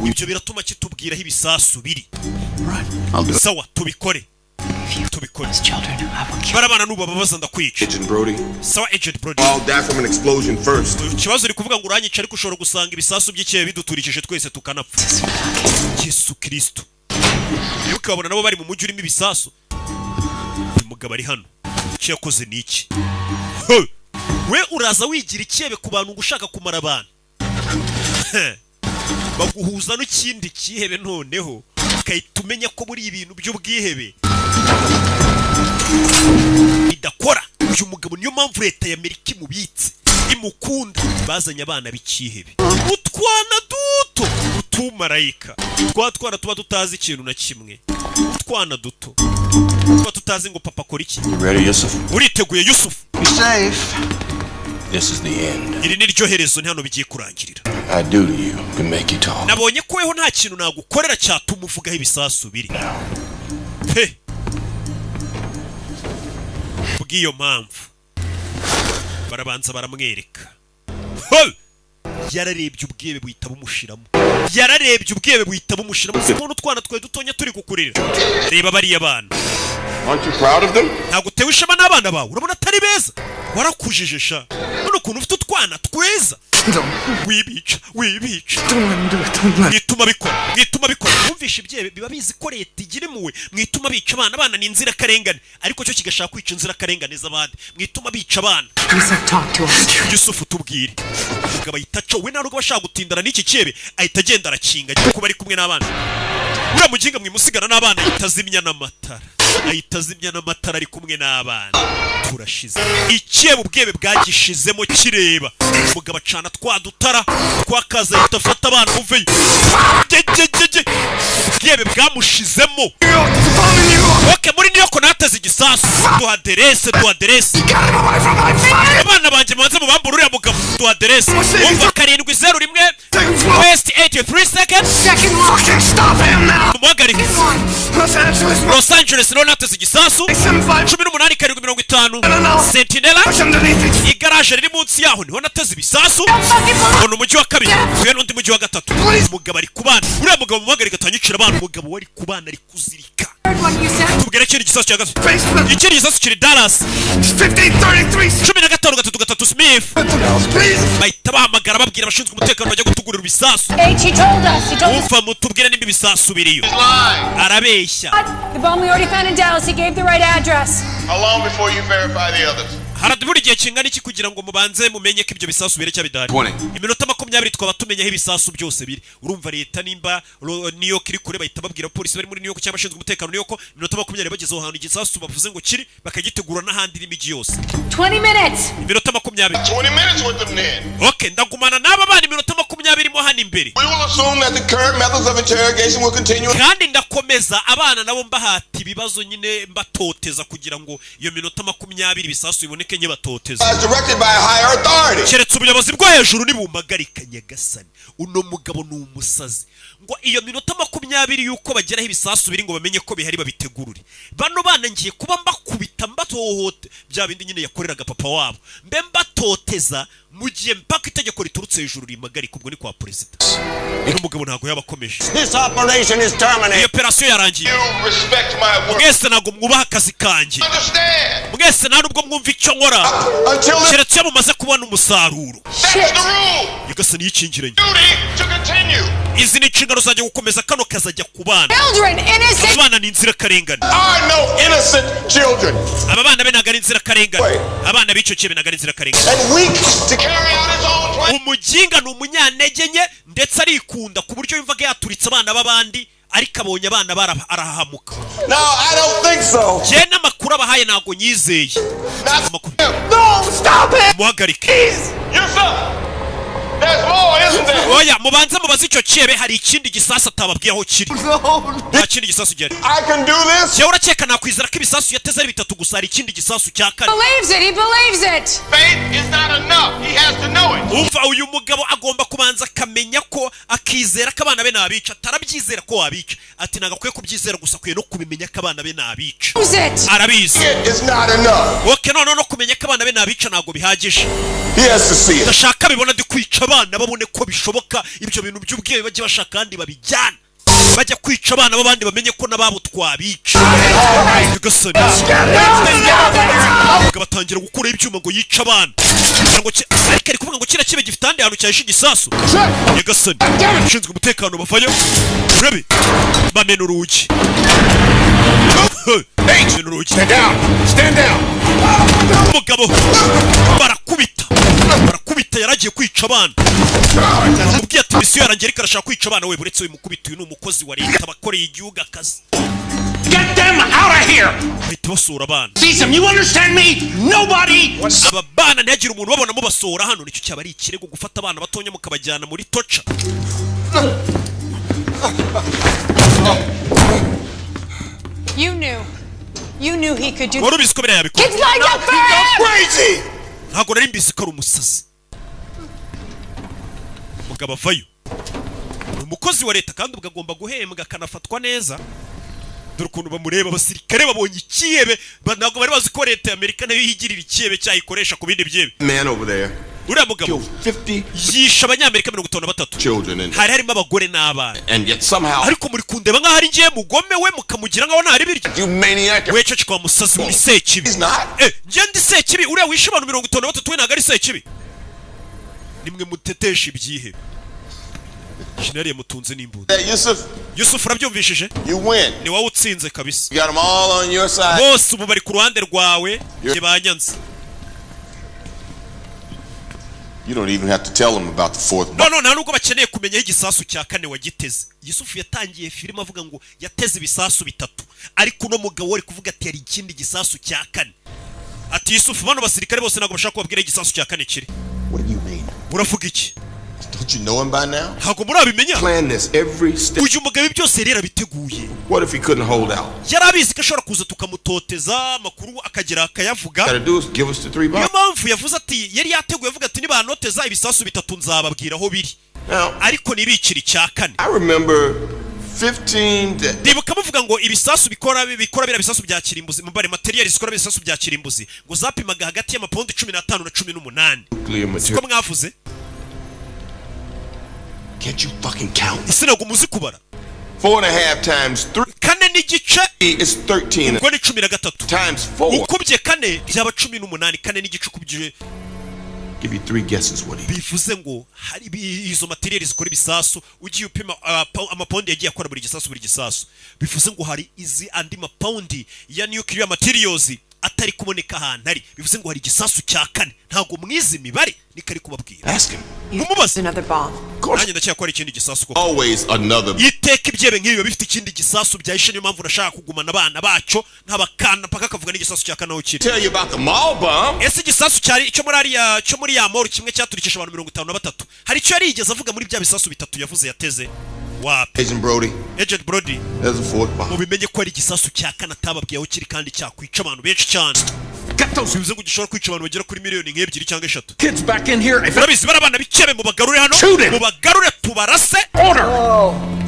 Ibyo biratuma kitubwira aho ibisasu biri. Sawa tubikore. Barabana nubabaza ndakwica. Agent Brody. Sawa Agent Brody. All die from an explosion first. Ikibazo uri kuvuga ngo uranyica ariko ushobora gusanga ibisasu by'ikebe biduturikije twese tukanapfa. Yesu Kristo. Iyo ukabona nabo bari mu mujyi urimo ibisasu. Umugabo ari hano. Icyo yakoze ni iki? We uraza wigira ikebe ku bantu ugushaka kumara abantu. Baguhuza n'ikindi cyihebe noneho ukahita umenya ko muri ibintu by'ubwihebe bidakora. Uyu mugabo niyo mpamvu leta y'Amerika imubitse imukunda. Bazanye abana b'ikihebe, utwana duto, utumarayika, twana tuba tutazi ikintu na kimwe, utwana duto tuba tutazi ngo papa akora iki. Uriteguye Yusufu? This is the end. Iri ni ryo herezo hano bigiye kurangirira. I do to you can make you talk. Nabonye ko weho nta kintu nagukorera cyatuma uvugaho ibisasu biri. Bw'iyo mpamvu barabanza baramwereka. Yararebye ubwebe buhita bumushiramo. Sibona utwana twe dutonya turi kukurira. Reba bariya bana. Aren't you proud of them? Ntabwo tewe ishema n'abana bawe. Urabona atari beza? Warakujije sha. None ukuntu ufite utwana tweza. Wibica. Mwituma bikora. Mwumvishe ibyebe biba bizi ko leta igira impuhwe. Mwituma bica abana ni inzira karengane. Ariko cyo kigashaka kwica inzira karengane z'abandi. Mwituma bica abana. Yusufu tubwire. Umugabo ahita we ntabwo bashaka gutindana n'iki cyebe, ahita agenda arakinga kuko bari kumwe n'abana. Uriya muginga mwimusigana n'abana ahita azimya n'amatara ari kumwe n'abana. Turashize icyebe ubwebe bwagishizemo kireba. Umugabo acana twadutara twakaza ahita afata abana muveyo. Ubwebe bwamushizemo. Oke muri niyo ko nateze igisasu. Duha aderese. Abana banjye mubanze mubambura uriya mugabo. Duha aderese. Umva 701 West 83 seconds. Mumuhagarike. Los Angeles no nateze igisasu. 18:50 Sentinela. Igaraje riri munsi yaho niho nateze ibisasu. Ngo umujyi wa kabiri uyu n'undi mujyi wa gatatu. Umugabo ari kubana. Uriya mugabo mumuhagarike atanyicira abana. Umugabo wari kubana ari kuzirika. Tubwire ikindi gisasu cya gatatu. Ikindi gisasu kiri Dallas 15:3 Smith. Bahita bahamagara babwira abashinzwe umutekano bajya gutugurira ibisasu. Umva mutubwire nimba ibisasu biriyo. Arabeshya. The bomb we already found in Dallas, he gave the right address. How long before you verify the others? Haradubura igihe kingana iki kugira ngo mubanze mumenye ko ibyo bisasu bire cyabidari. Iminota 20 twaba tumenye aho ibisasu byose biri. Urumva leta nimba New York iri kure bahita babwira polisi bari muri New York cyangwa abashinzwe umutekano New York iminota 20 bagezeho ahantu igisasu bavuze ngo kiri bakagitegura n'ahandi n'imigi yose. 20 minutes. Iminota 20. 20 minutes with them then. Okay, ndagumana n'aba bana iminota 20 mo hano imbere. We will assume that the current methods of interrogation will continue. Kandi ndakomeza abana nabo mbahati ibibazo nyine mbatoteza kugira ngo iyo minota 20 ibisasu biboneke nye batoteza. As directed by a higher authority. Keretse ubuyobozi bwo hejuru nibumagarika Nyagasani. Uno mugabo ni umusazi. ngo iyo minota 20 yuko bageraho ibisasu biri ngo bamenye ko bihari babitegurure. Bano bana ngiye kuba mbakubita mbatohote bya bindi nyine yakoreraga papa wabo. Mbe mbatoteza mu gihe mpaka itegeko riturutse hejuru rimagari kubwo ni kwa president. Umugabo ntago yabakomeje. This operation is terminated. Iyo operation yarangiye. You respect my work. Mwese nago mwubaha akazi kanjye. Mwese nta nubwo mwumva icyo nkora. Keretse mumaze kubona umusaruro. Yagasani yikingiranye. Izi ni inshingano zanjye gukomeza kano kazajya kubana. Abana ni inzira karengane. I know innocent children. Aba bana be nagari inzira karengane. Abana b'icyo kibe nagari inzira karengane. And weak to carry out his own plan. Umujinga ni umunyantege nke ndetse arikunda ku buryo yumvaga yaturitse abana b'abandi ariko abonye abana barahahamuka. No, I don't think so. Je n'amakuru abahaye nago nyizeye. No, stop it. Muhagarike. Yes sir. There's more, isn't there? Oya mubanze mubaze icyo kibe hari ikindi gisasa atababwiye aho kiri. Nta kindi gisasu gihari. I can do this. Je urakeka nakwizera ko ibisasu yateze ari bitatu gusa hari ikindi gisasu cya kane. He believes it. Faith is not enough. He has to know it. Umva uyu mugabo agomba kubanza akamenya ko akizera ko abana be nabica atarabyizera ko wabica ati nagakwiye kubyizera gusa kwiye no kubimenya ko abana be nabica. Arabizi. It is not enough. Okay no kumenya ko abana be nabica nago bihagije. He has to see it. Ndashaka bibona dikwica abana babone ko bishoboka ibyo bintu by'ubwiye bajye bashaka kandi babijyana. Bajya kwica abana babandi bamenye ko nababo twabica. Yagasani. Batangira gukura ibyuma ngo yica abana. Ngo ariko ari kuvuga ngo kira kibe gifite andi hantu cyashe igisasu. Yagasani. Ushinzwe umutekano bafanya. Urabe. Bamena urugi. Stand down. Stand down. Umugabo barakubita yaragiye kwica abana. Ubwiye ati misiyo yarangiye ariko arashaka kwica abana we buretse uyu mukubita uyu ni umukozi wa leta abakoreye igihugu akazi. Get them out of here. Bahita basura abana. Cesar, you understand me? Nobody. Aba bana ntiyagira umuntu babona mu basora hano nicyo cyaba ari ikirego gufata abana batonya mukabajyana muri toca. You knew he could do. Warubizi ko bira yabikora. It's like a crazy. Ntago nari mbizi ko ari umusazi. Mugabo avayo. Umukozi wa leta kandi ubwo agomba guhembwa akanafatwa neza. Dore ukuntu bamureba abasirikare babonye ikiyebe ntabwo bari bazi ko leta ya Amerika nayo yigirira ikiyebe cyayikoresha ku bindi byebe. Man over there. Uriya mugabo yisha abanyamerika 53 children hari harimo abagore n'abana. And yet somehow ariko muri kundeba nka hari ngiye mugome we mukamugira ngaho ntari biryo. You maniac. We cece kwa musazi muri sekibi. Ngiye ndi sekibi uriya wisha abantu 53 we nagari sekibi. Nimwe mutetesha ibyihe. Jinari yamutunze n'imbunda. Yusuf urabyumvishije? You win. Ni wowe utsinze kabisa. You got them all on your side. Bose ubu bari ku ruhande rwawe banyanze. You don't even have to tell them about the fourth. No, nta nubwo bakeneye kumenya igisasu cya kane wagiteze. Yusuf yatangiye filime avuga ngo yateze ibisasu bitatu. Ariko no mugabo wari kuvuga ati yari ikindi gisasu cya kane. Ati Yusuf bano basirikare bose ntabwo bashaka kubabwira igisasu cya kane kiri. What do you mean? Uravuga iki? Don't you know him by now? Ntabwo murabimenya. Plan this every step. Uyu mugabo byose rero biteguye. What if he couldn't hold out? Yarabizi ko ashobora kuza tukamutoteza makuru akagera akayavuga. Gotta do is give us the 3 bombs. Mpamvu yavuze ati yari yateguye avuga ati niba noteza ibisasu bitatu nzababwira aho biri. Ariko nibikiri cya kane. I remember 15 Ndibuka muvuga ngo ibisasu bikora bira bisasu bya kirimbuzi mbare material zikora bisasu bya kirimbuzi ngo zapimaga hagati y'amapound 15 na 18. Siko mwavuze? Can't you fucking count? Sinago muzi kubara. 4.5 times 3. Kane n'igice is 13. Ubwo ni 13. Times 4. Ukubye kane byaba 18. Kane n'igice kubye. Give you 3 guesses what he. Bivuze ngo hari izo material zikora ibisasu ugiye upima amapound yagiye akora buri gisasu. Bivuze ngo hari izi andi mapound ya nuclear materials atari kuboneka ahantu ari. Bivuze ngo hari igisasu cya kane. Ntago mwizi mibare nikari kubabwira. Ask him. Numubaze. Another bomb. Nanjye ndacyakora ikindi gisasu koko. Always another. Iteka ibyebe nk'iyo bifite ikindi gisasu byahishe niyo mpamvu nashaka kugumana abana baco nk'abakana paka kavuga n'igisasu cya kane aho kiri. Tell you about the mall bomb. Ese igisasu cyari cyo muri ya mall kimwe cyaturikisha abantu 53. Hari icyo yari yigeze avuga muri bya bisasu bitatu yavuze yateze. Agent Brody. There's a fourth bomb. Mubimenye ko ari igisasu cya kane atababwiye aho kiri kandi cyakwica abantu benshi cyane. Bivuze ngo gishobora kwica abantu bagera kuri miliyoni nk'ebyiri cyangwa 3. Kids back in here. Urabizi barabana bikebe mu bagarure hano. Mu bagarure tubarase. Order.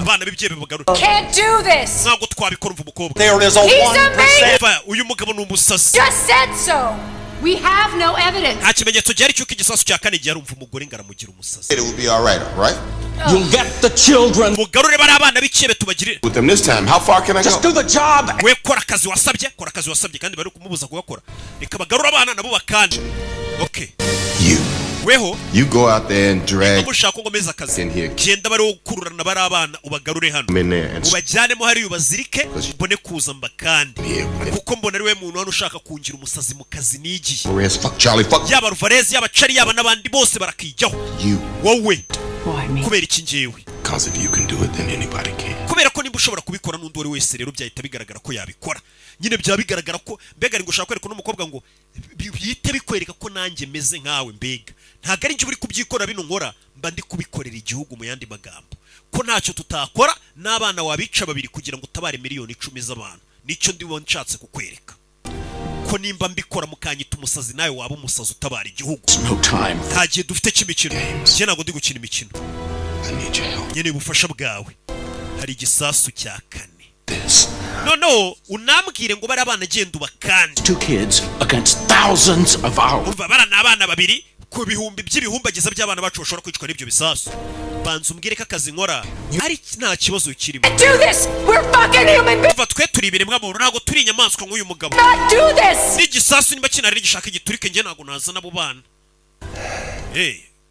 abana b'ibyebe bagarure Can't do this. ntabwo twabikora umva umukobwa There is a He's 1%. Eva, uyu mugabo ni umusazi Just said so. We have no evidence. nta kimenyetso gihari cy'uko igisasu cya kane gihe arumva umugore ngaramugira umusazi It will be all right? You'll get the children. Mugarure bari abana b'icyebe tubagirire. With them this time, how far can I go? Just do the job. We kora akazi wasabye kandi bari kumubuza kugakora. Reka bagarura abana nabo bakanje. Okay. Weho. You go out there and drag. Mushaka ngo meza akazi. In here. Genda bari gukururana bari abana ubagarure hano. Ubajyane mo hari ubazirike mbone kuza mbakandi. Kuko mbona ari we muntu hano ushaka kungira umusazi mu kazi nigi. Fuck Charlie, fuck. Yaba Ruvarez yaba Chari yaba nabandi bose barakijyaho. Wowe. Kubera iki ngewe? Because if you can do it, then anybody can. Kubera ko nimba ushobora kubikora n'undi wari wese rero byahita bigaragara ko yabikora. Nyine byaba bigaragara ko mbega ngo ushaka kwereka n'umukobwa ngo bihite bikwereka ko nanjye meze nkawe mbega. Ntago ari njye uri kubyikora bino nkora mba ndi kubikorera igihugu mu yandi magambo. Ko ntacyo tutakora n'abana wabica babiri kugira ngo utabare miliyoni 10 z'abantu. Nicyo ndibo nshatse kukwereka. Ko nimba mbikora mukanyita umusazi nawe waba umusazi utabara igihugu. Ntagiye dufite kimikino. Je nago ndi gukina imikino. Nyene bufasha bwawe. Hari igisasu cya kane. No, unambwire ngo bari abana genda ubakandi. 2 kids against thousands of ours. Umva barana abana babiri ku bihumbi by'ibihumbagiza by'abana bacu bashobora kwicwa n'ibyo bisasu. Banza umbwire ko akazi nkora ari nta kibazo kirimo. Do this. We're fucking human beings. Umva twe turi ibiremwa muntu ntago turi inyamaswa nk'uyu mugabo. Not do this. N'igisasu nimba kinari gishaka igiturike nge ntago naza nabo bana.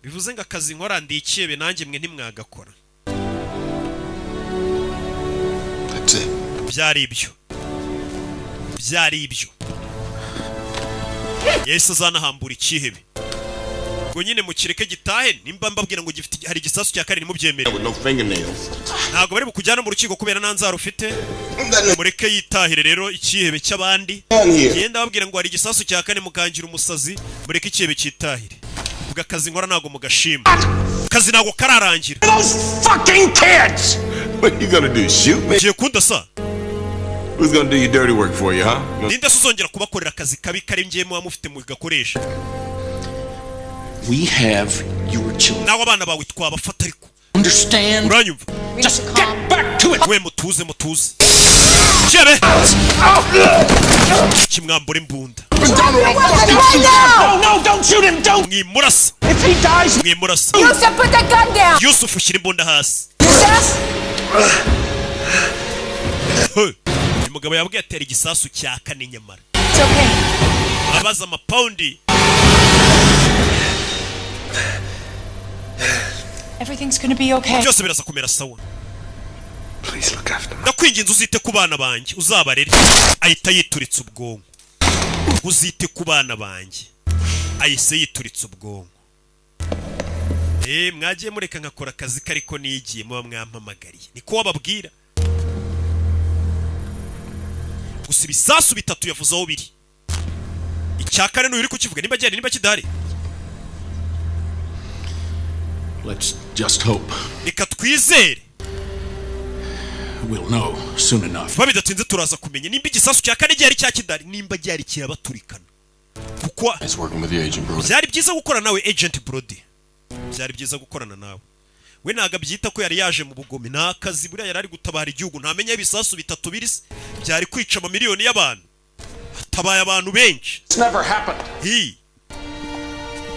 Bivuze ngo akazi nkora ndikiyebe nanjye mwe ntimwagakora. Byari ibyo. Yesu azanahambura ikihebe. Ngo nyine mukireke gitahe nimba mbabwira ngo gifite hari igisasu cya kane nimubyemere. Ntago bari bukujyana mu rukiko kubera nanzara ufite. Mureke yitahire rero ikihebe cy'abandi. Genda babwira ngo hari igisasu cya kane mukangira umusazi mureke ikihebe cyitahire. Vuga akazi nkora ntago mugashima. Kazi ntago kararangira. Those fucking kids. What are you gonna do? Shoot me? Je kunda sa. Who's gonna do your dirty work for you, huh? Ninde suzongera kubakorera akazi kabi kari ngiye mu mufite mu gakoresha. We have your children. Nawe abana bawe twabafata ariko. Understand? Uranyumva? Just get back to it. We mutuze. Chebe. Kimwambura imbunda. No, don't shoot him. Don't. Mwimurasa. If he dies, mwimurasa. Yusuf, put the gun down. Yusuf ushyira imbunda hasi. Umugabo yabwiye atera igisasu cya kane nyamara. It's okay. Abaza amapaundi. Everything's gonna be okay. Byose biraza kumera sawa. Please look after me. Ndakwinginze uzite ku bana banjye uzabarere. Ahita yituritse ubwonko. Uzite ku bana banjye. Ahise yituritse ubwonko. Mwagiye mureka nkakora akazi kariko nigiye muba mwampamagariye. Niko wababwira. Gusa ibisasu bitatu yavuzaho biri. Icyakane n'uri kukivuga nimba cyane nimba kidahari. let's just hope. Reka twizere. We'll know soon enough. Babidatinze turaza kumenya nimba igisasu cya kane cyari cya kidari nimba cyari kirabaturikana. Kuko It's working with the agent, Brody. byari byiza gukorana nawe agent Brody. Byari byiza gukorana nawe. We naga byita ko yari yaje mu bugome nakazi buriya yari ari gutabara igihugu ntamenya ibisasu bitatu birisi byari kwica amamiliyoni y'abantu. Tabaye abantu benshi. It's never happened. He.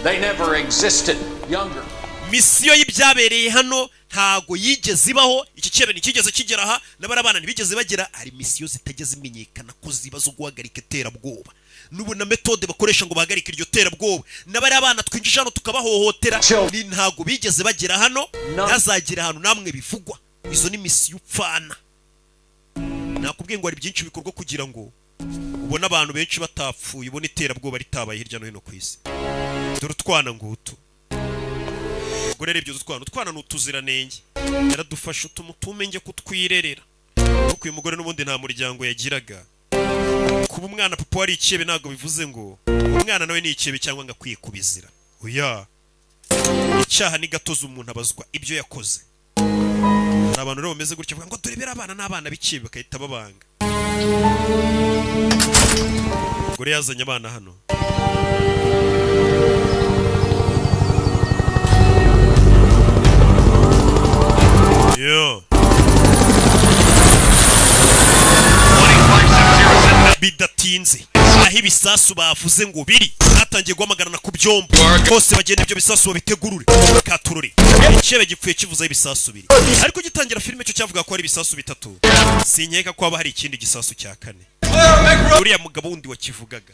They never existed. Younger. Misiyo y'ibyabereye hano ntago yigeze ibaho iki cyebe nikigeze kigera aha nabara abana ntibigeze bagera ari misiyo zitageze imenyekana ko zibazo guhagarika terabwoba nubona metode bakoresha ngo bahagarike iryo terabwoba nabari abana twinjije hano tukabahohotera ni ntago bigeze bagera hano ntazagira hano namwe bivugwa izo ni misiyo upfana nakubwiye ngo ari byinshi bikorwa kugira ngo ubona abantu benshi batapfuye ubona iterabwoba ritabaye hirya no hino ku isi dore utwana ngutu Gorere ibyo utwana n'utuziranenge yaradufasha utumenge kutwirerera kuko uyu mugore n'ubundi nta muryango yagiraga kuba umwana papa wari ikiyebe ntago bivuze ngo umwana nawe ni ikiyebe cyangwa ngo akwiye kubizira oya icyaha ni gatoza umuntu abazwa ibyo yakoze abantu rero bameze gutyo ngo turebera abana n'abana b'ikiyebe bakahita babanga gore yazanye abana hano Yo. bidatinze aho ibisasu bavuze ngo biri hatangiye guhamagarana ku byombo bose bagenda ibyo bisasu babitegurure katurure ikebe gipfuye kivuza ibisasu biri ariko gitangira filime cyo cyavuga ko ari ibisasu bitatu sinkeka ko haba hari ikindi gisasu cya kane uriya mugabo wundi wakivugaga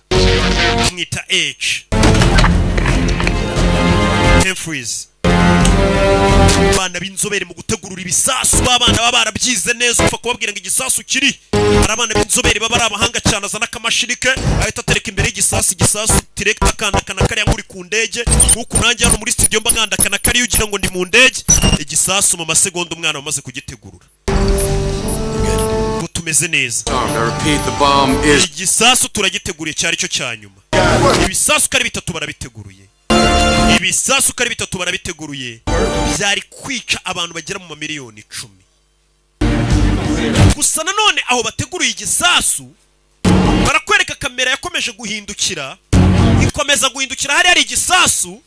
mwita H Humphreys bana b'inzobere mu gutegurura ibisasu babana baba barabyize neza upfa kubabwira ngo igisasu kiri hari abana b'inzobere baba ari abahanga cyane azana akamashirike ahita atereka imbere y'igisasu direkta akandakana kariya nk'uri ku ndege nk'uko nanjye hano muri studio mba nkandakana kariya ugira ngo ndi mu ndege igisasu mu masegonda umwana wamaze kugitegurura ngo tumeze neza igisasu turagiteguriye cyari cyo cya nyuma ibisasu kari bitatu barabiteguruye ibisasu kari bitatu barabiteguruye byari kwica abantu bagera mu mamiliyoni 10 gusa nanone aho bateguruye igisasu barakwereka kamera yakomeje guhindukira ikomeza guhindukira hari hari igisasu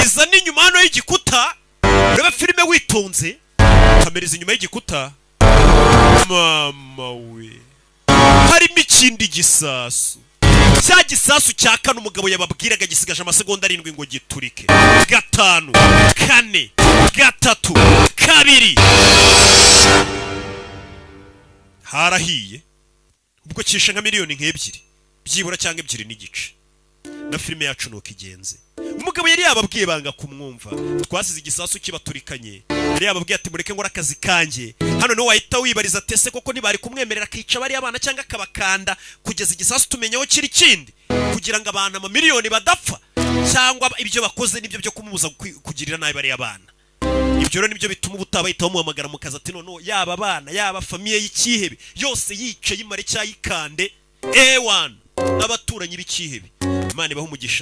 iza n'inyuma hano y'igikuta reba filime witonze kamera izi inyuma y'igikuta mama we harimo ikindi gisasu cya gisasu cya kane umugabo yababwiraga gisigaje amasegonda 7 ngo giturike 5 4 3 2 harahiye ubwo kisha nka miliyoni nk'ebyiri byibura cyangwa 2 n'igice na filime yacu nuko igenze umugabo yari yababwiye banga kumwumva twasize igisasu kibaturikanye yari yababwiye ati mureke ngo akazi kanjye hano no wahita wibariza tese koko ntibari kumwemerera kica bari abana cyangwa kabakanda kugeza igisasu tumenyeho kiri kindi kugira ngo abantu amamiliyoni badapfa cyangwa ibyo bakoze nibyo byo kumubuza kugirira nabi bari abana ibyo rero nibyo bituma ubutabayita bamuhamagara mu kazi ati none yaba abana yaba famiye y'ikihebe yose yicaye imare cyayikande A1 n'abaturanyi b'ikihebe Imana ibaho umugisha